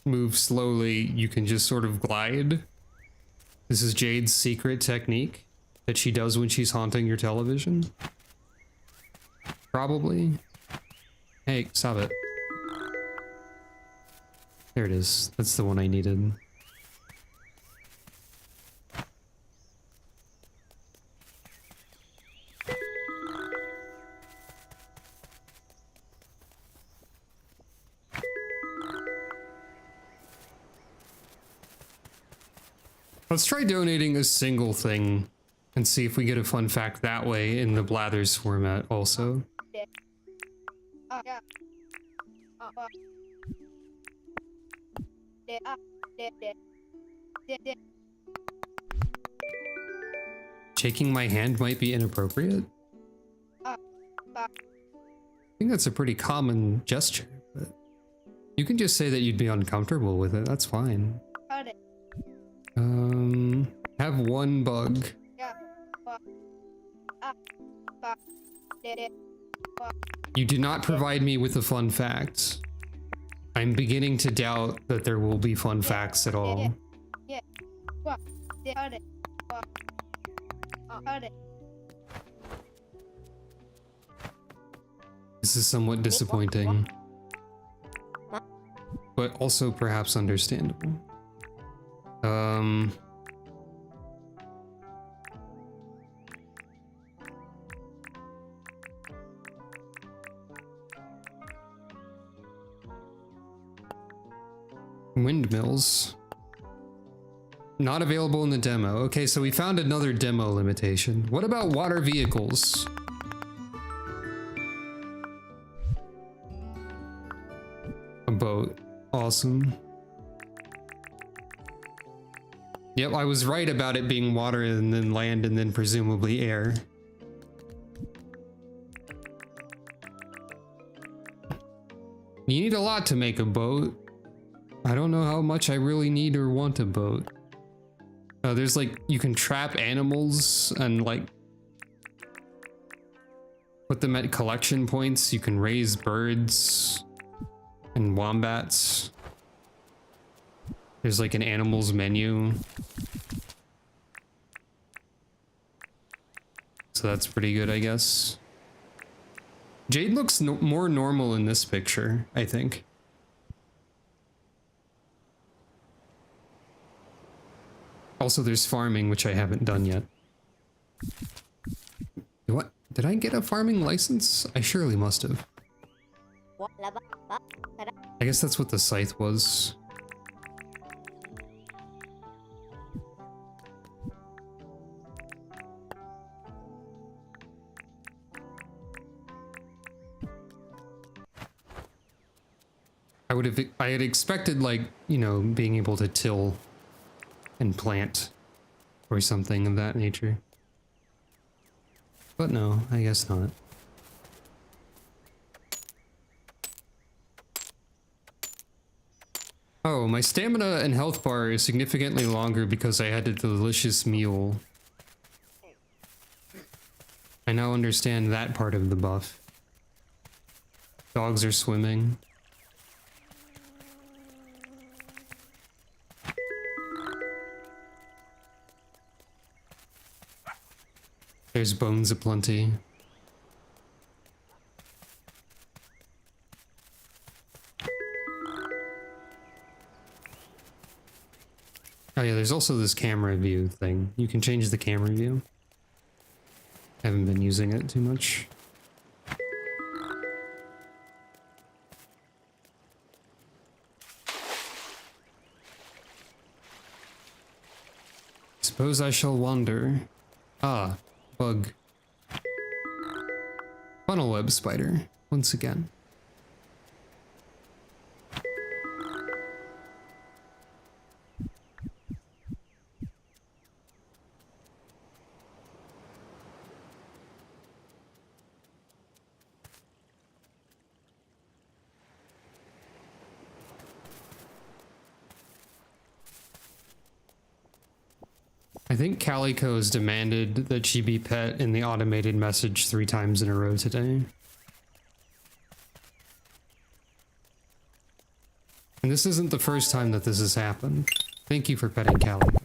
move slowly, you can just sort of glide. This is Jade's secret technique that she does when she's haunting your television. Probably. Hey, stop it. There it is. That's the one I needed. Let's try donating a single thing and see if we get a fun fact that way in the Blathers format also. Shaking my hand might be inappropriate. I think that's a pretty common gesture, but you can just say that you'd be uncomfortable with it. That's fine. Have one bug. You do not provide me with a fun fact. I'm beginning to doubt that there will be fun facts at all. This is somewhat disappointing, but also perhaps understandable. Windmills. Not available in the demo. Okay, so we found another demo limitation. What about water vehicles? A boat. Awesome. Yep, I was right about it being water and then land and then presumably air. You need a lot to make a boat. I don't know how much I really need or want a boat. There's like, you can trap animals and like put them at collection points. You can raise birds and wombats. There's like an animals menu. So that's pretty good, I guess. Jade looks more normal in this picture, I think. Also, there's farming, which I haven't done yet. What? Did I get a farming license? I surely must have. I guess that's what the scythe was. I had expected, like, you know, being able to till and plant or something of that nature. But no, I guess not. Oh, my stamina and health bar is significantly longer because I had a delicious meal. I now understand that part of the buff. Dogs are swimming. There's bones aplenty. Oh yeah, there's also this camera view thing. You can change the camera view. Haven't been using it too much. Suppose I shall wander. Ah, bug. Funnel web spider, once again. I think Calico's demanded that she be pet in the automated message 3 times in a row today. And this isn't the first time that this has happened. Thank you for petting Calico.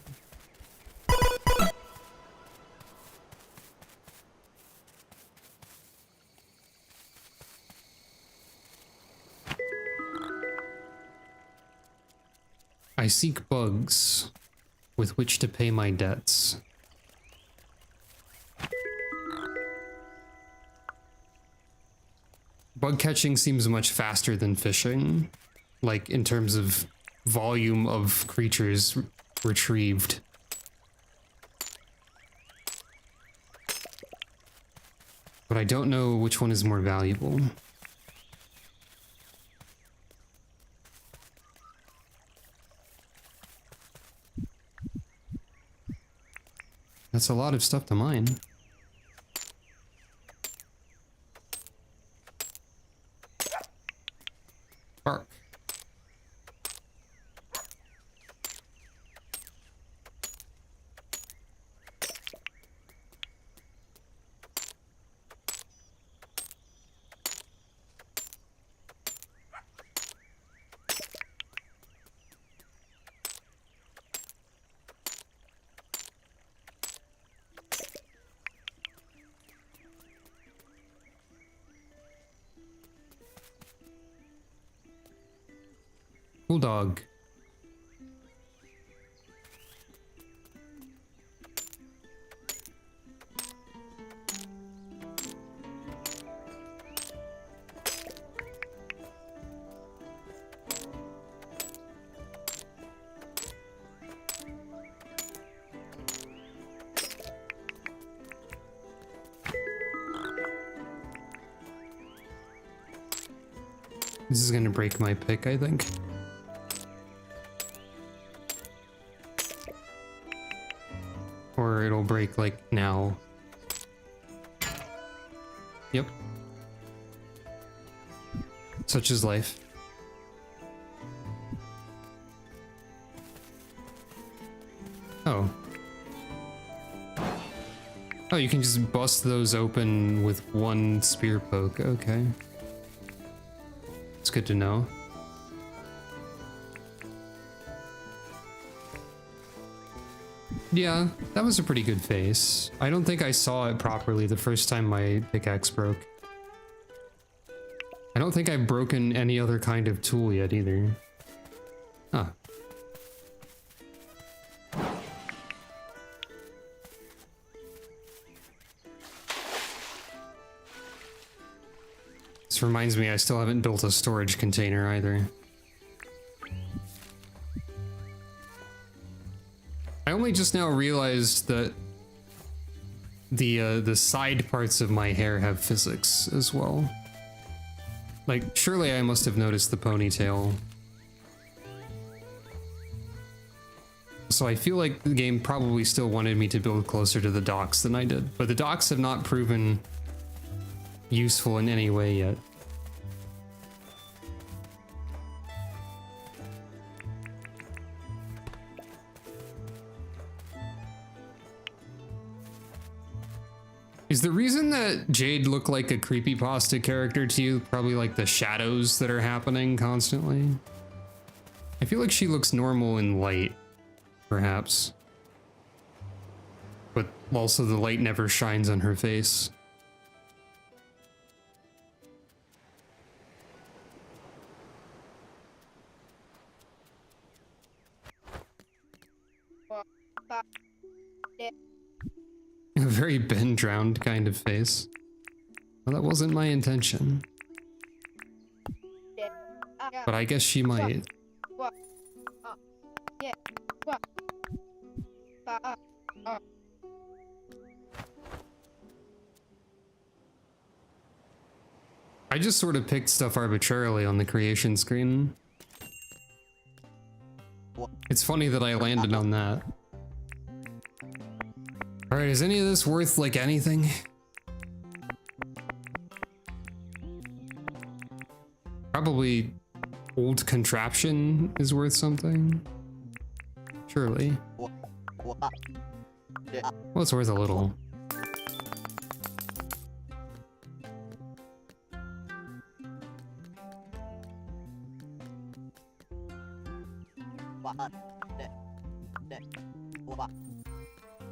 I seek bugs with which to pay my debts. Bug catching seems much faster than fishing, like in terms of volume of creatures retrieved. But I don't know which one is more valuable. That's a lot of stuff to mine. Bark. Cool dog. This is gonna break my pick, I think. Or it'll break, like, now. Yep. Such is life. Oh, you can just bust those open with one spear poke. Okay. It's good to know. Yeah, that was a pretty good face. I don't think I saw it properly the first time my pickaxe broke. I don't think I've broken any other kind of tool yet either. Huh. This reminds me I still haven't built a storage container either. I only just now realized that the side parts of my hair have physics as well. Like, surely I must have noticed the ponytail. So I feel like the game probably still wanted me to build closer to the docks than I did, but the docks have not proven useful in any way yet. Is the reason that Jade looked like a creepypasta character to you probably like the shadows that are happening constantly? I feel like she looks normal in light, perhaps. But also the light never shines on her face. A very Ben drowned kind of face. Well, that wasn't my intention. But I guess she might. I just sort of picked stuff arbitrarily on the creation screen. It's funny that I landed on that. Alright, is any of this worth, like, anything? Probably old contraption is worth something. Surely. Well, it's worth a little.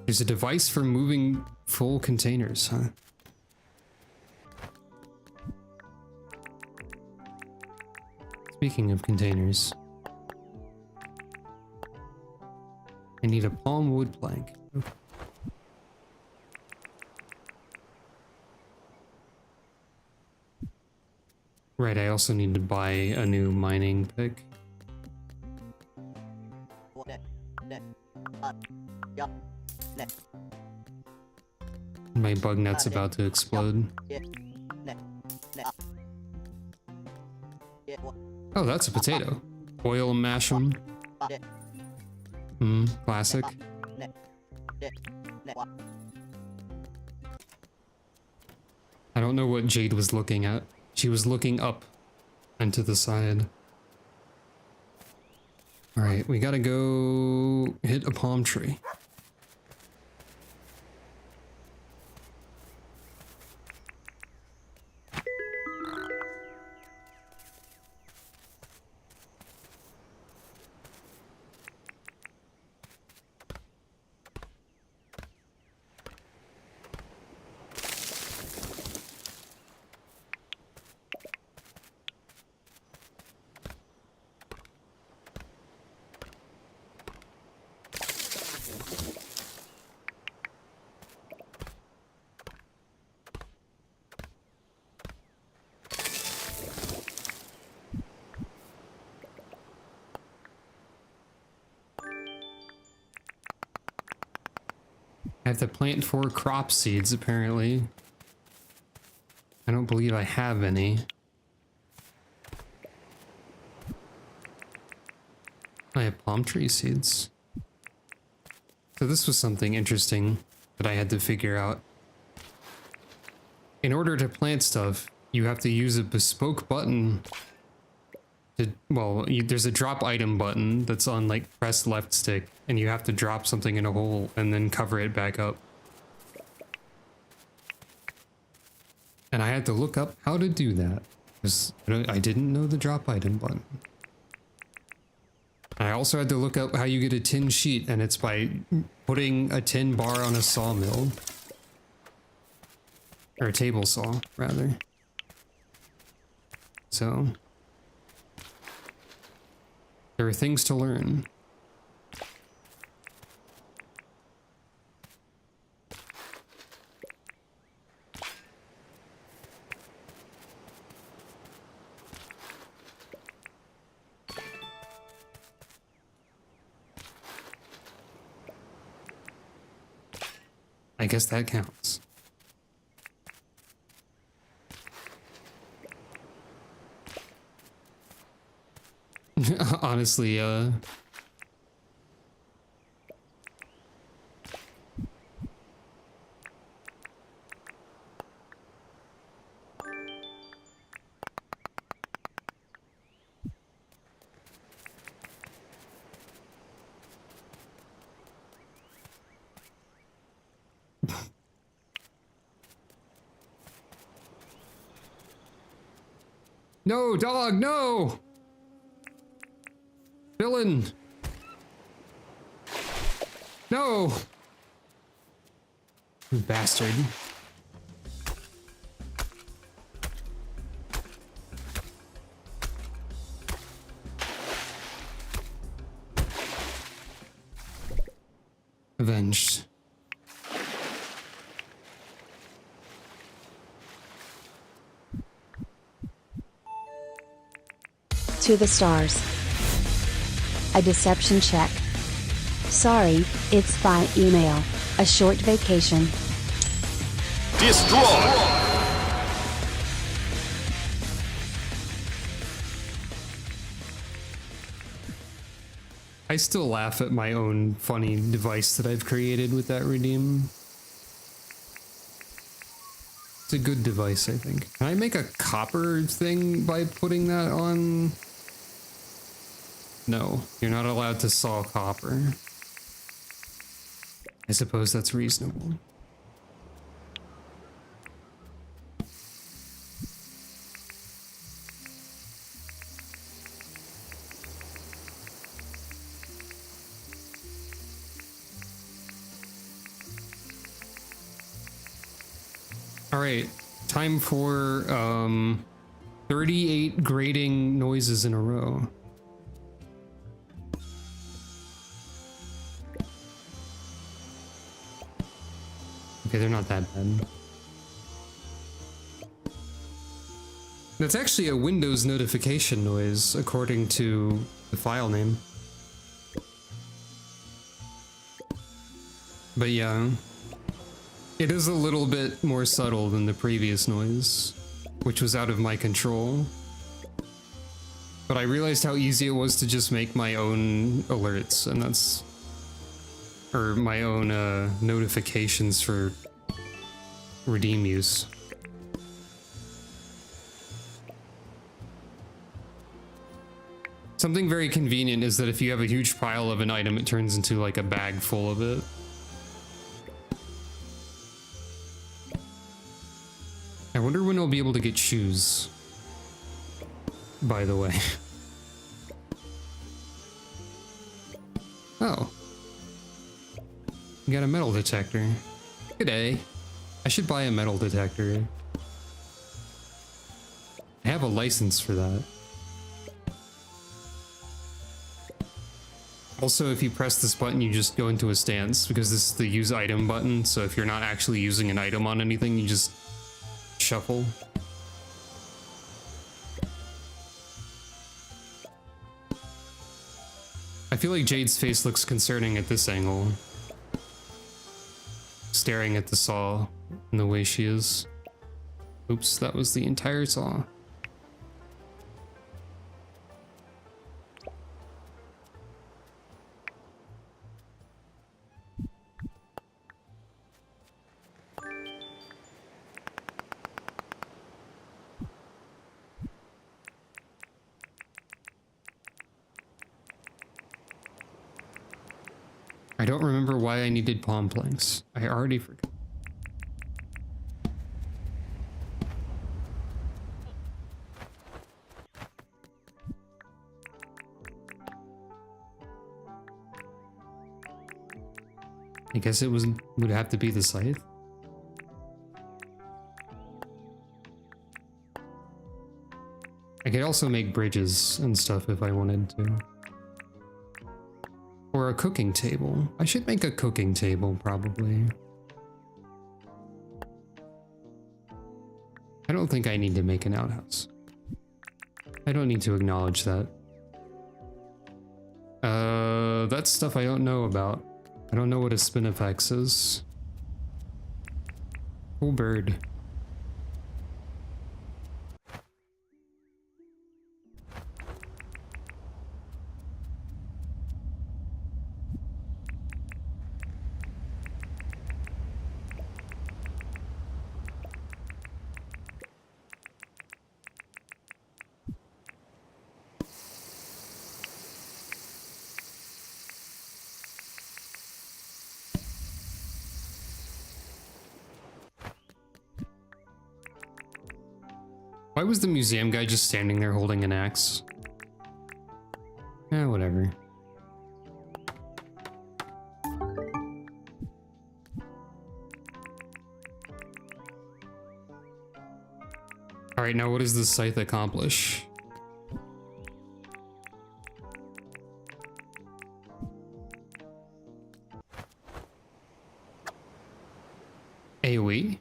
There's a device for moving full containers, huh? Speaking of containers, I need a palm wood plank. Okay. Right, I also need to buy a new mining pick. My bug net's about to explode. Oh, that's a potato. Boil and mash them. Classic. I don't know what Jade was looking at. She was looking up and to the side. Alright, we gotta go hit a palm tree. I have to plant 4 crop seeds, apparently. I don't believe I have any. I have palm tree seeds. So this was something interesting that I had to figure out. In order to plant stuff, you have to use a bespoke button. There's a drop item button that's on, like, press left stick, and you have to drop something in a hole and then cover it back up. And I had to look up how to do that, because I didn't know the drop item button. I also had to look up how you get a tin sheet, and it's by putting a tin bar on a sawmill. Or a table saw, rather. So, there are things to learn. I guess that counts. Honestly, no, dog, no! Villain! No! You bastard. Avenged.
To the stars. A deception check. Sorry, it's by email. A short vacation.
Destroy!
I still laugh at my own funny device that I've created with that redeem. It's a good device, I think. Can I make a copper thing by putting that on? No, you're not allowed to saw copper. I suppose that's reasonable. All right, time for 38 grating noises in a row. Okay, they're not that bad. That's actually a Windows notification noise, according to the file name. But yeah, it is a little bit more subtle than the previous noise, which was out of my control. But I realized how easy it was to just make my own alerts, and that's... or my own notifications for redeem use. Something very convenient is that if you have a huge pile of an item, it turns into like a bag full of it. I wonder when I'll be able to get shoes, by the way. Oh. You got a metal detector. G'day. I should buy a metal detector. I have a license for that. Also, if you press this button, you just go into a stance, because this is the use item button, so if you're not actually using an item on anything, you just shuffle. I feel like Jade's face looks concerning at this angle. Staring at the saw in the way she is. Oops, that was the entire saw. I don't remember why I needed palm planks. I already forgot. I guess it would have to be the scythe. I could also make bridges and stuff if I wanted to. Or a cooking table. I should make a cooking table, probably. I don't think I need to make an outhouse. I don't need to acknowledge that. That's stuff I don't know about. I don't know what a spinifex is. Cool bird. Why was the museum guy just standing there holding an axe? Eh, whatever. Alright, now what does the scythe accomplish? AoE?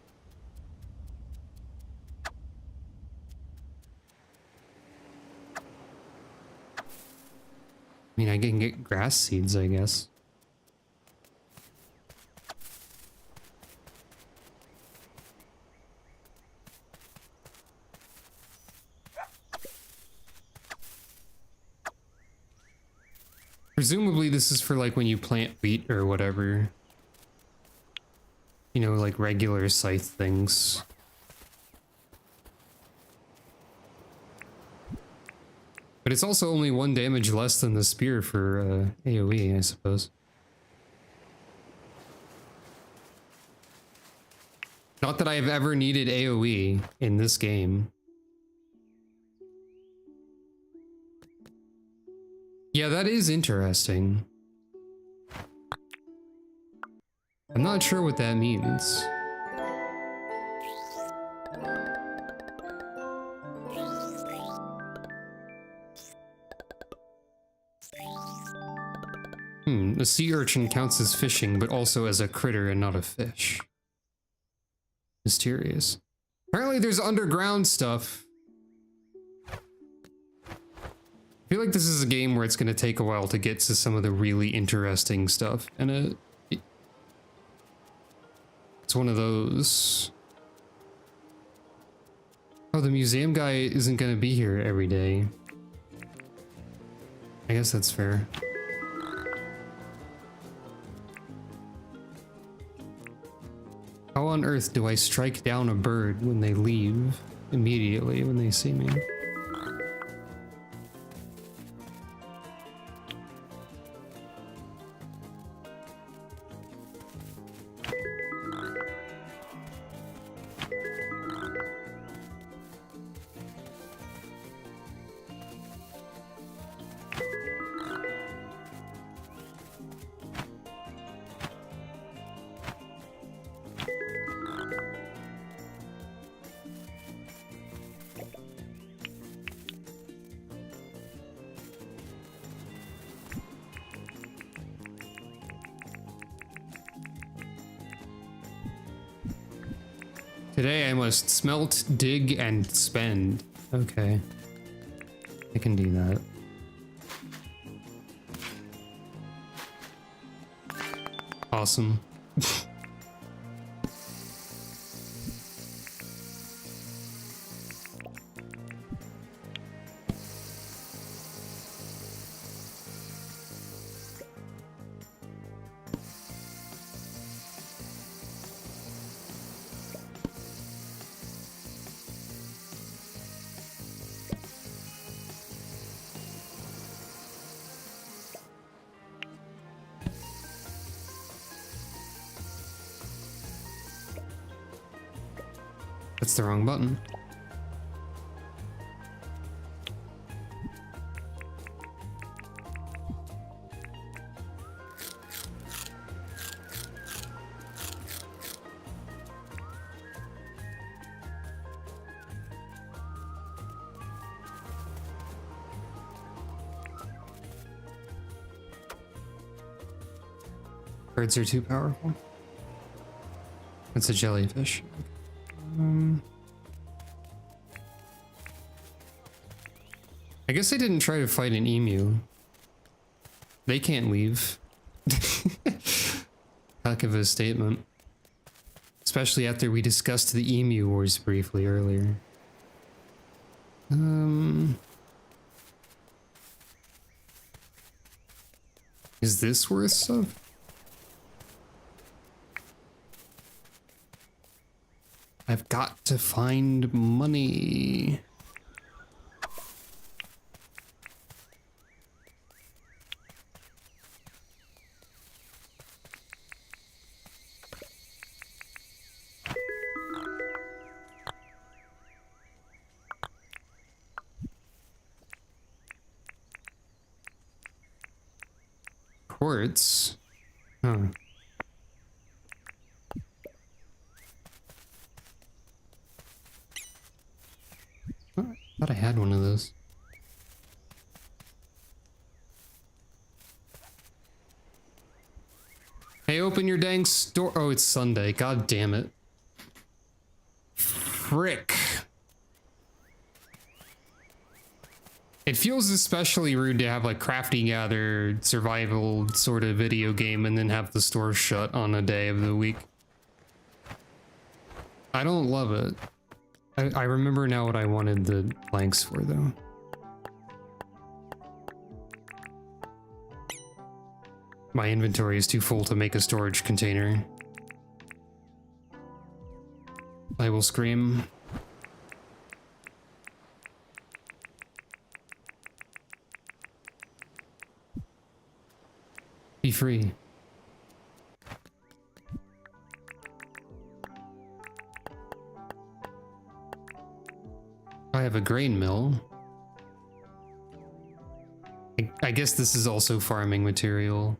I mean, I can get grass seeds, I guess. Presumably this is for like when you plant wheat or whatever. You know, like regular scythe things. But it's also only 1 damage less than the spear for AoE, I suppose. Not that I've ever needed AoE in this game. Yeah, that is interesting. I'm not sure what that means. A sea urchin counts as fishing, but also as a critter and not a fish. Mysterious. Apparently there's underground stuff. I feel like this is a game where it's going to take a while to get to some of the really interesting stuff. And it's one of those. Oh, the museum guy isn't going to be here every day. I guess that's fair. How on earth do I strike down a bird when they leave immediately when they see me? Today I must smelt, dig, and spend. Okay. I can do that. Awesome. That's the wrong button. Birds are too powerful. It's a jellyfish. I guess I didn't try to fight an emu. They can't leave. Heck of a statement. Especially after we discussed the emu wars briefly earlier. Is this worth stuff? I've got to find money. Quartz? Huh. Oh, I thought I had one of those. Hey, open your dang store. Oh, it's Sunday. God damn it. Frick. It feels especially rude to have like Crafty Gather survival sort of video game and then have the store shut on a day of the week. I don't love it. I remember now what I wanted the planks for though. My inventory is too full to make a storage container. I will scream. Be free. I have a grain mill. I guess this is also farming material.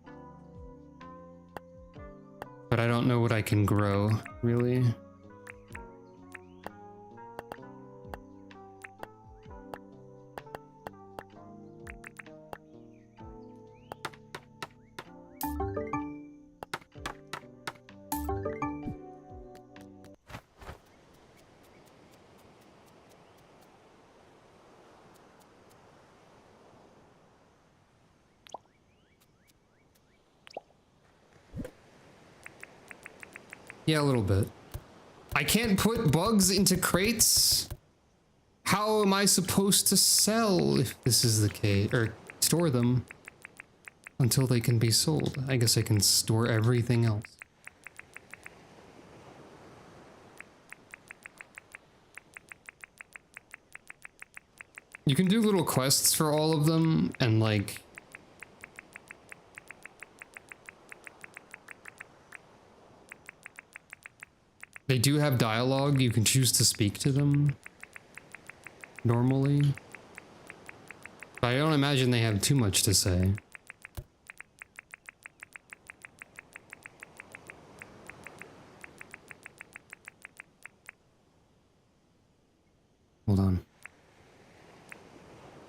But I don't know what I can grow, really. Yeah, a little bit. I can't put bugs into crates? How am I supposed to sell if this is the case? Or store them until they can be sold. I guess I can store everything else. You can do little quests for all of them and like... They do have dialogue, you can choose to speak to them normally. But I don't imagine they have too much to say. Hold on.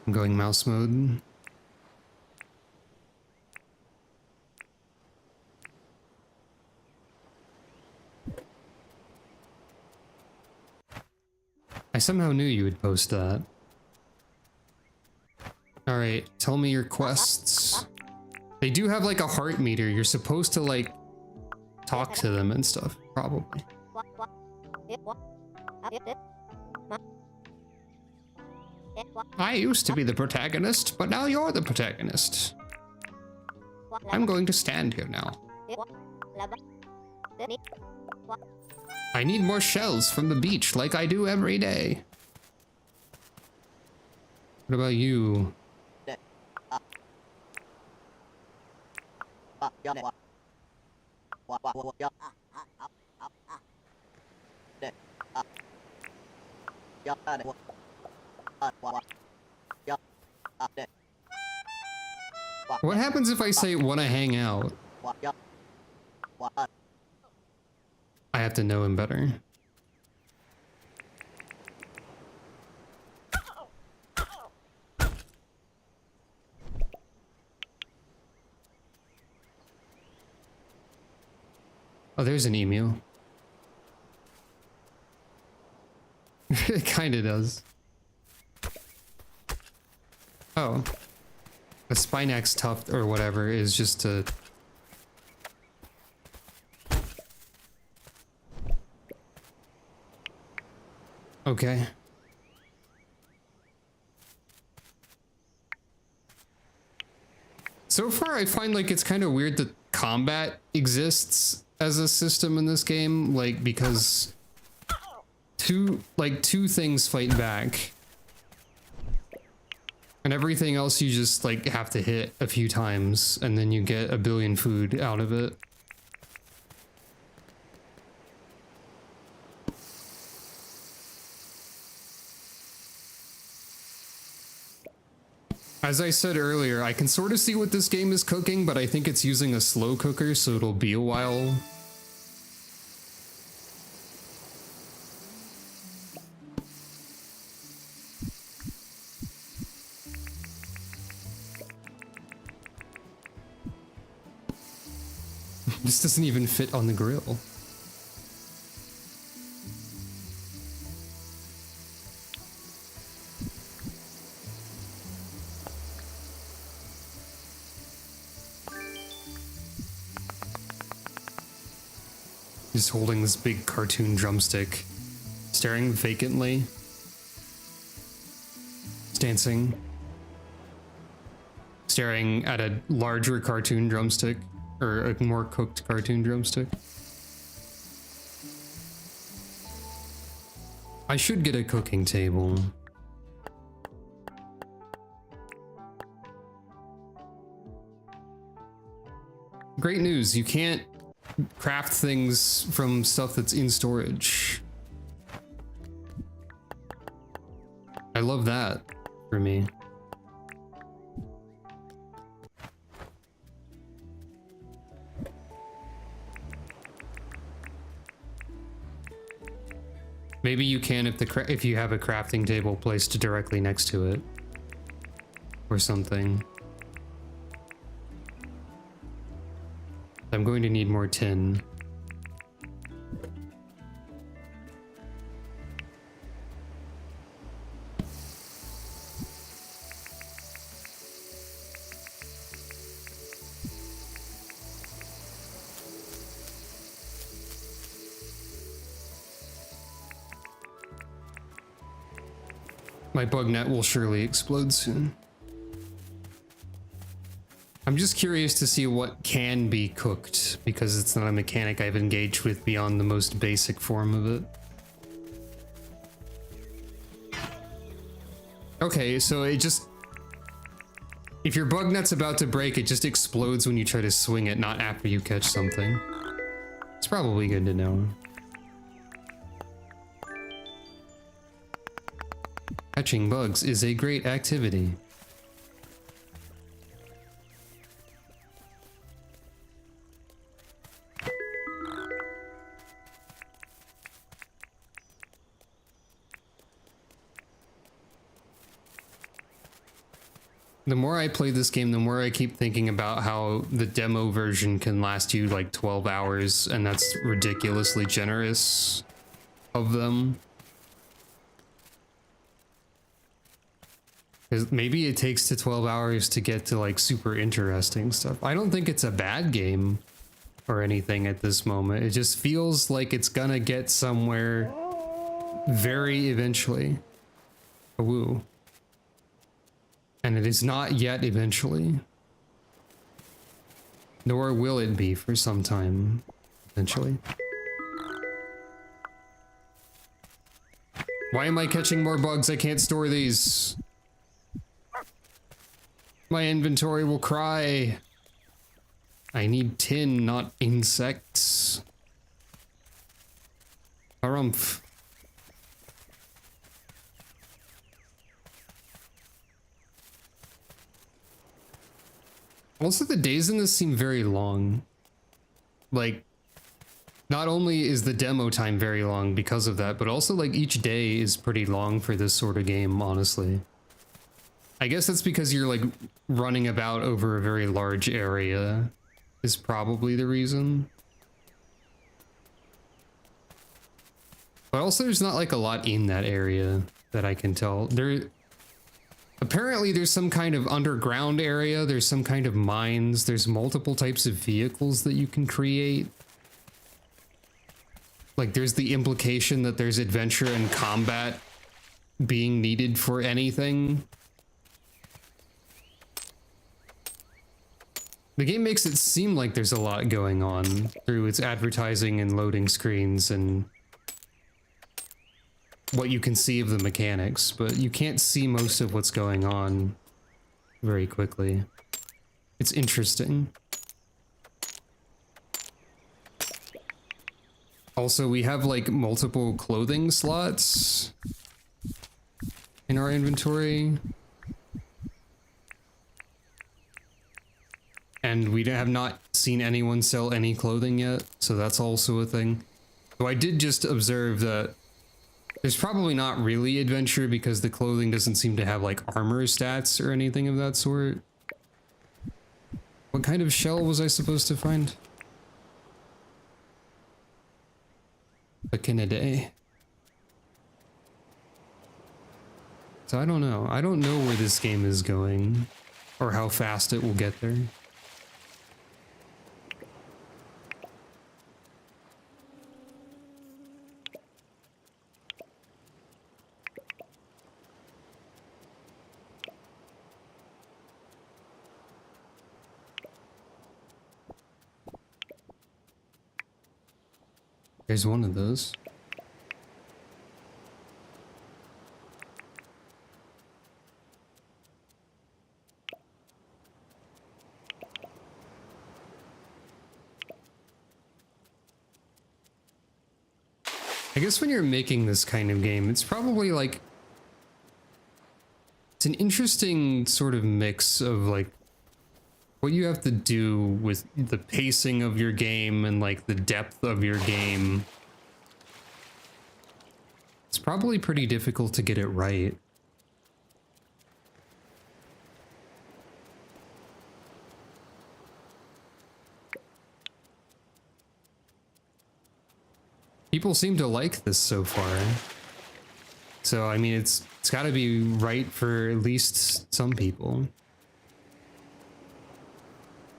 I'm going mouse mode. I somehow knew you would post that. Alright, tell me your quests. They do have like a heart meter. You're supposed to like talk to them and stuff, probably. I used to be the protagonist, but now you're the protagonist. I'm going to stand here now. I need more shells from the beach like I do every day. What about you? What happens if I say wanna hang out? I have to know him better. Oh, there's an emu. It kinda does. Oh. A Spinax tuft or whatever is just a... Okay. So far, I find like it's kind of weird that combat exists as a system in this game, like because two things fight back, and everything else you just like have to hit a few times, and then you get a billion food out of it. As I said earlier, I can sort of see what this game is cooking, but I think it's using a slow cooker, so it'll be a while. This doesn't even fit on the grill. Just holding this big cartoon drumstick, staring vacantly, dancing, staring at a larger cartoon drumstick, or a more cooked cartoon drumstick. I should get a cooking table. Great news, you can't craft things from stuff that's in storage. I love that for me. Maybe you can if you have a crafting table placed directly next to it or something. I'm going to need more tin. My bug net will surely explode soon. I'm just curious to see what can be cooked, because it's not a mechanic I've engaged with beyond the most basic form of it. Okay, so it just... if your bug net's about to break, it just explodes when you try to swing it, not after you catch something. It's probably good to know. Catching bugs is a great activity. The more I play this game, the more I keep thinking about how the demo version can last you like 12 hours, and that's ridiculously generous of them. Because maybe it takes to 12 hours to get to like super interesting stuff. I don't think it's a bad game or anything at this moment. It just feels like it's gonna get somewhere very eventually. A woo. And it is not yet eventually. Nor will it be for some time eventually. Why am I catching more bugs? I can't store these. My inventory will cry. I need tin, not insects. Harumph. Also, the days in this seem very long. Like, not only is the demo time very long because of that, but also like each day is pretty long for this sort of game, honestly. I guess that's because you're like running about over a very large area is probably the reason. But also there's not like a lot in that area that I can tell. Apparently there's some kind of underground area, there's some kind of mines, there's multiple types of vehicles that you can create. Like there's the implication that there's adventure and combat being needed for anything. The game makes it seem like there's a lot going on through its advertising and loading screens and what you can see of the mechanics, but you can't see most of what's going on very quickly. It's interesting. Also, we have like multiple clothing slots in our inventory. And we have not seen anyone sell any clothing yet, so that's also a thing. So I did just observe that there's probably not really adventure because the clothing doesn't seem to have like armor stats or anything of that sort. What kind of shell was I supposed to find? A Canidae. So I don't know. I don't know where this game is going or how fast it will get there. There's one of those. I guess when you're making this kind of game, it's probably like... It's an interesting sort of mix of like what you have to do with the pacing of your game and like the depth of your game. It's probably pretty difficult to get it right. People seem to like this so far. So, I mean, it's got to be right for at least some people.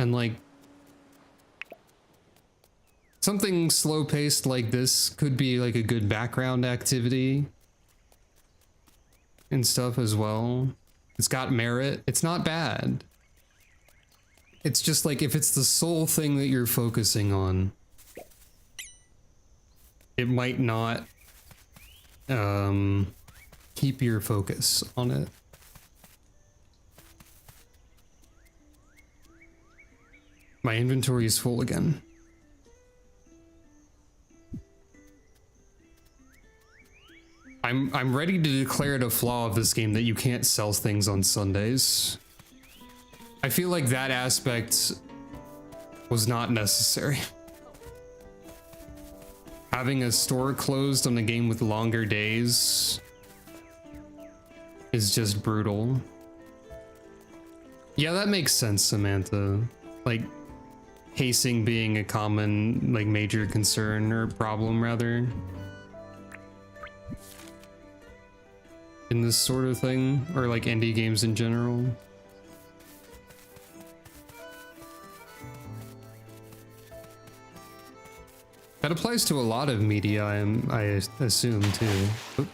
And like something slow-paced like this could be like a good background activity and stuff as well. It's got merit. It's not bad. It's just like if it's the sole thing that you're focusing on, it might not keep your focus on it. My inventory is full again. I'm ready to declare it a flaw of this game that you can't sell things on Sundays. I feel like that aspect was not necessary. Having a store closed on a game with longer days is just brutal. Yeah, that makes sense, Samantha. Like, pacing being a common, like, major concern or problem, rather. In this sort of thing, or like indie games in general. That applies to a lot of media, I assume, too. Oop.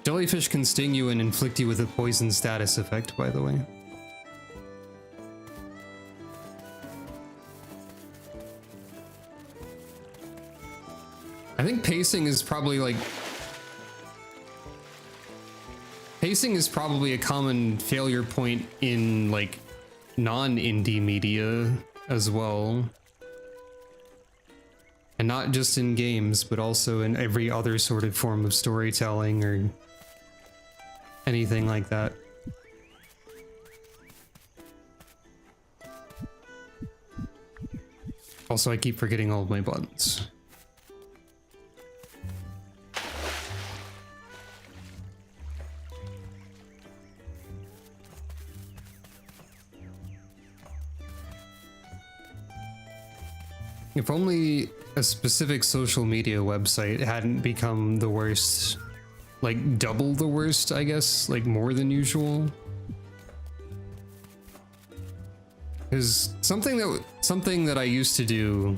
Jellyfish can sting you and inflict you with a poison status effect, by the way. I think pacing is probably like... Pacing is probably a common failure point in, like, non-indie media as well. And not just in games, but also in every other sort of form of storytelling or anything like that. Also, I keep forgetting all of my buttons. If only a specific social media website hadn't become the worst, like double the worst, I guess, like more than usual. Because something that I used to do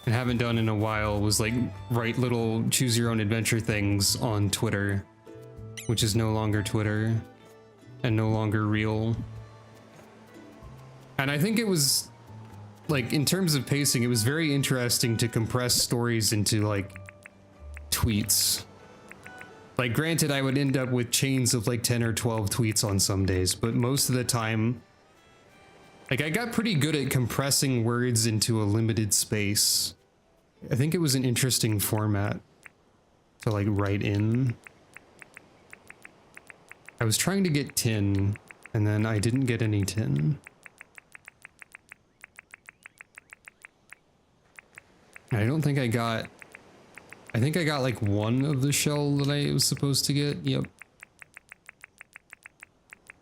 and haven't done in a while was like write little choose your own adventure things on Twitter, which is no longer Twitter and no longer real. And I think it was like, in terms of pacing, it was very interesting to compress stories into like tweets. Like, granted, I would end up with chains of like 10 or 12 tweets on some days, but most of the time, like, I got pretty good at compressing words into a limited space. I think it was an interesting format to like write in. I was trying to get tin, and then I didn't get any tin. I don't think I got... I think I got like one of the shell that I was supposed to get. Yep.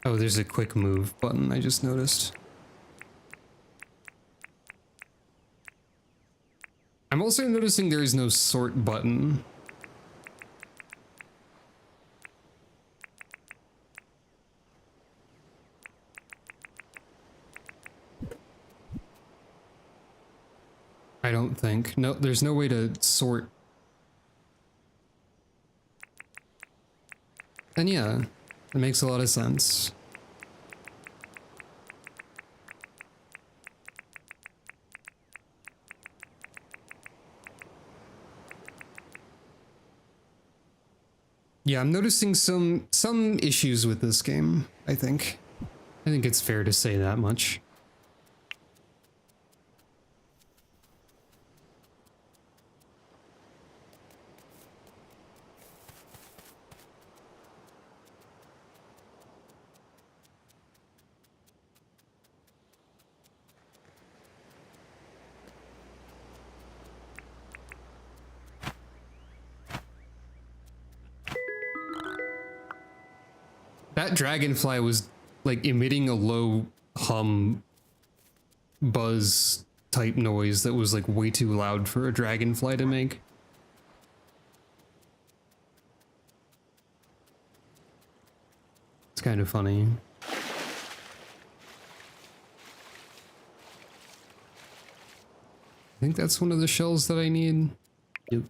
Oh, there's a quick move button I just noticed. I'm also noticing there is no sort button. I don't think. No, there's no way to sort. And yeah, it makes a lot of sense. Yeah, I'm noticing some issues with this game, I think. I think it's fair to say that much. That dragonfly was like emitting a low hum buzz type noise that was like way too loud for a dragonfly to make. It's kind of funny. I think that's one of the shells that I need. Yep.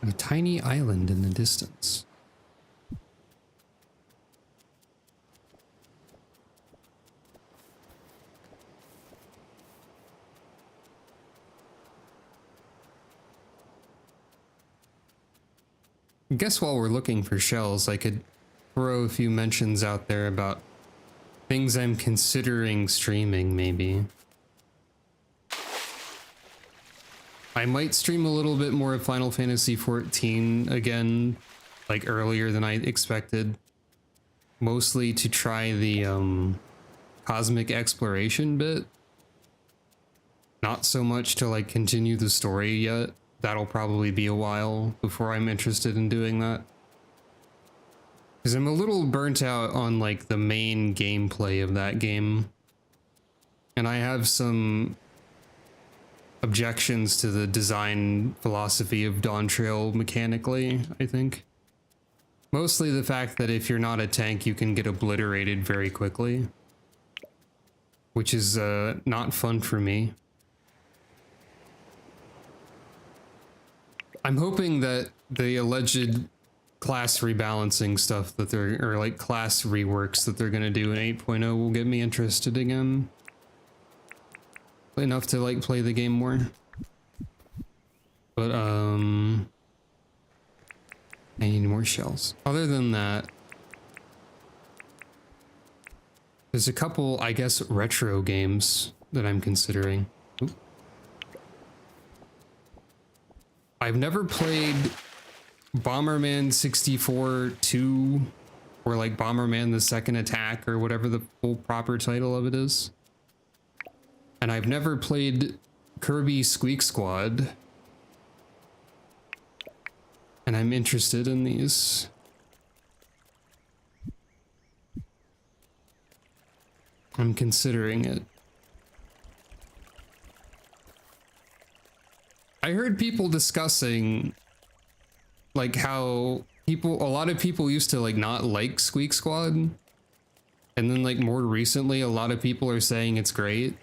A tiny island in the distance. I guess while we're looking for shells, I could throw a few mentions out there about things I'm considering streaming, maybe. I might stream a little bit more of Final Fantasy XIV again, like earlier than I expected. Mostly to try the cosmic exploration bit. Not so much to like continue the story yet. That'll probably be a while before I'm interested in doing that. Because I'm a little burnt out on like the main gameplay of that game. And I have some objections to the design philosophy of Dawn Trail mechanically, I think. Mostly the fact that if you're not a tank, you can get obliterated very quickly. Which is not fun for me. I'm hoping that the alleged class rebalancing stuff that they're, or like class reworks that they're gonna do in 8.0 will get me interested again. Enough to like play the game more. But I need more shells. Other than that, there's a couple, I guess, retro games that I'm considering. Oop. I've never played Bomberman 64 2 or like Bomberman the Second Attack or whatever the full proper title of it is. And I've never played Kirby Squeak Squad. And I'm interested in these. I'm considering it. I heard people discussing like how a lot of people used to like not like Squeak Squad. And then like more recently, a lot of people are saying it's great.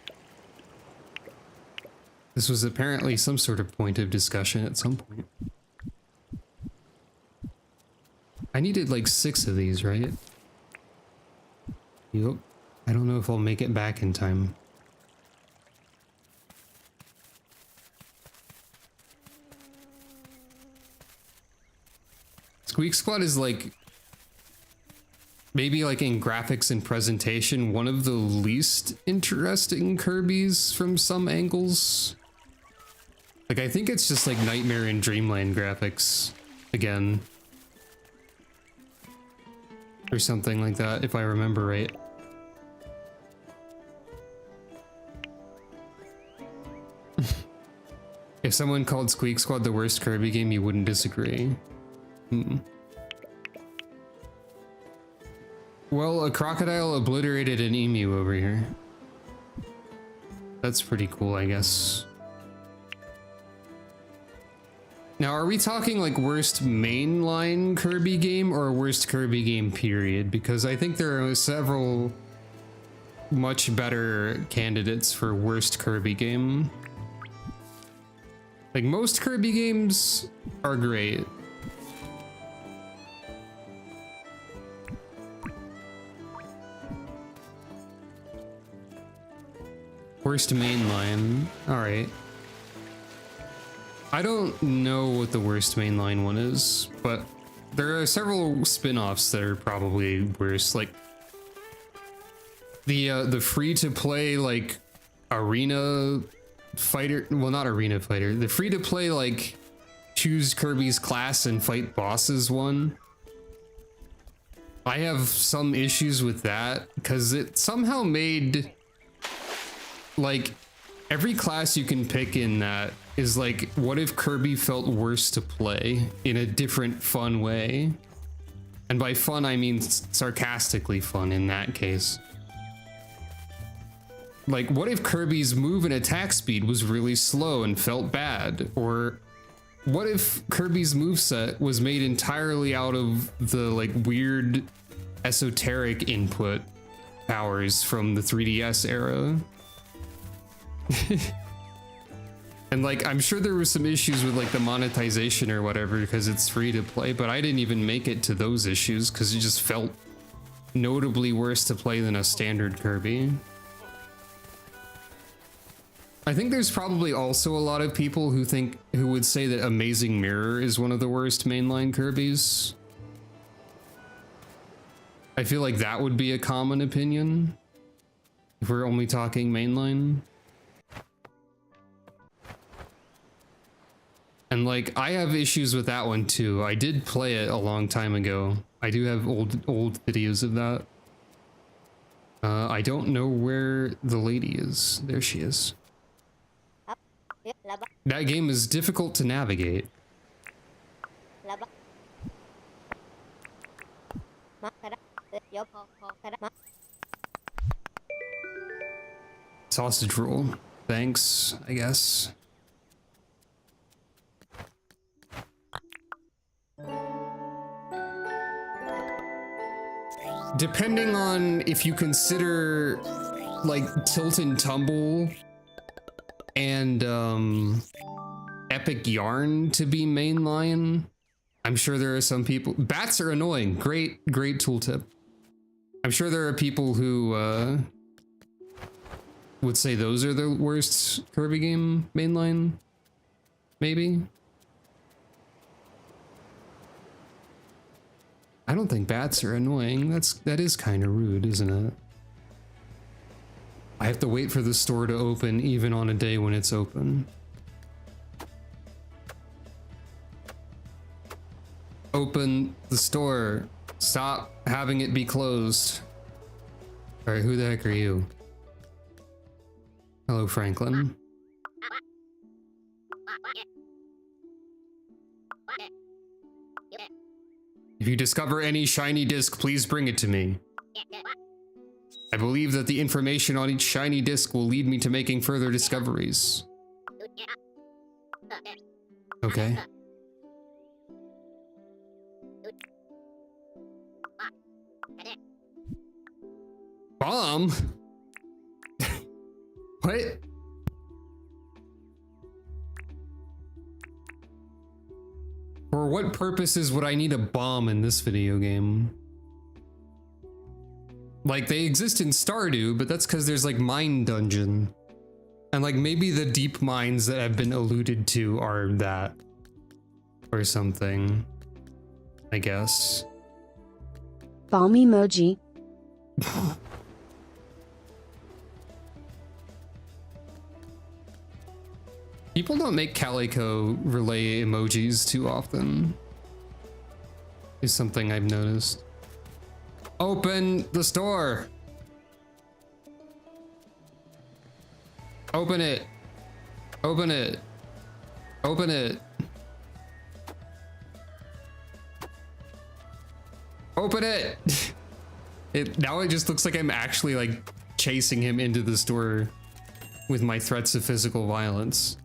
This was apparently some sort of point of discussion at some point. I needed like 6 of these, right? Yup. I don't know if I'll make it back in time. Squeak Squad is like, maybe like in graphics and presentation, one of the least interesting Kirby's from some angles. Like, I think it's just like Nightmare in Dreamland graphics again. Or something like that, if I remember right. If someone called Squeak Squad the worst Kirby game, you wouldn't disagree. Well, a crocodile obliterated an emu over here. That's pretty cool, I guess. Now, are we talking like worst mainline Kirby game or worst Kirby game period? Because I think there are several much better candidates for worst Kirby game. Like, most Kirby games are great. Worst mainline. Alright. I don't know what the worst mainline one is, but there are several spin-offs that are probably worse. Like the free-to-play like arena fighter, well, not arena fighter, the free-to-play like choose Kirby's class and fight bosses one. I have some issues with that because it somehow made like every class you can pick in that is like, what if Kirby felt worse to play in a different fun way? And by fun, I mean sarcastically fun in that case. Like, what if Kirby's move and attack speed was really slow and felt bad? Or what if Kirby's moveset was made entirely out of the like weird esoteric input powers from the 3DS era? And like, I'm sure there was some issues with like the monetization or whatever because it's free to play, but I didn't even make it to those issues because it just felt notably worse to play than a standard Kirby. I think there's probably also a lot of people who would say that Amazing Mirror is one of the worst mainline Kirbys. I feel like that would be a common opinion if we're only talking mainline. And like, I have issues with that one too. I did play it a long time ago. I do have old videos of that. I don't know where the lady is. There she is. That game is difficult to navigate. Sausage roll. Thanks, I guess. Depending on if you consider like Tilt and Tumble and Epic Yarn to be mainline, I'm sure there are some people. Bats are annoying. Great tooltip. I'm sure there are people who would say those are the worst Kirby game mainline. Maybe. I don't think bats are annoying. That is kind of rude, isn't it? I have to wait for the store to open even on a day when it's open. Open the store. Stop having it be closed. All right, who the heck are you? Hello, Franklin. If you discover any shiny disc, please bring it to me. I believe that the information on each shiny disc will lead me to making further discoveries. Okay. Bomb? What? For what purposes would I need a bomb in this video game? Like, they exist in Stardew, but that's because there's like mine dungeon. And like maybe the deep mines that have been alluded to are that. Or something. I guess.
Bomb emoji.
People don't make Calico relay emojis too often. Is something I've noticed. Open the store. Open it. Open it. Open it. Open it. Now it just looks like I'm actually like chasing him into the store with my threats of physical violence.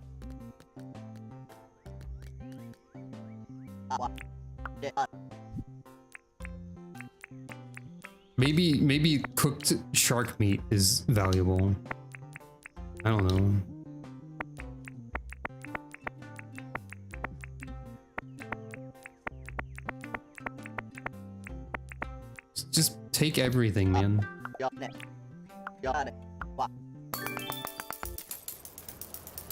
Maybe cooked shark meat is valuable. I don't know. Just take everything, man.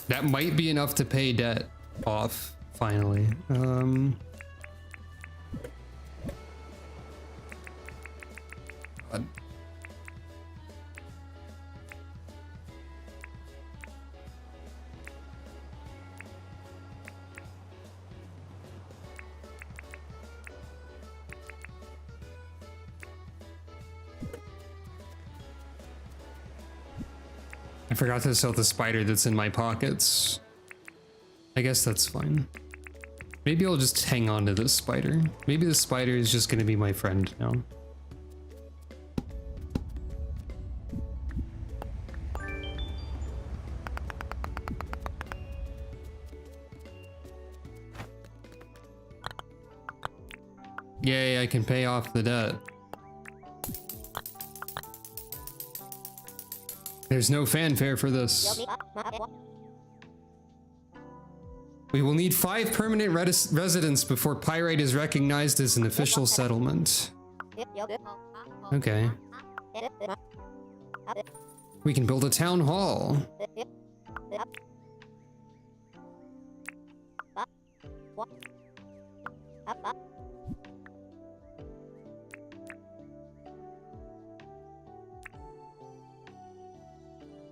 That might be enough to pay debt off, finally. God. I forgot to sell the spider that's in my pockets. I guess that's fine. Maybe I'll just hang on to this spider. Maybe the spider is just gonna be my friend now. Yay, I can pay off the debt. There's no fanfare for this. We will need 5 permanent residents before Pyrite is recognized as an official settlement. Okay. We can build a town hall.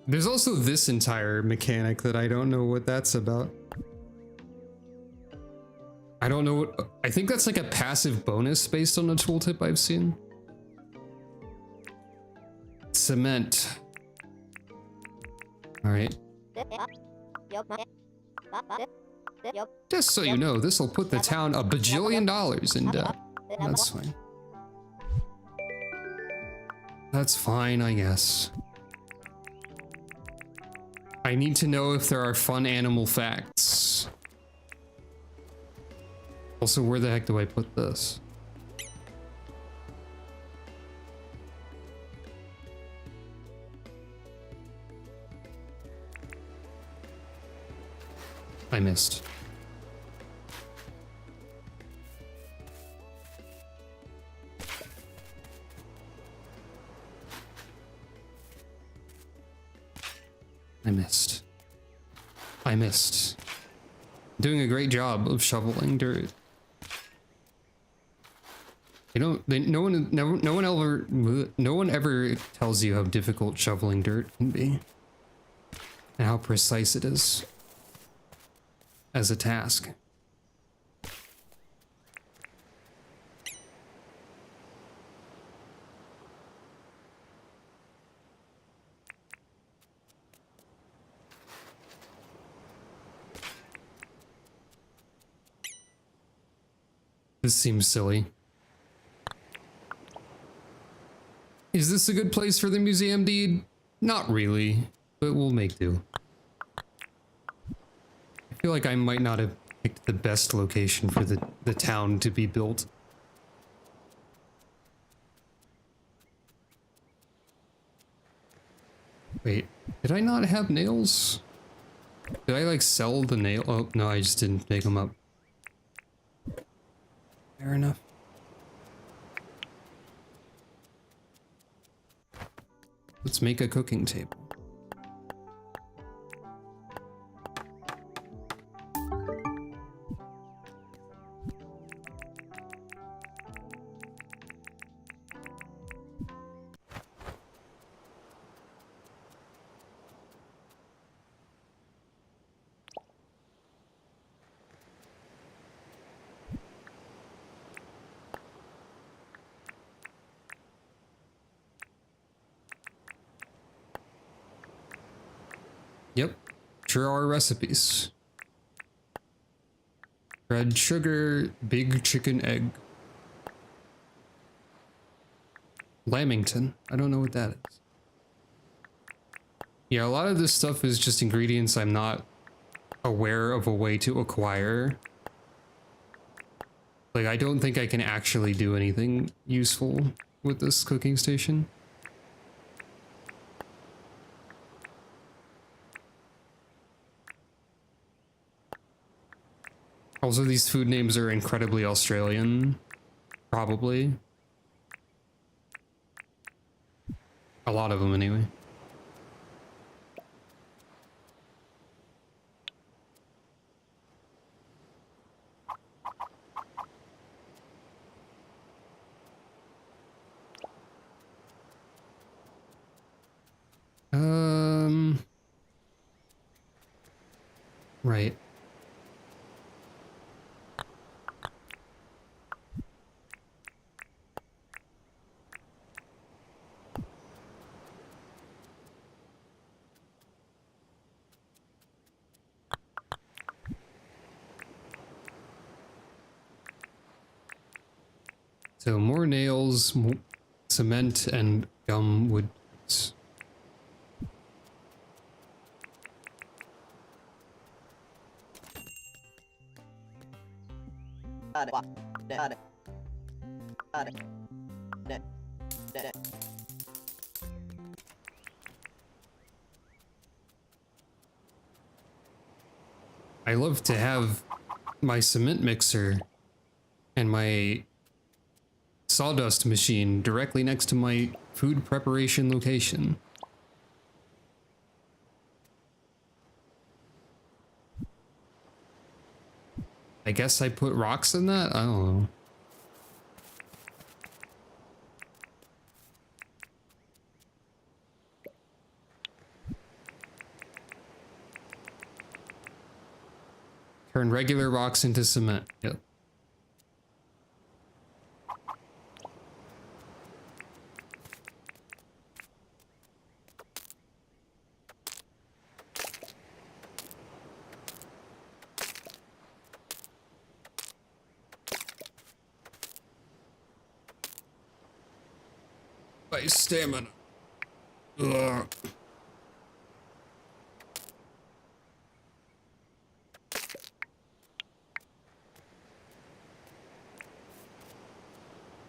There's also this entire mechanic that I don't know what that's about. I don't know what, I think that's like a passive bonus based on a tooltip I've seen. Cement. All right. Just so you know, this will put the town $1 bajillion in debt. That's fine. That's fine, I guess. I need to know if there are fun animal facts. Also, where the heck do I put this? I missed. I missed. I missed. Doing a great job of shoveling dirt. No one ever tells you how difficult shoveling dirt can be, and how precise it is as a task. This seems silly. Is this a good place for the museum deed? Not really, but we'll make do. I feel like I might not have picked the best location for the town to be built. Wait, did I not have nails? Did I like sell the nail? Oh, no, I just didn't make them up. Fair enough. Let's make a cooking table. Yep, sure are recipes. Red sugar, big chicken egg. Lamington, I don't know what that is. Yeah, a lot of this stuff is just ingredients I'm not aware of a way to acquire. Like, I don't think I can actually do anything useful with this cooking station. Also, these food names are incredibly Australian, probably. A lot of them, anyway. Right. So more nails, cement, and gum wood. I love to have my cement mixer and my sawdust machine directly next to my food preparation location. I guess I put rocks in that? I don't know. Turn regular rocks into cement. Yep. My stamina. Ugh.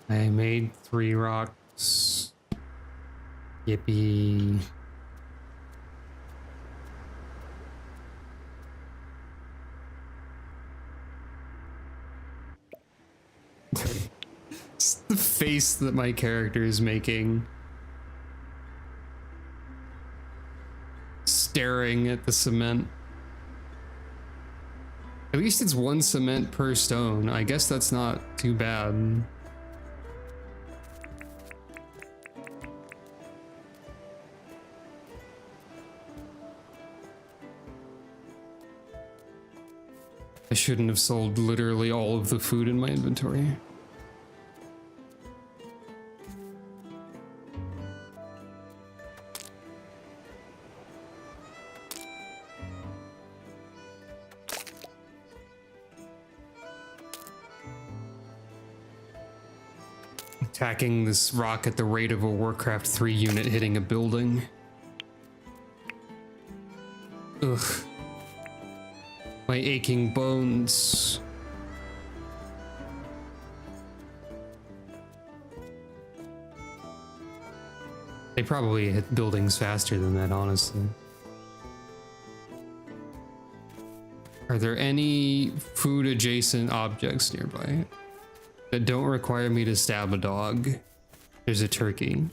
I made 3 rocks. Yippee. Just the face that my character is making. Staring at the cement. At least it's 1 cement per stone. I guess that's not too bad. I shouldn't have sold literally all of the food in my inventory. attacking this rock at the rate of a Warcraft 3 unit hitting a building. Ugh. My aching bones. They probably hit buildings faster than that, honestly. Are there any food adjacent objects nearby that don't require me to stab a dog? There's a turkey.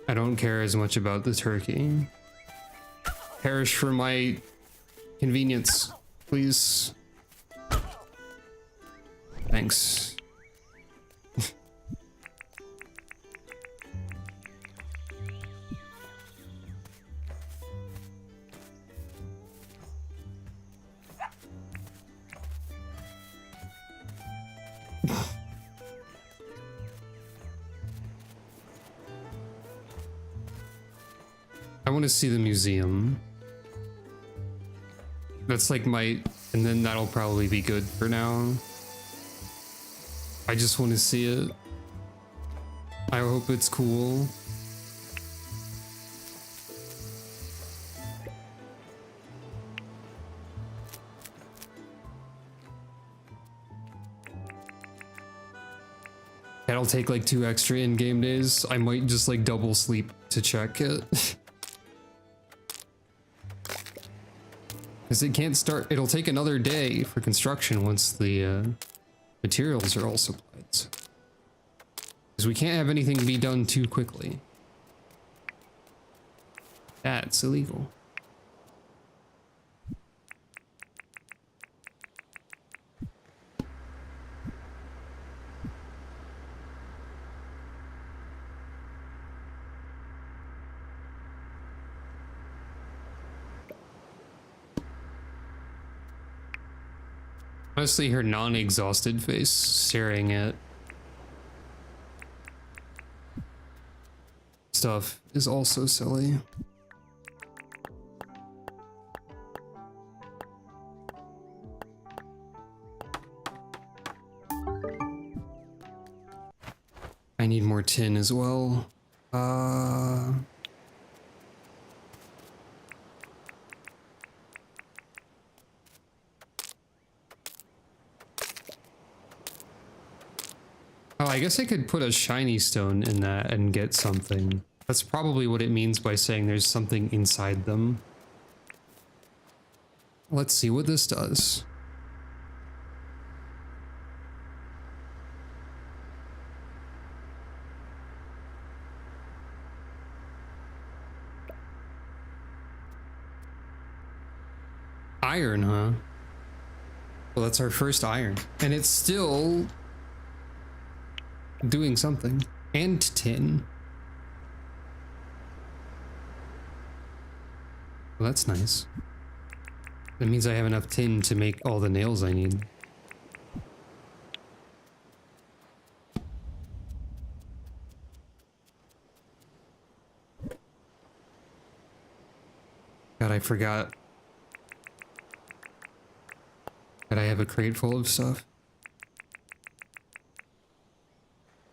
I don't care as much about the turkey. Perish for my convenience, please. Thanks. I want to see the museum. That's like my, and then that'll probably be good for now. I just want to see it. I hope it's cool. That'll take like 2 extra in-game days. I might just like double sleep to check it. Because it can't start, it'll take another day for construction once the materials are all supplied. Because we can't have anything be done too quickly. That's illegal. Honestly, her non-exhausted face staring at stuff is also silly. I need more tin as well. Oh, I guess I could put a shiny stone in that and get something. That's probably what it means by saying there's something inside them. Let's see what this does. Iron, huh? Well, that's our first iron. And it's still doing something. And tin. Well, that's nice. That means I have enough tin to make all the nails I need. God, I forgot that I have a crate full of stuff.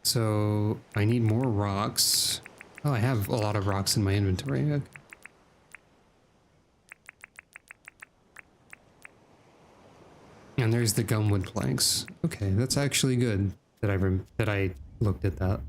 So I need more rocks. Oh, I have a lot of rocks in my inventory. Okay. And there's the gumwood planks. Okay, that's actually good that I looked at that.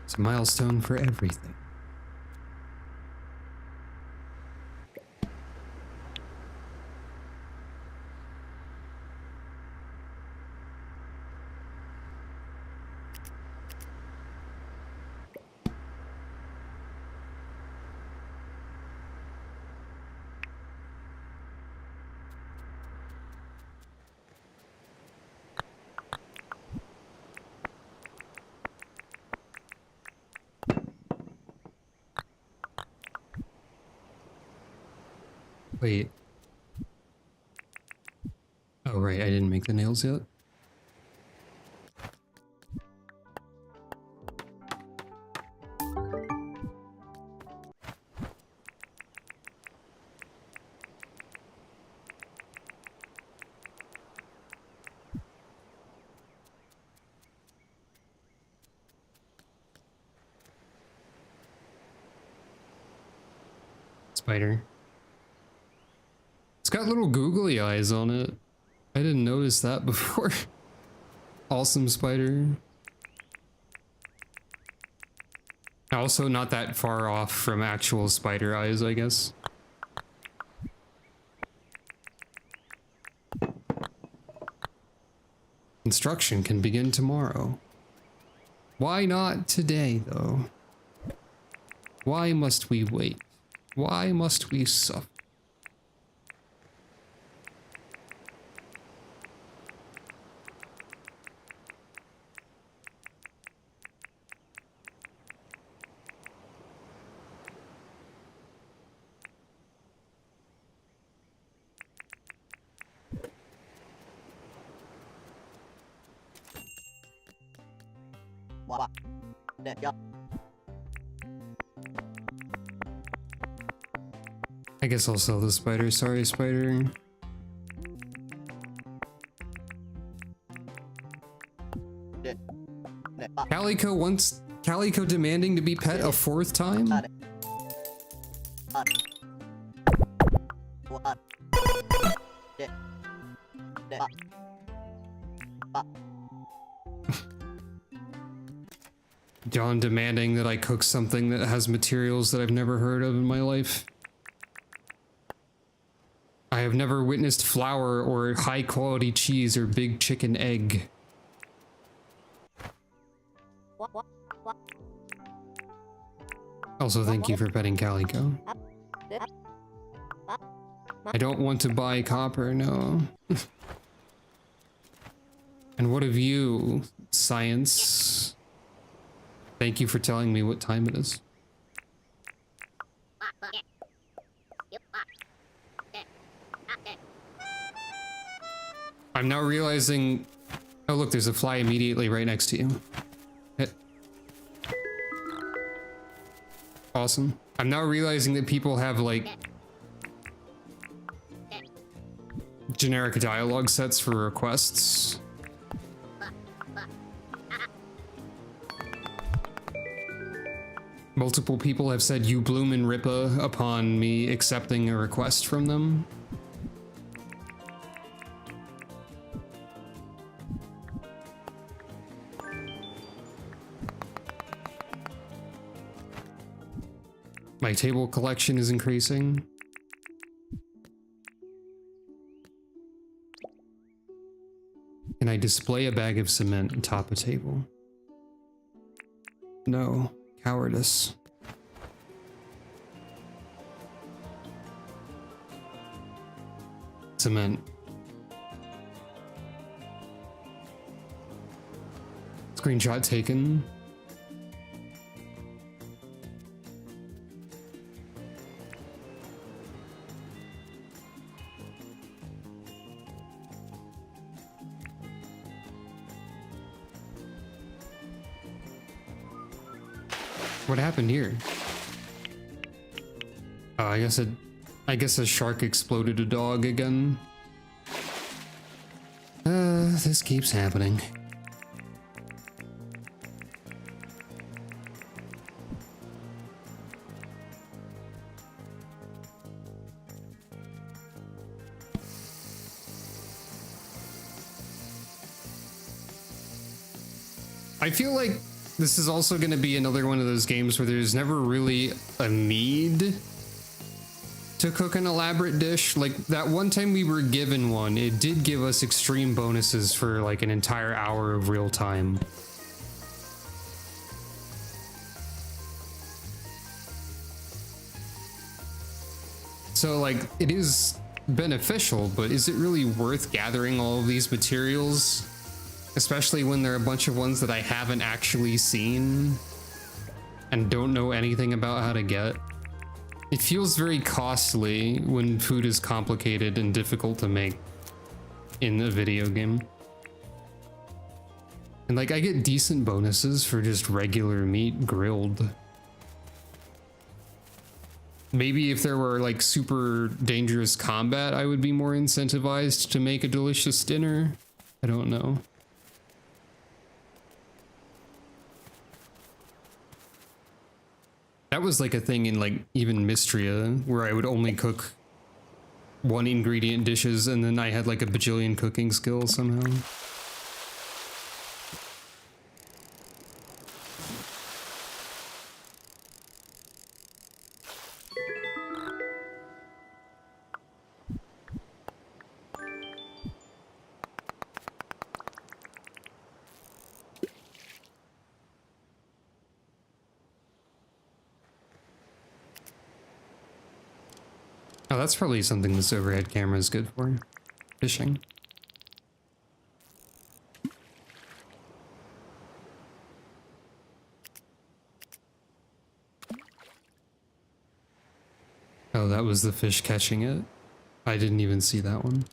It's a milestone for everything. Wait. Oh, right, I didn't make the nails yet. Spider. It's got little googly eyes on it. I didn't notice that before. Awesome spider. Also not that far off from actual spider eyes, I guess. Construction can begin tomorrow. Why not today, though? Why must we wait? Why must we suffer? I guess I'll sell the spider. Sorry, spider. Calico demanding to be pet a fourth time? John demanding that I cook something that has materials that I've never heard of in my life. I have never witnessed flour or high quality cheese or big chicken egg. Also, thank you for petting Calico. I don't want to buy copper, no. And what of you, science? Thank you for telling me what time it is. I'm now realizing... Oh look, there's a fly immediately right next to you. Hit. Awesome. I'm now realizing that people have like... generic dialogue sets for requests. Multiple people have said "you bloomin' Rippa" upon me accepting a request from them. My table collection is increasing. Can I display a bag of cement atop a table? No. Cowardice. Cement. Screenshot taken. What happened here? Oh, I guess a shark exploded a dog again. This keeps happening. I feel like this is also going to be another one of those games where there's never really a need to cook an elaborate dish. Like that one time we were given one, it did give us extreme bonuses for like an entire hour of real time. So like it is beneficial, but is it really worth gathering all of these materials? Especially when there are a bunch of ones that I haven't actually seen and don't know anything about how to get. It feels very costly when food is complicated and difficult to make in a video game. And like, I get decent bonuses for just regular meat grilled. Maybe if there were like super dangerous combat, I would be more incentivized to make a delicious dinner. I don't know. That was like a thing in like even Mystria, where I would only cook one ingredient dishes and then I had like a bajillion cooking skills somehow. Oh, that's probably something this overhead camera is good for. Fishing. Oh, that was the fish catching it. I didn't even see that one.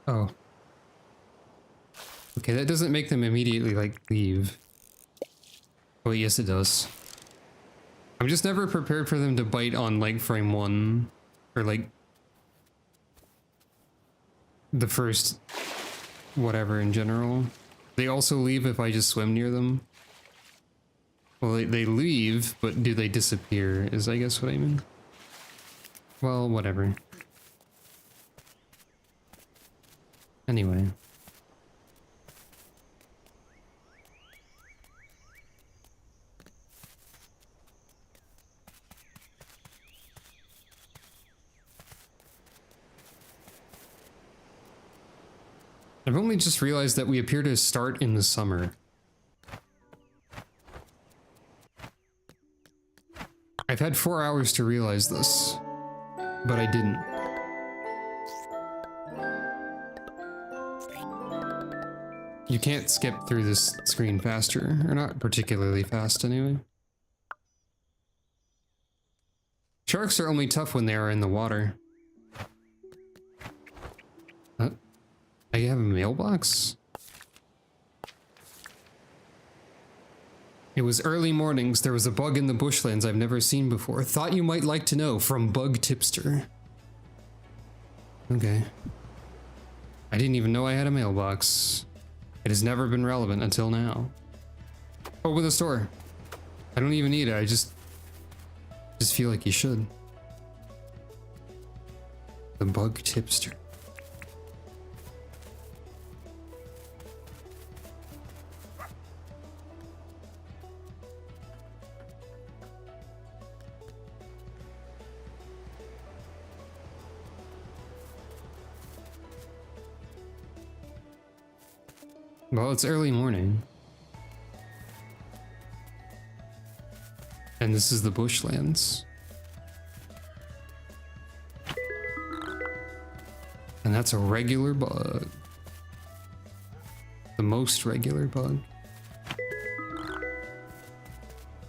Oh. Okay, that doesn't make them immediately, like, leave. Oh, yes it does. I'm just never prepared for them to bite on, like, frame 1. Or, like, the first whatever in general. They also leave if I just swim near them. Well, they leave, but do they disappear, is I guess what I mean. Well, whatever. Anyway. I've only just realized that we appear to start in the summer. I've had 4 hours to realize this, but I didn't. You can't skip through this screen faster, or not particularly fast anyway. Sharks are only tough when they are in the water. I have a mailbox? It was early mornings. There was a bug in the bushlands I've never seen before. Thought you might like to know, from Bug Tipster. Okay. I didn't even know I had a mailbox. It has never been relevant until now. Open the store. I don't even need it. I just feel like you should. The Bug Tipster. Well, it's early morning. And this is the bushlands. And that's a regular bug. The most regular bug.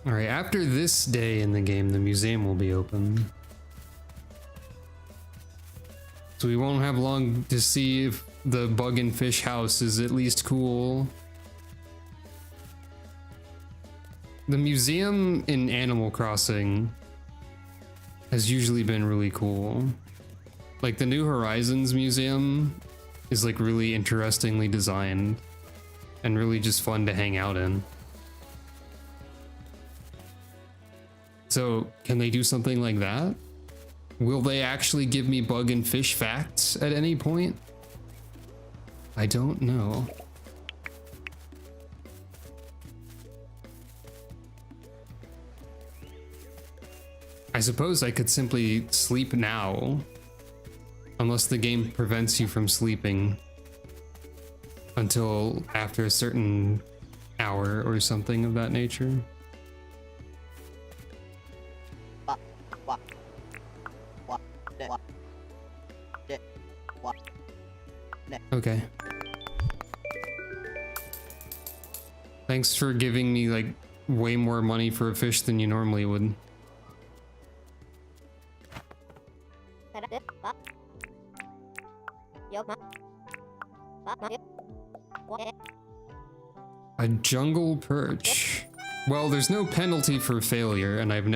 Alright, after this day in the game, the museum will be open. So we won't have long to see if the bug and fish house is at least cool. The museum in Animal Crossing has usually been really cool. Like the New Horizons museum is like really interestingly designed and really just fun to hang out in. So can they do something like that? Will they actually give me bug and fish facts at any point? I don't know. I suppose I could simply sleep now, unless the game prevents you from sleeping until after a certain hour or something of that nature. Okay. Thanks for giving me like way more money for a fish than you normally would. A jungle perch. Well, there's no penalty for failure, and I've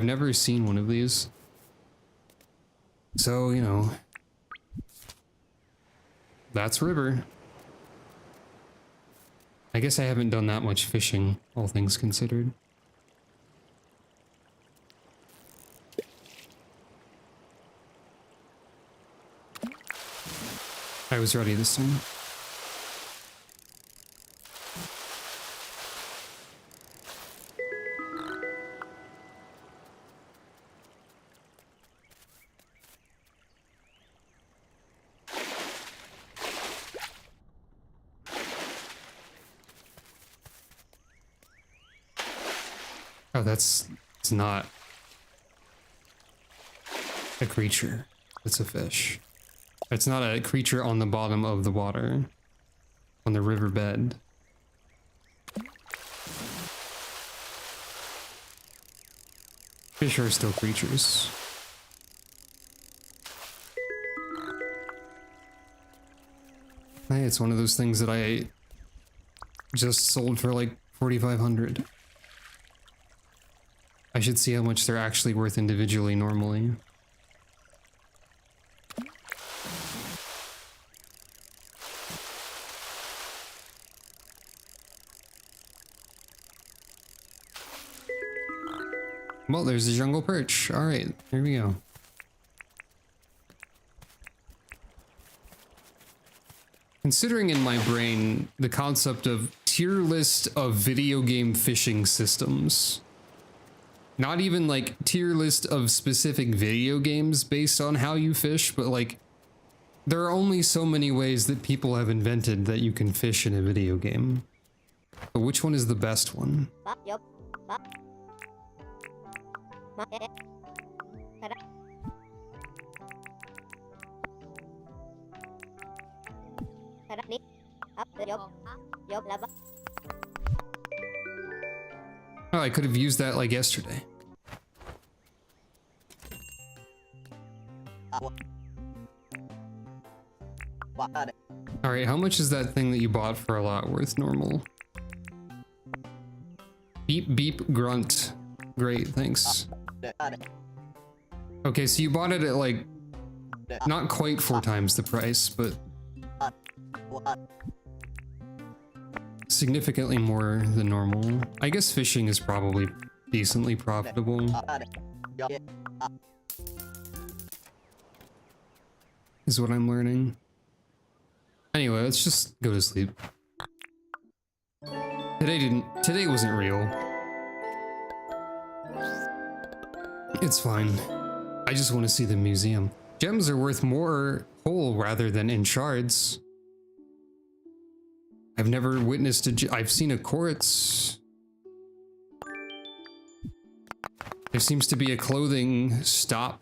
never seen one of these. So, you know, that's river. I guess I haven't done that much fishing, all things considered. I was ready this time. Oh, it's not a creature. It's a fish. It's not a creature on the bottom of the water, on the riverbed. Fish are still creatures. Hey, it's one of those things that I just sold for like 4,500. I should see how much they're actually worth individually normally. Well, there's a jungle perch. All right, here we go. Considering in my brain the concept of tier list of video game fishing systems, not even like tier list of specific video games based on how you fish, but like there are only so many ways that people have invented that you can fish in a video game. But which one is the best one? Oh, I could have used that like yesterday. Alright, how much is that thing that you bought for a lot worth normal? Beep beep grunt. Great, thanks. Okay, so you bought it at like not quite 4 times the price, but significantly more than normal. I guess fishing is probably decently profitable. Is what I'm learning. Anyway, let's just go to sleep. Today wasn't real. It's fine. I just want to see the museum. Gems are worth more whole rather than in shards. I've never witnessed I've seen a quartz. There seems to be a clothing shop.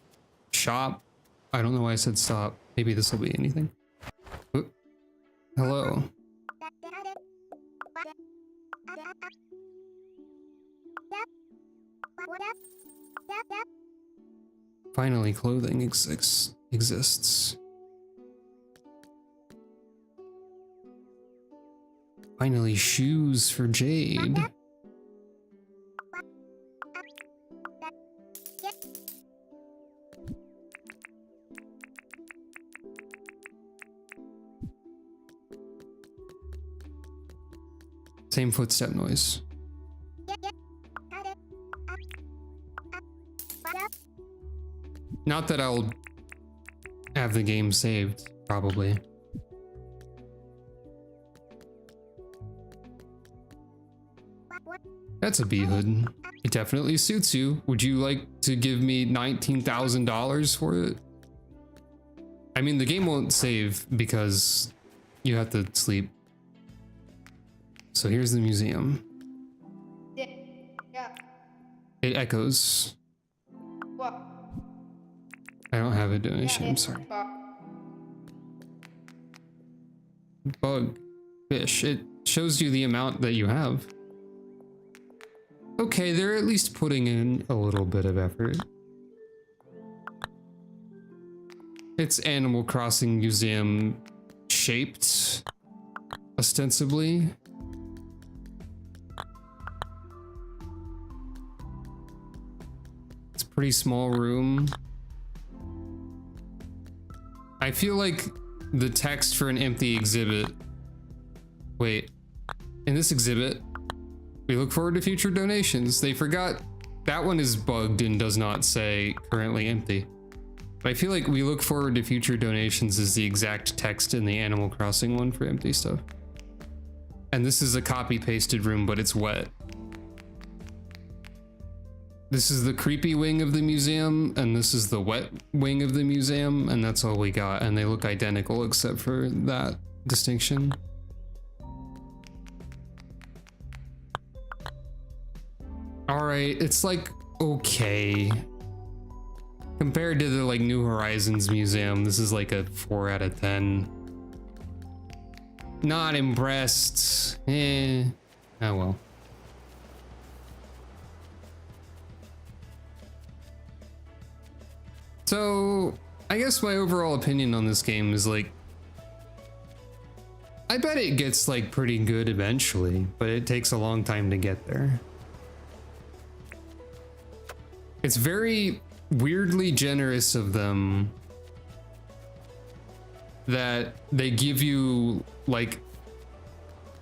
I don't know why I said stop. Maybe this will be anything. Oop. Hello. Finally, clothing exists. Finally, shoes for Jade. Same footstep noise. Not that I'll have the game saved, probably. That's a bee hood. It definitely suits you. Would you like to give me $19,000 for it? I mean, the game won't save because you have to sleep. So here's the museum.
Yeah.
It echoes.
What?
I don't have a donation, I'm sorry. Bug. Fish. It shows you the amount that you have. Okay, they're at least putting in a little bit of effort. It's Animal Crossing Museum shaped, ostensibly. It's a pretty small room. I feel like the text for an empty exhibit. Wait, in this exhibit, we look forward to future donations. They forgot that one is bugged and does not say currently empty. But I feel like we look forward to future donations is the exact text in the Animal Crossing one for empty stuff. And this is a copy pasted room, but it's wet. This is the creepy wing of the museum, and this is the wet wing of the museum, and that's all we got. And they look identical except for that distinction. All right, it's like okay. Compared to the like New Horizons museum, this is like a 4 out of 10. Not impressed. Oh well. So, I guess my overall opinion on this game is like, I bet it gets like pretty good eventually, but it takes a long time to get there. It's very weirdly generous of them that they give you like,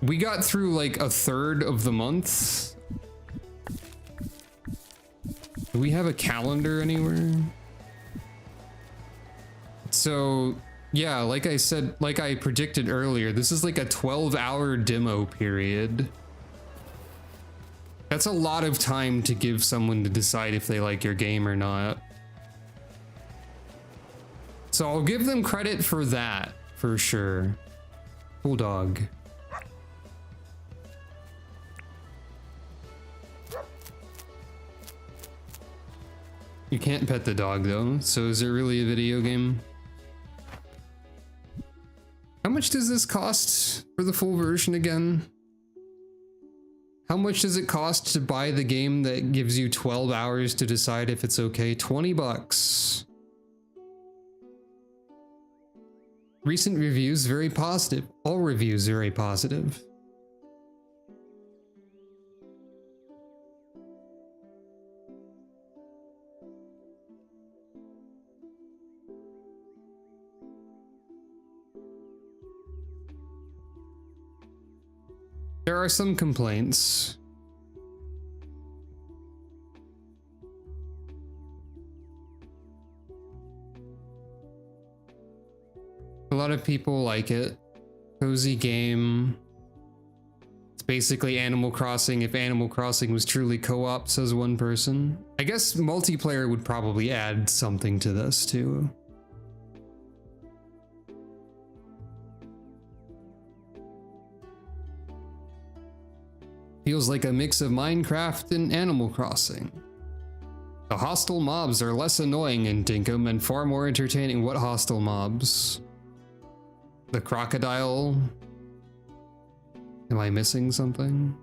we got through like a third of the month. Do we have a calendar anywhere? So yeah, like I said, like I predicted earlier, this is like a 12-hour demo period. That's a lot of time to give someone to decide if they like your game or not. So I'll give them credit for that, for sure. Cool dog. You can't pet the dog though, so is it really a video game? How much does this cost for the full version again? How much does it cost to buy the game that gives you 12 hours to decide if it's okay? 20 bucks. Recent reviews, very positive. All reviews, very positive. There are some complaints. A lot of people like it. Cozy game. It's basically Animal Crossing if Animal Crossing was truly co-op, says one person. I guess multiplayer would probably add something to this too. Feels like a mix of Minecraft and Animal Crossing. The hostile mobs are less annoying in Dinkum and far more entertaining. What hostile mobs? The crocodile? Am I missing something?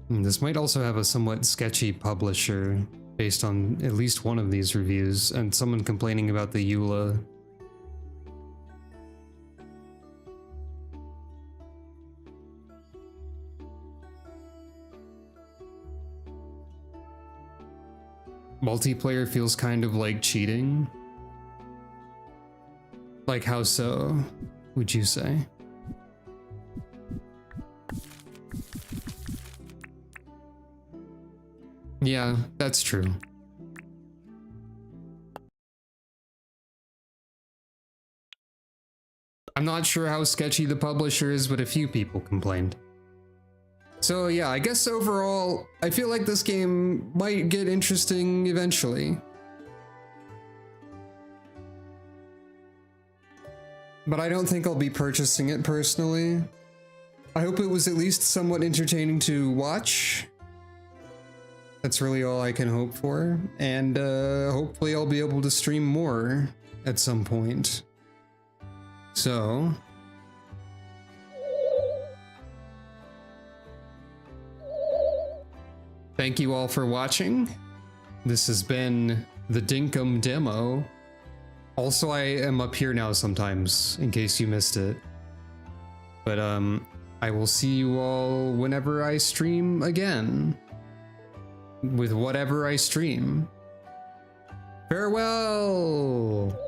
This might also have a somewhat sketchy publisher based on at least one of these reviews, and someone complaining about the EULA. Multiplayer feels kind of like cheating. Like how so, would you say? Yeah, that's true. I'm not sure how sketchy the publisher is, but a few people complained. So yeah, I guess overall, I feel like this game might get interesting eventually. But I don't think I'll be purchasing it personally. I hope it was at least somewhat entertaining to watch. That's really all I can hope for. And hopefully I'll be able to stream more at some point. So... thank you all for watching. This has been the Dinkum demo. Also, I am up here now sometimes, in case you missed it. But I will see you all whenever I stream again. With whatever I stream. Farewell!